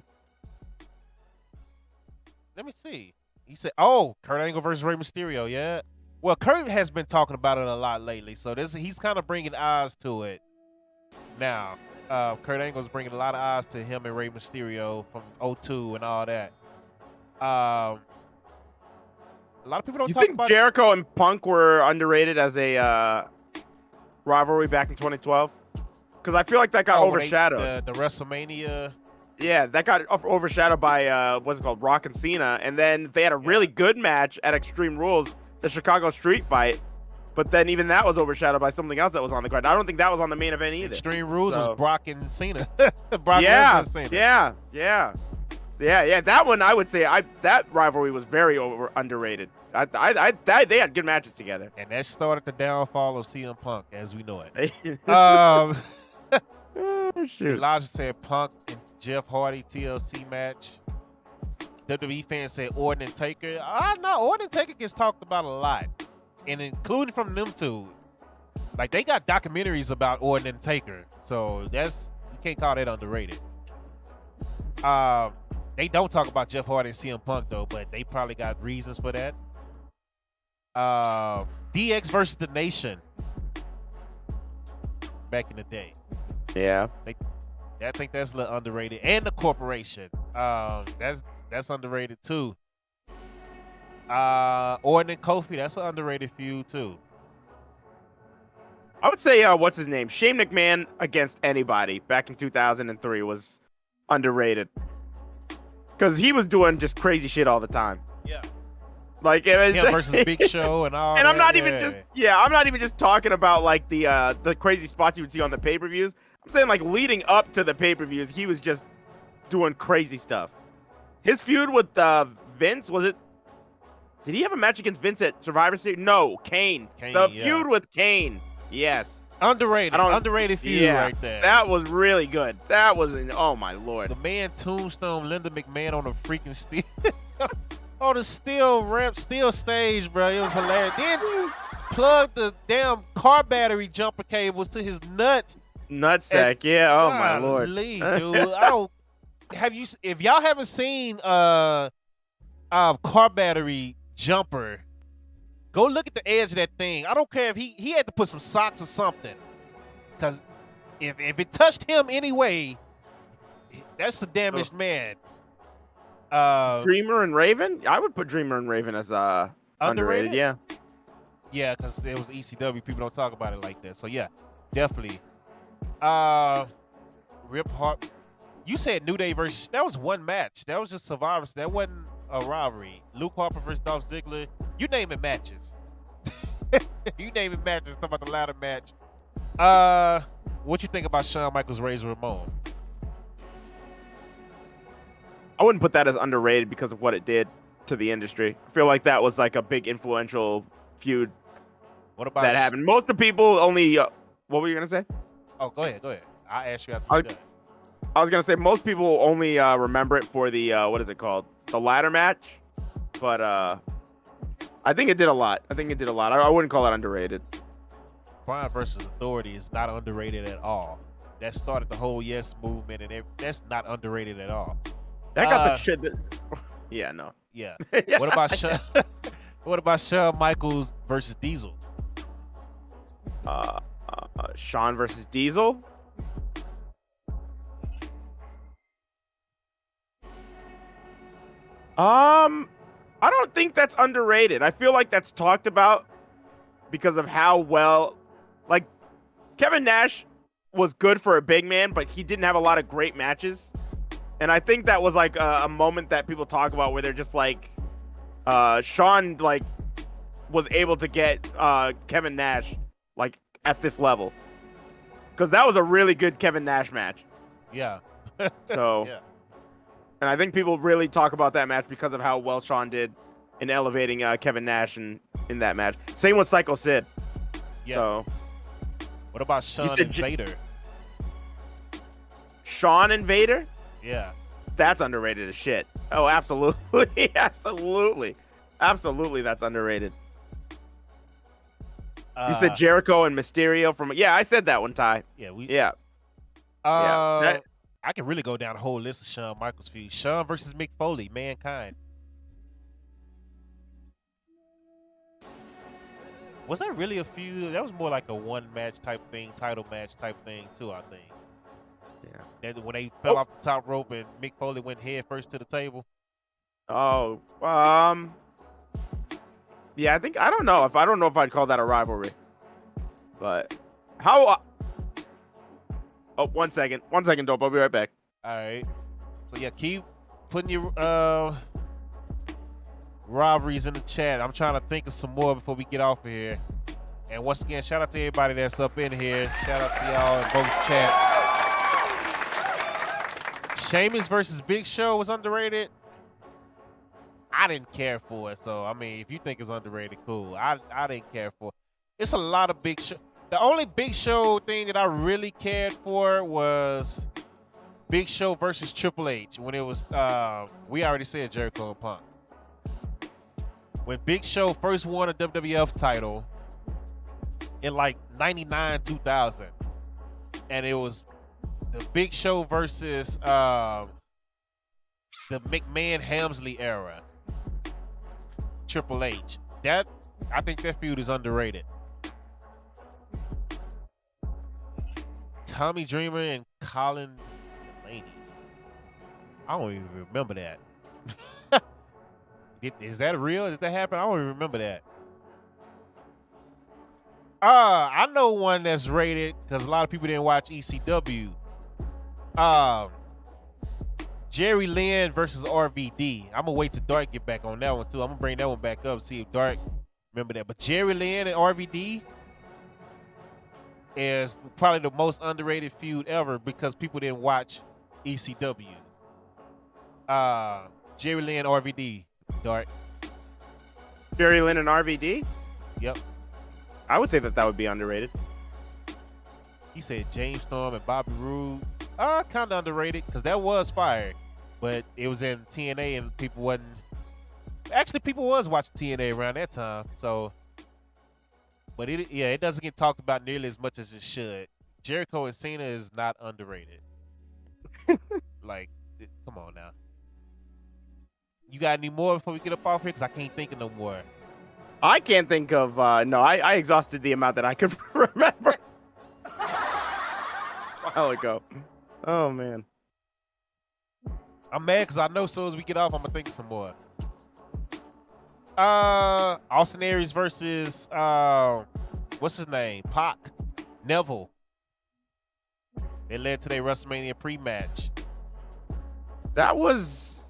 Let me see. He said, Kurt Angle versus Rey Mysterio, yeah. Well, Kurt has been talking about it a lot lately, so he's kind of bringing eyes to it now. Kurt Angle's bringing a lot of eyes to him and Rey Mysterio from 02 and all that. A lot of people don't talk about it. You think Jericho and Punk were underrated as a rivalry back in 2012? Because I feel like that got overshadowed. The WrestleMania. Yeah, that got overshadowed by what's it called, Rock and Cena, and then they had a really good match at Extreme Rules, the Chicago Street Fight, but then even that was overshadowed by something else that was on the card. I don't think that was on the main event either. Extreme Rules was Brock and Cena. Brock and Cena. Yeah. That one I would say that rivalry was very underrated. They had good matches together, and that started the downfall of CM Punk as we know it. Shoot. Elijah said Punk and Jeff Hardy TLC match. WWE fans said Orton and Taker. No, Orton and Taker gets talked about a lot, and including from them two. Like they got documentaries about Orton and Taker, so you can't call that underrated. They don't talk about Jeff Hardy and CM Punk though, but they probably got reasons for that. DX versus The Nation back in the day. Yeah. I think that's a little underrated. And the Corporation. That's underrated too. Orton and Kofi, that's an underrated feud too. I would say what's his name? Shane McMahon against anybody back in 2003 was underrated. Because he was doing just crazy shit all the time. Yeah. Like it was him versus Big Show and all. And that, I'm not even just talking about like the crazy spots you would see on the pay-per-views. I'm saying like leading up to the pay-per-views, he was just doing crazy stuff. His feud with Vince, Did he have a match against Vince at Survivor Series? No, Kane. The feud with Kane. Yes. Underrated feud right there. That was really good. That was oh my lord. The man Tombstone Linda McMahon on a freaking steel on a steel stage, bro. It was hilarious. Then plug the damn car battery jumper cables to his nuts. Nutsack, yeah. Oh my lord. Dude, I don't if y'all haven't seen car battery jumper, go look at the edge of that thing. I don't care if he had to put some socks or something. Because if it touched him anyway, that's the damaged man. Dreamer and Raven? I would put Dreamer and Raven as underrated, yeah. Yeah, because it was ECW. People don't talk about it like that. So yeah, definitely. Rip Hart. You said New Day versus, that was one match. That was just Survivors. That wasn't a rivalry. Luke Harper versus Dolph Ziggler. You name it matches. You name it matches. Talk about the ladder match. What you think about Shawn Michaels Razor Ramon? I wouldn't put that as underrated because of what it did to the industry. I feel like that was like a big influential feud. What about that happened? Most of the people only. What were you gonna say? Oh, go ahead. I'll ask you after you're done. I was gonna say most people only remember it for the what is it called? The ladder match. But I think it did a lot. I wouldn't call it underrated. Bryan versus Authority is not underrated at all. That started the whole Yes movement, and that's not underrated at all. That got the shit that. Yeah, no. Yeah. What about Shawn? What about Shawn Michaels versus Diesel? Shawn versus Diesel. I don't think that's underrated. I feel like that's talked about because of how well, like, Kevin Nash was good for a big man, but he didn't have a lot of great matches. And I think that was like a moment that people talk about where they're just like, Shawn like was able to get Kevin Nash like at this level, because that was a really good Kevin Nash match. Yeah. So. Yeah. And I think people really talk about that match because of how well Shawn did in elevating Kevin Nash in that match. Same with Psycho Sid. Yeah. So, what about Shawn and Vader? Shawn and Vader? Yeah. That's underrated as shit. Oh, absolutely. Absolutely, that's underrated. You said Jericho and Mysterio from... Yeah, I said that one, Ty. Yeah. I can really go down a whole list of Shawn Michaels feuds. Shawn versus Mick Foley, Mankind. Was that really a feud? That was more like a one-match type thing, title match type thing, too, I think. Yeah. That when they fell off the top rope and Mick Foley went head first to the table. Oh, yeah, I don't know if I'd call that a rivalry. But how... Oh, one second, Dope. I'll be right back. All right. So, yeah, keep putting your rivalries in the chat. I'm trying to think of some more before we get off of here. And once again, shout out to everybody that's up in here. Shout out to y'all in both chats. Sheamus versus Big Show was underrated. I didn't care for it. So, I mean, if you think it's underrated, cool. I didn't care for it. It's a lot of Big Show. The only Big Show thing that I really cared for was Big Show versus Triple H when it was, we already said Jericho and Punk. When Big Show first won a WWF title in like 99, 2000. And it was the Big Show versus the McMahon-Helmsley era. Triple H. I think that feud is underrated. Tommy Dreamer and Colin Delaney. I don't even remember that. Is that real? Did that happen? I don't even remember that. I know one that's rated because a lot of people didn't watch ECW. Jerry Lynn versus RVD. I'm gonna wait till Dark get back on that one too. I'm gonna bring that one back up, see if Dark remember that. But Jerry Lynn and RVD is probably the most underrated feud ever because people didn't watch ECW. Jerry Lynn, RVD, Dark. Barry Lynn and RVD? Yep. I would say that would be underrated. He said James Storm and Bobby Roode. Kind of underrated because that was fire, but it was in TNA and people wasn't. Actually, people was watching TNA around that time. So, but it doesn't get talked about nearly as much as it should. Jericho and Cena is not underrated. Like, come on now. You got any more before we get up off here? Because I can't think of no more. I can't think of. No, I exhausted the amount that I could remember. A while ago. Oh man. I'm mad because I know as soon as we get off, I'm gonna think of some more. Austin Aries versus what's his name? Pac, Neville. It led to their WrestleMania pre-match. That was,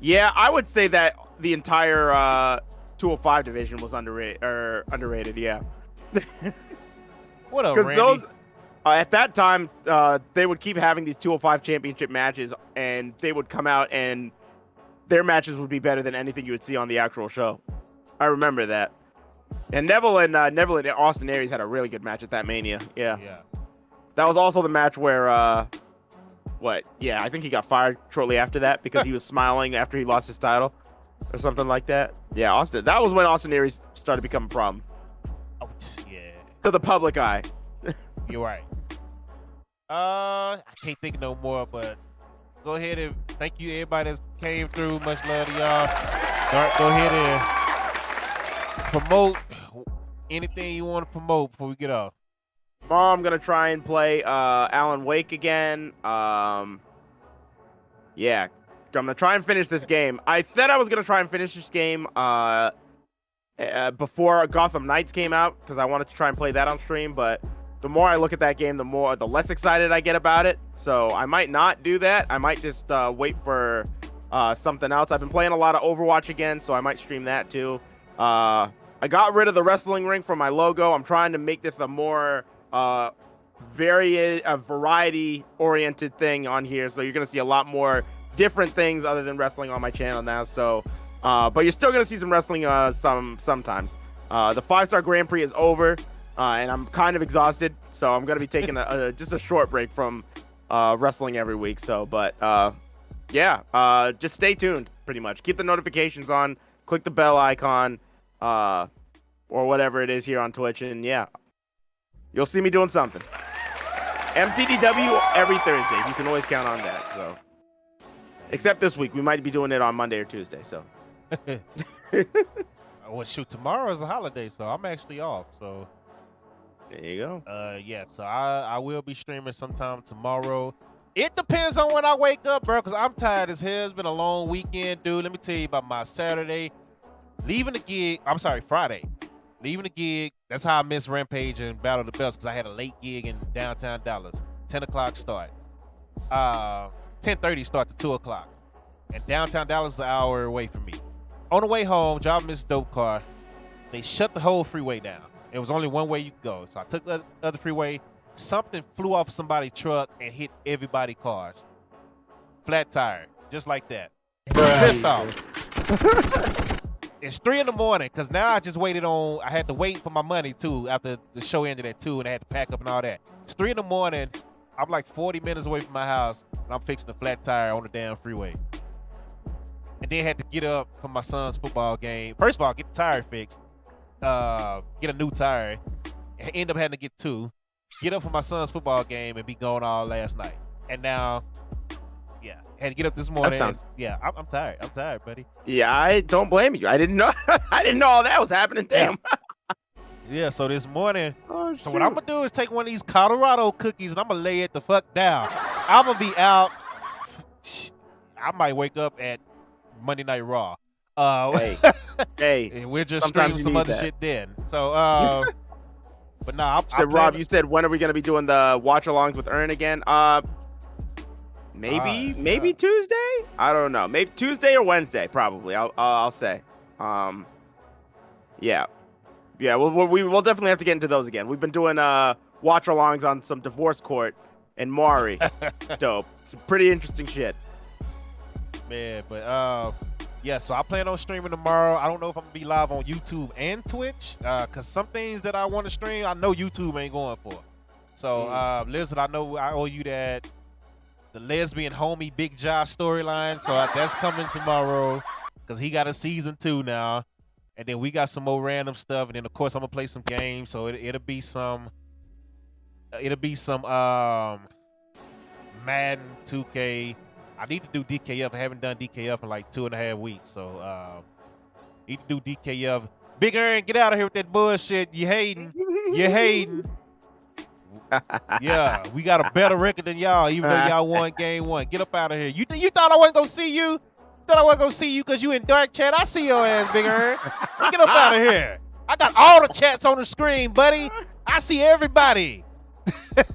yeah, I would say that the entire 205 division was underrated. Yeah. What up, Because Randy? those at that time they would keep having these 205 championship matches, and they would come out and their matches would be better than anything you would see on the actual show. I remember that. And Neville and Austin Aries had a really good match at that Mania. Yeah. That was also the match where Yeah, I think he got fired shortly after that because he was smiling after he lost his title or something like that. Yeah, Austin. That was when Austin Aries started to become a problem. Oh, yeah. To the public eye. You're right. I can't think of no more, but go ahead and thank you everybody that came through. Much love to y'all. Dark, go ahead and promote anything you want to promote before we get off. Tomorrow I'm gonna try and play Alan Wake again. Yeah, I'm gonna try and finish this game. I said I was gonna try and finish this game before Gotham Knights came out because I wanted to try and play that on stream, but the more I look at that game, the less excited I get about it. So I might not do that. I might just wait for something else. I've been playing a lot of Overwatch again, so I might stream that too. I got rid of the wrestling ring from my logo. I'm trying to make this a more variety-oriented thing on here. So you're going to see a lot more different things other than wrestling on my channel now. So, but you're still going to see some wrestling sometimes. The 5-star Grand Prix is over. And I'm kind of exhausted, so I'm gonna be taking just a short break from wrestling every week. So, but yeah, just stay tuned. Pretty much, keep the notifications on, click the bell icon, or whatever it is here on Twitch, and yeah, you'll see me doing something. MTDW every Thursday. You can always count on that. So, except this week, we might be doing it on Monday or Tuesday. So. Well, shoot, tomorrow is a holiday, so I'm actually off. So. There you go. Yeah, so I will be streaming sometime tomorrow. It depends on when I wake up, bro, because I'm tired as hell. It's been a long weekend, dude. Let me tell you about my Saturday. Friday. Leaving the gig. That's how I missed Rampage and Battle of the Belts, because I had a late gig in downtown Dallas. 10 o'clock start. 10:30 start to 2 o'clock. And downtown Dallas is an hour away from me. On the way home, driving this dope car, they shut the whole freeway down. It was only one way you could go. So I took the other freeway. Something flew off somebody's truck and hit everybody's cars. Flat tire. Just like that. Pissed off. It's 3 in the morning because now I just waited on, I had to wait for my money too after the show ended at 2 and I had to pack up and all that. It's 3 in the morning. I'm like 40 minutes away from my house and I'm fixing a flat tire on the damn freeway. And then had to get up for my son's football game. First of all, get the tire fixed. Get a new tire, and end up having to get 2, get up for my son's football game and be gone all last night. And now, yeah, had to get up this morning. Yeah, I'm tired. I'm tired, buddy. Yeah, I don't blame you. I didn't know. I didn't know all that was happening. Damn. Yeah. So this morning, so what I'm gonna do is take one of these Colorado cookies and I'm gonna lay it the fuck down. I'm gonna be out. I might wake up at Monday Night Raw. Hey, and we're just streaming some other shit then. So, but nah. Rob, you said when are we gonna be doing the watch-alongs with Ern again? Maybe Tuesday. I don't know. Maybe Tuesday or Wednesday, probably. I'll say. Yeah. We'll definitely have to get into those again. We've been doing watch-alongs on some Divorce Court and Maury. Dope. Some pretty interesting shit. Man, but Yeah, so I plan on streaming tomorrow. I don't know if I'm gonna be live on YouTube and Twitch, cause some things that I want to stream, I know YouTube ain't going for. So, Lizard, I know I owe you that. The lesbian homie Big Josh storyline, so that's coming tomorrow, cause he got a season 2 now, and then we got some more random stuff, and then of course I'm gonna play some games. So it'll be some Madden 2K. I need to do DKF. I haven't done DKF in like 2.5 weeks, so need to do DKF. Big Aaron, get out of here with that bullshit. You hating? You hating? Yeah, we got a better record than y'all, even though y'all won game 1. Get up out of here. You thought I wasn't gonna see you? Thought I wasn't gonna see you because you in dark chat? I see your ass, Big Aaron. Get up out of here. I got all the chats on the screen, buddy. I see everybody.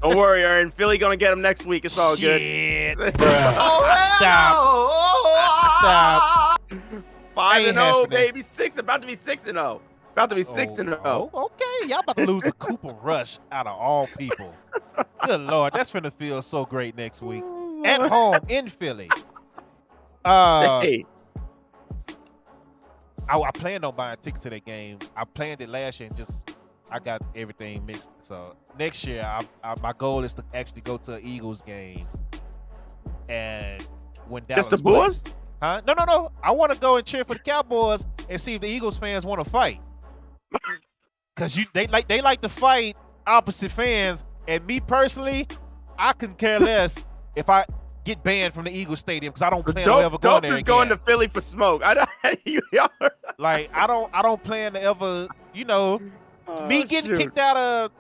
Don't worry, Aaron. Philly gonna get him next week. It's all Shit, good. Stop. 5-0, baby. About to be 6-0. About to be 6-0. Okay, y'all about to lose to Cooper Rush out of all people. Good Lord, that's finna feel so great next week. At home in Philly. Hey. I planned on buying tickets to that game. I planned it last year and I got everything mixed. So next year, my goal is to actually go to an Eagles game. And when Dallas Just the boys? Huh? No. I want to go and cheer for the Cowboys and see if the Eagles fans want to fight. Cause they like to fight opposite fans, and me personally, I couldn't care less if I get banned from the Eagles Stadium because I don't plan on ever going there again. Dope is going to Philly for smoke. I don't plan to ever, me getting kicked out of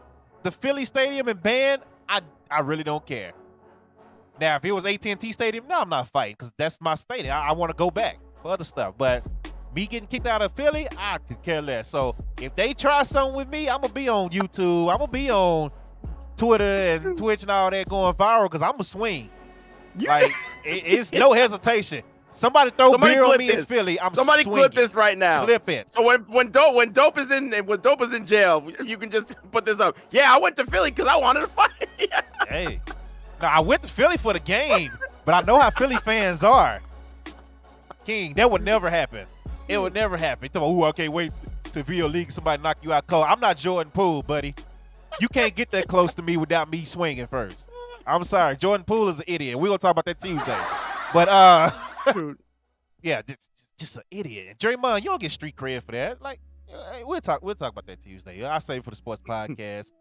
the Philly Stadium and banned. I really don't care. Now, if it was AT&T Stadium, no, I'm not fighting because that's my stadium. I want to go back for other stuff, but me getting kicked out of Philly, I could care less. So if they try something with me, I'm going to be on YouTube. I'm going to be on Twitter and Twitch and all that going viral because I'm going to swing. Like, it's no hesitation. Somebody beer on me in Philly, I'm Somebody swinging. clip this right now. Clip it. So when Dope is in jail, you can just put this up. Yeah, I went to Philly because I wanted to fight. Hey. No, I went to Philly for the game, but I know how Philly fans are. King, that would never happen. It would never happen. Talking about, I can't wait to be a league, somebody knock you out cold. I'm not Jordan Poole, buddy. You can't get that close to me without me swinging first. I'm sorry. Jordan Poole is an idiot. We're going to talk about that Tuesday. But, yeah, just an idiot. And Draymond, you don't get street cred for that. Like, we'll talk about that Tuesday. I'll save it for the sports podcast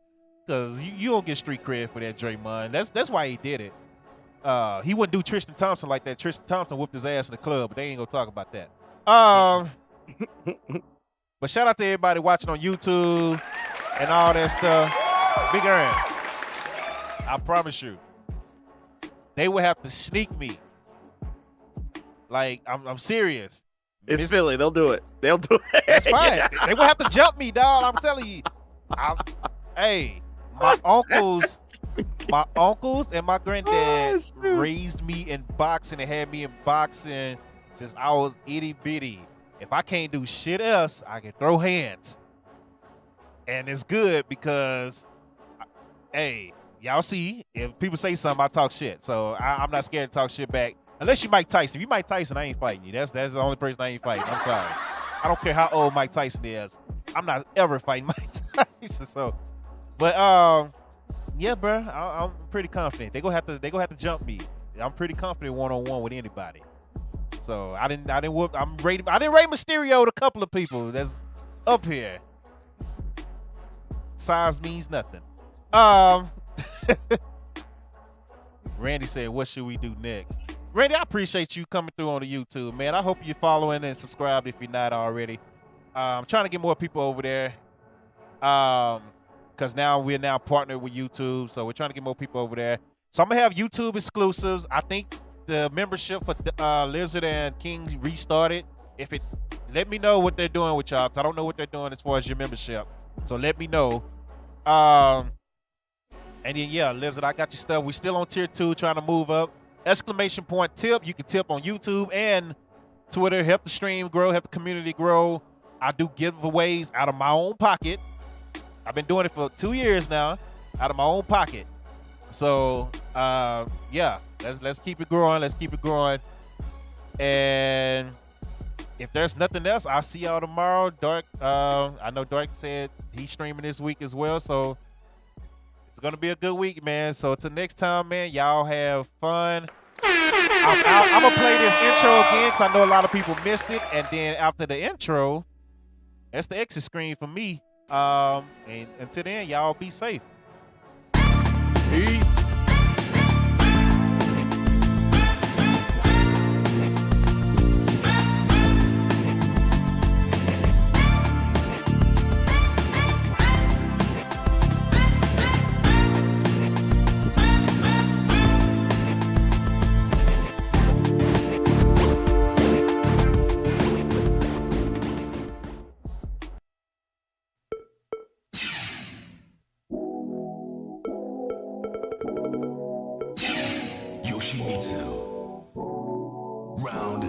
because you don't get street cred for that, Draymond. That's why he did it. He wouldn't do Tristan Thompson like that. Tristan Thompson whooped his ass in the club, but they ain't going to talk about that. But shout out to everybody watching on YouTube and all that stuff. Big Aaron, I promise you, they will have to sneak me. Like, I'm serious. It's Philly. They'll do it. They'll do it. That's fine. They will have to jump me, dog. I'm telling you. Hey, my uncles and my granddad raised me in boxing and had me in boxing since I was itty bitty. If I can't do shit else, I can throw hands. And it's good because, hey, y'all see, if people say something, I talk shit. So I'm not scared to talk shit back. Unless you Mike Tyson. If you Mike Tyson, I ain't fighting you. That's the only person I ain't fighting. I'm sorry. I don't care how old Mike Tyson is. I'm not ever fighting Mike Tyson. So, but yeah, bro, I'm pretty confident. They gonna have to jump me. I'm pretty confident one-on-one with anybody. So I didn't whoop. I didn't rate Mysterio to a couple of people that's up here. Size means nothing. Randy said, "What should we do next?" Randy, I appreciate you coming through on the YouTube, man. I hope you're following and subscribed if you're not already. I'm trying to get more people over there. Because we're now partnered with YouTube, so we're trying to get more people over there. So I'm gonna have YouTube exclusives. I think the membership for Lizard and King restarted. Let me know what they're doing with y'all, because I don't know what they're doing as far as your membership. So let me know. And then yeah, Lizard, I got your stuff. We still on tier 2, trying to move up. ! Tip. You can tip on YouTube and Twitter. Help the stream grow. Help the community grow. I do giveaways out of my own pocket. I've been doing it for 2 years now, out of my own pocket. So yeah, let's keep it growing. Let's keep it growing. And if there's nothing else, I'll see y'all tomorrow. Dark, I know Dark said he's streaming this week as well, so it's gonna be a good week, man. So until next time, man, y'all have fun. I'm gonna play this intro again because I know a lot of people missed it, and then after the intro, that's the exit screen for me. And until then, y'all be safe. Peace. Round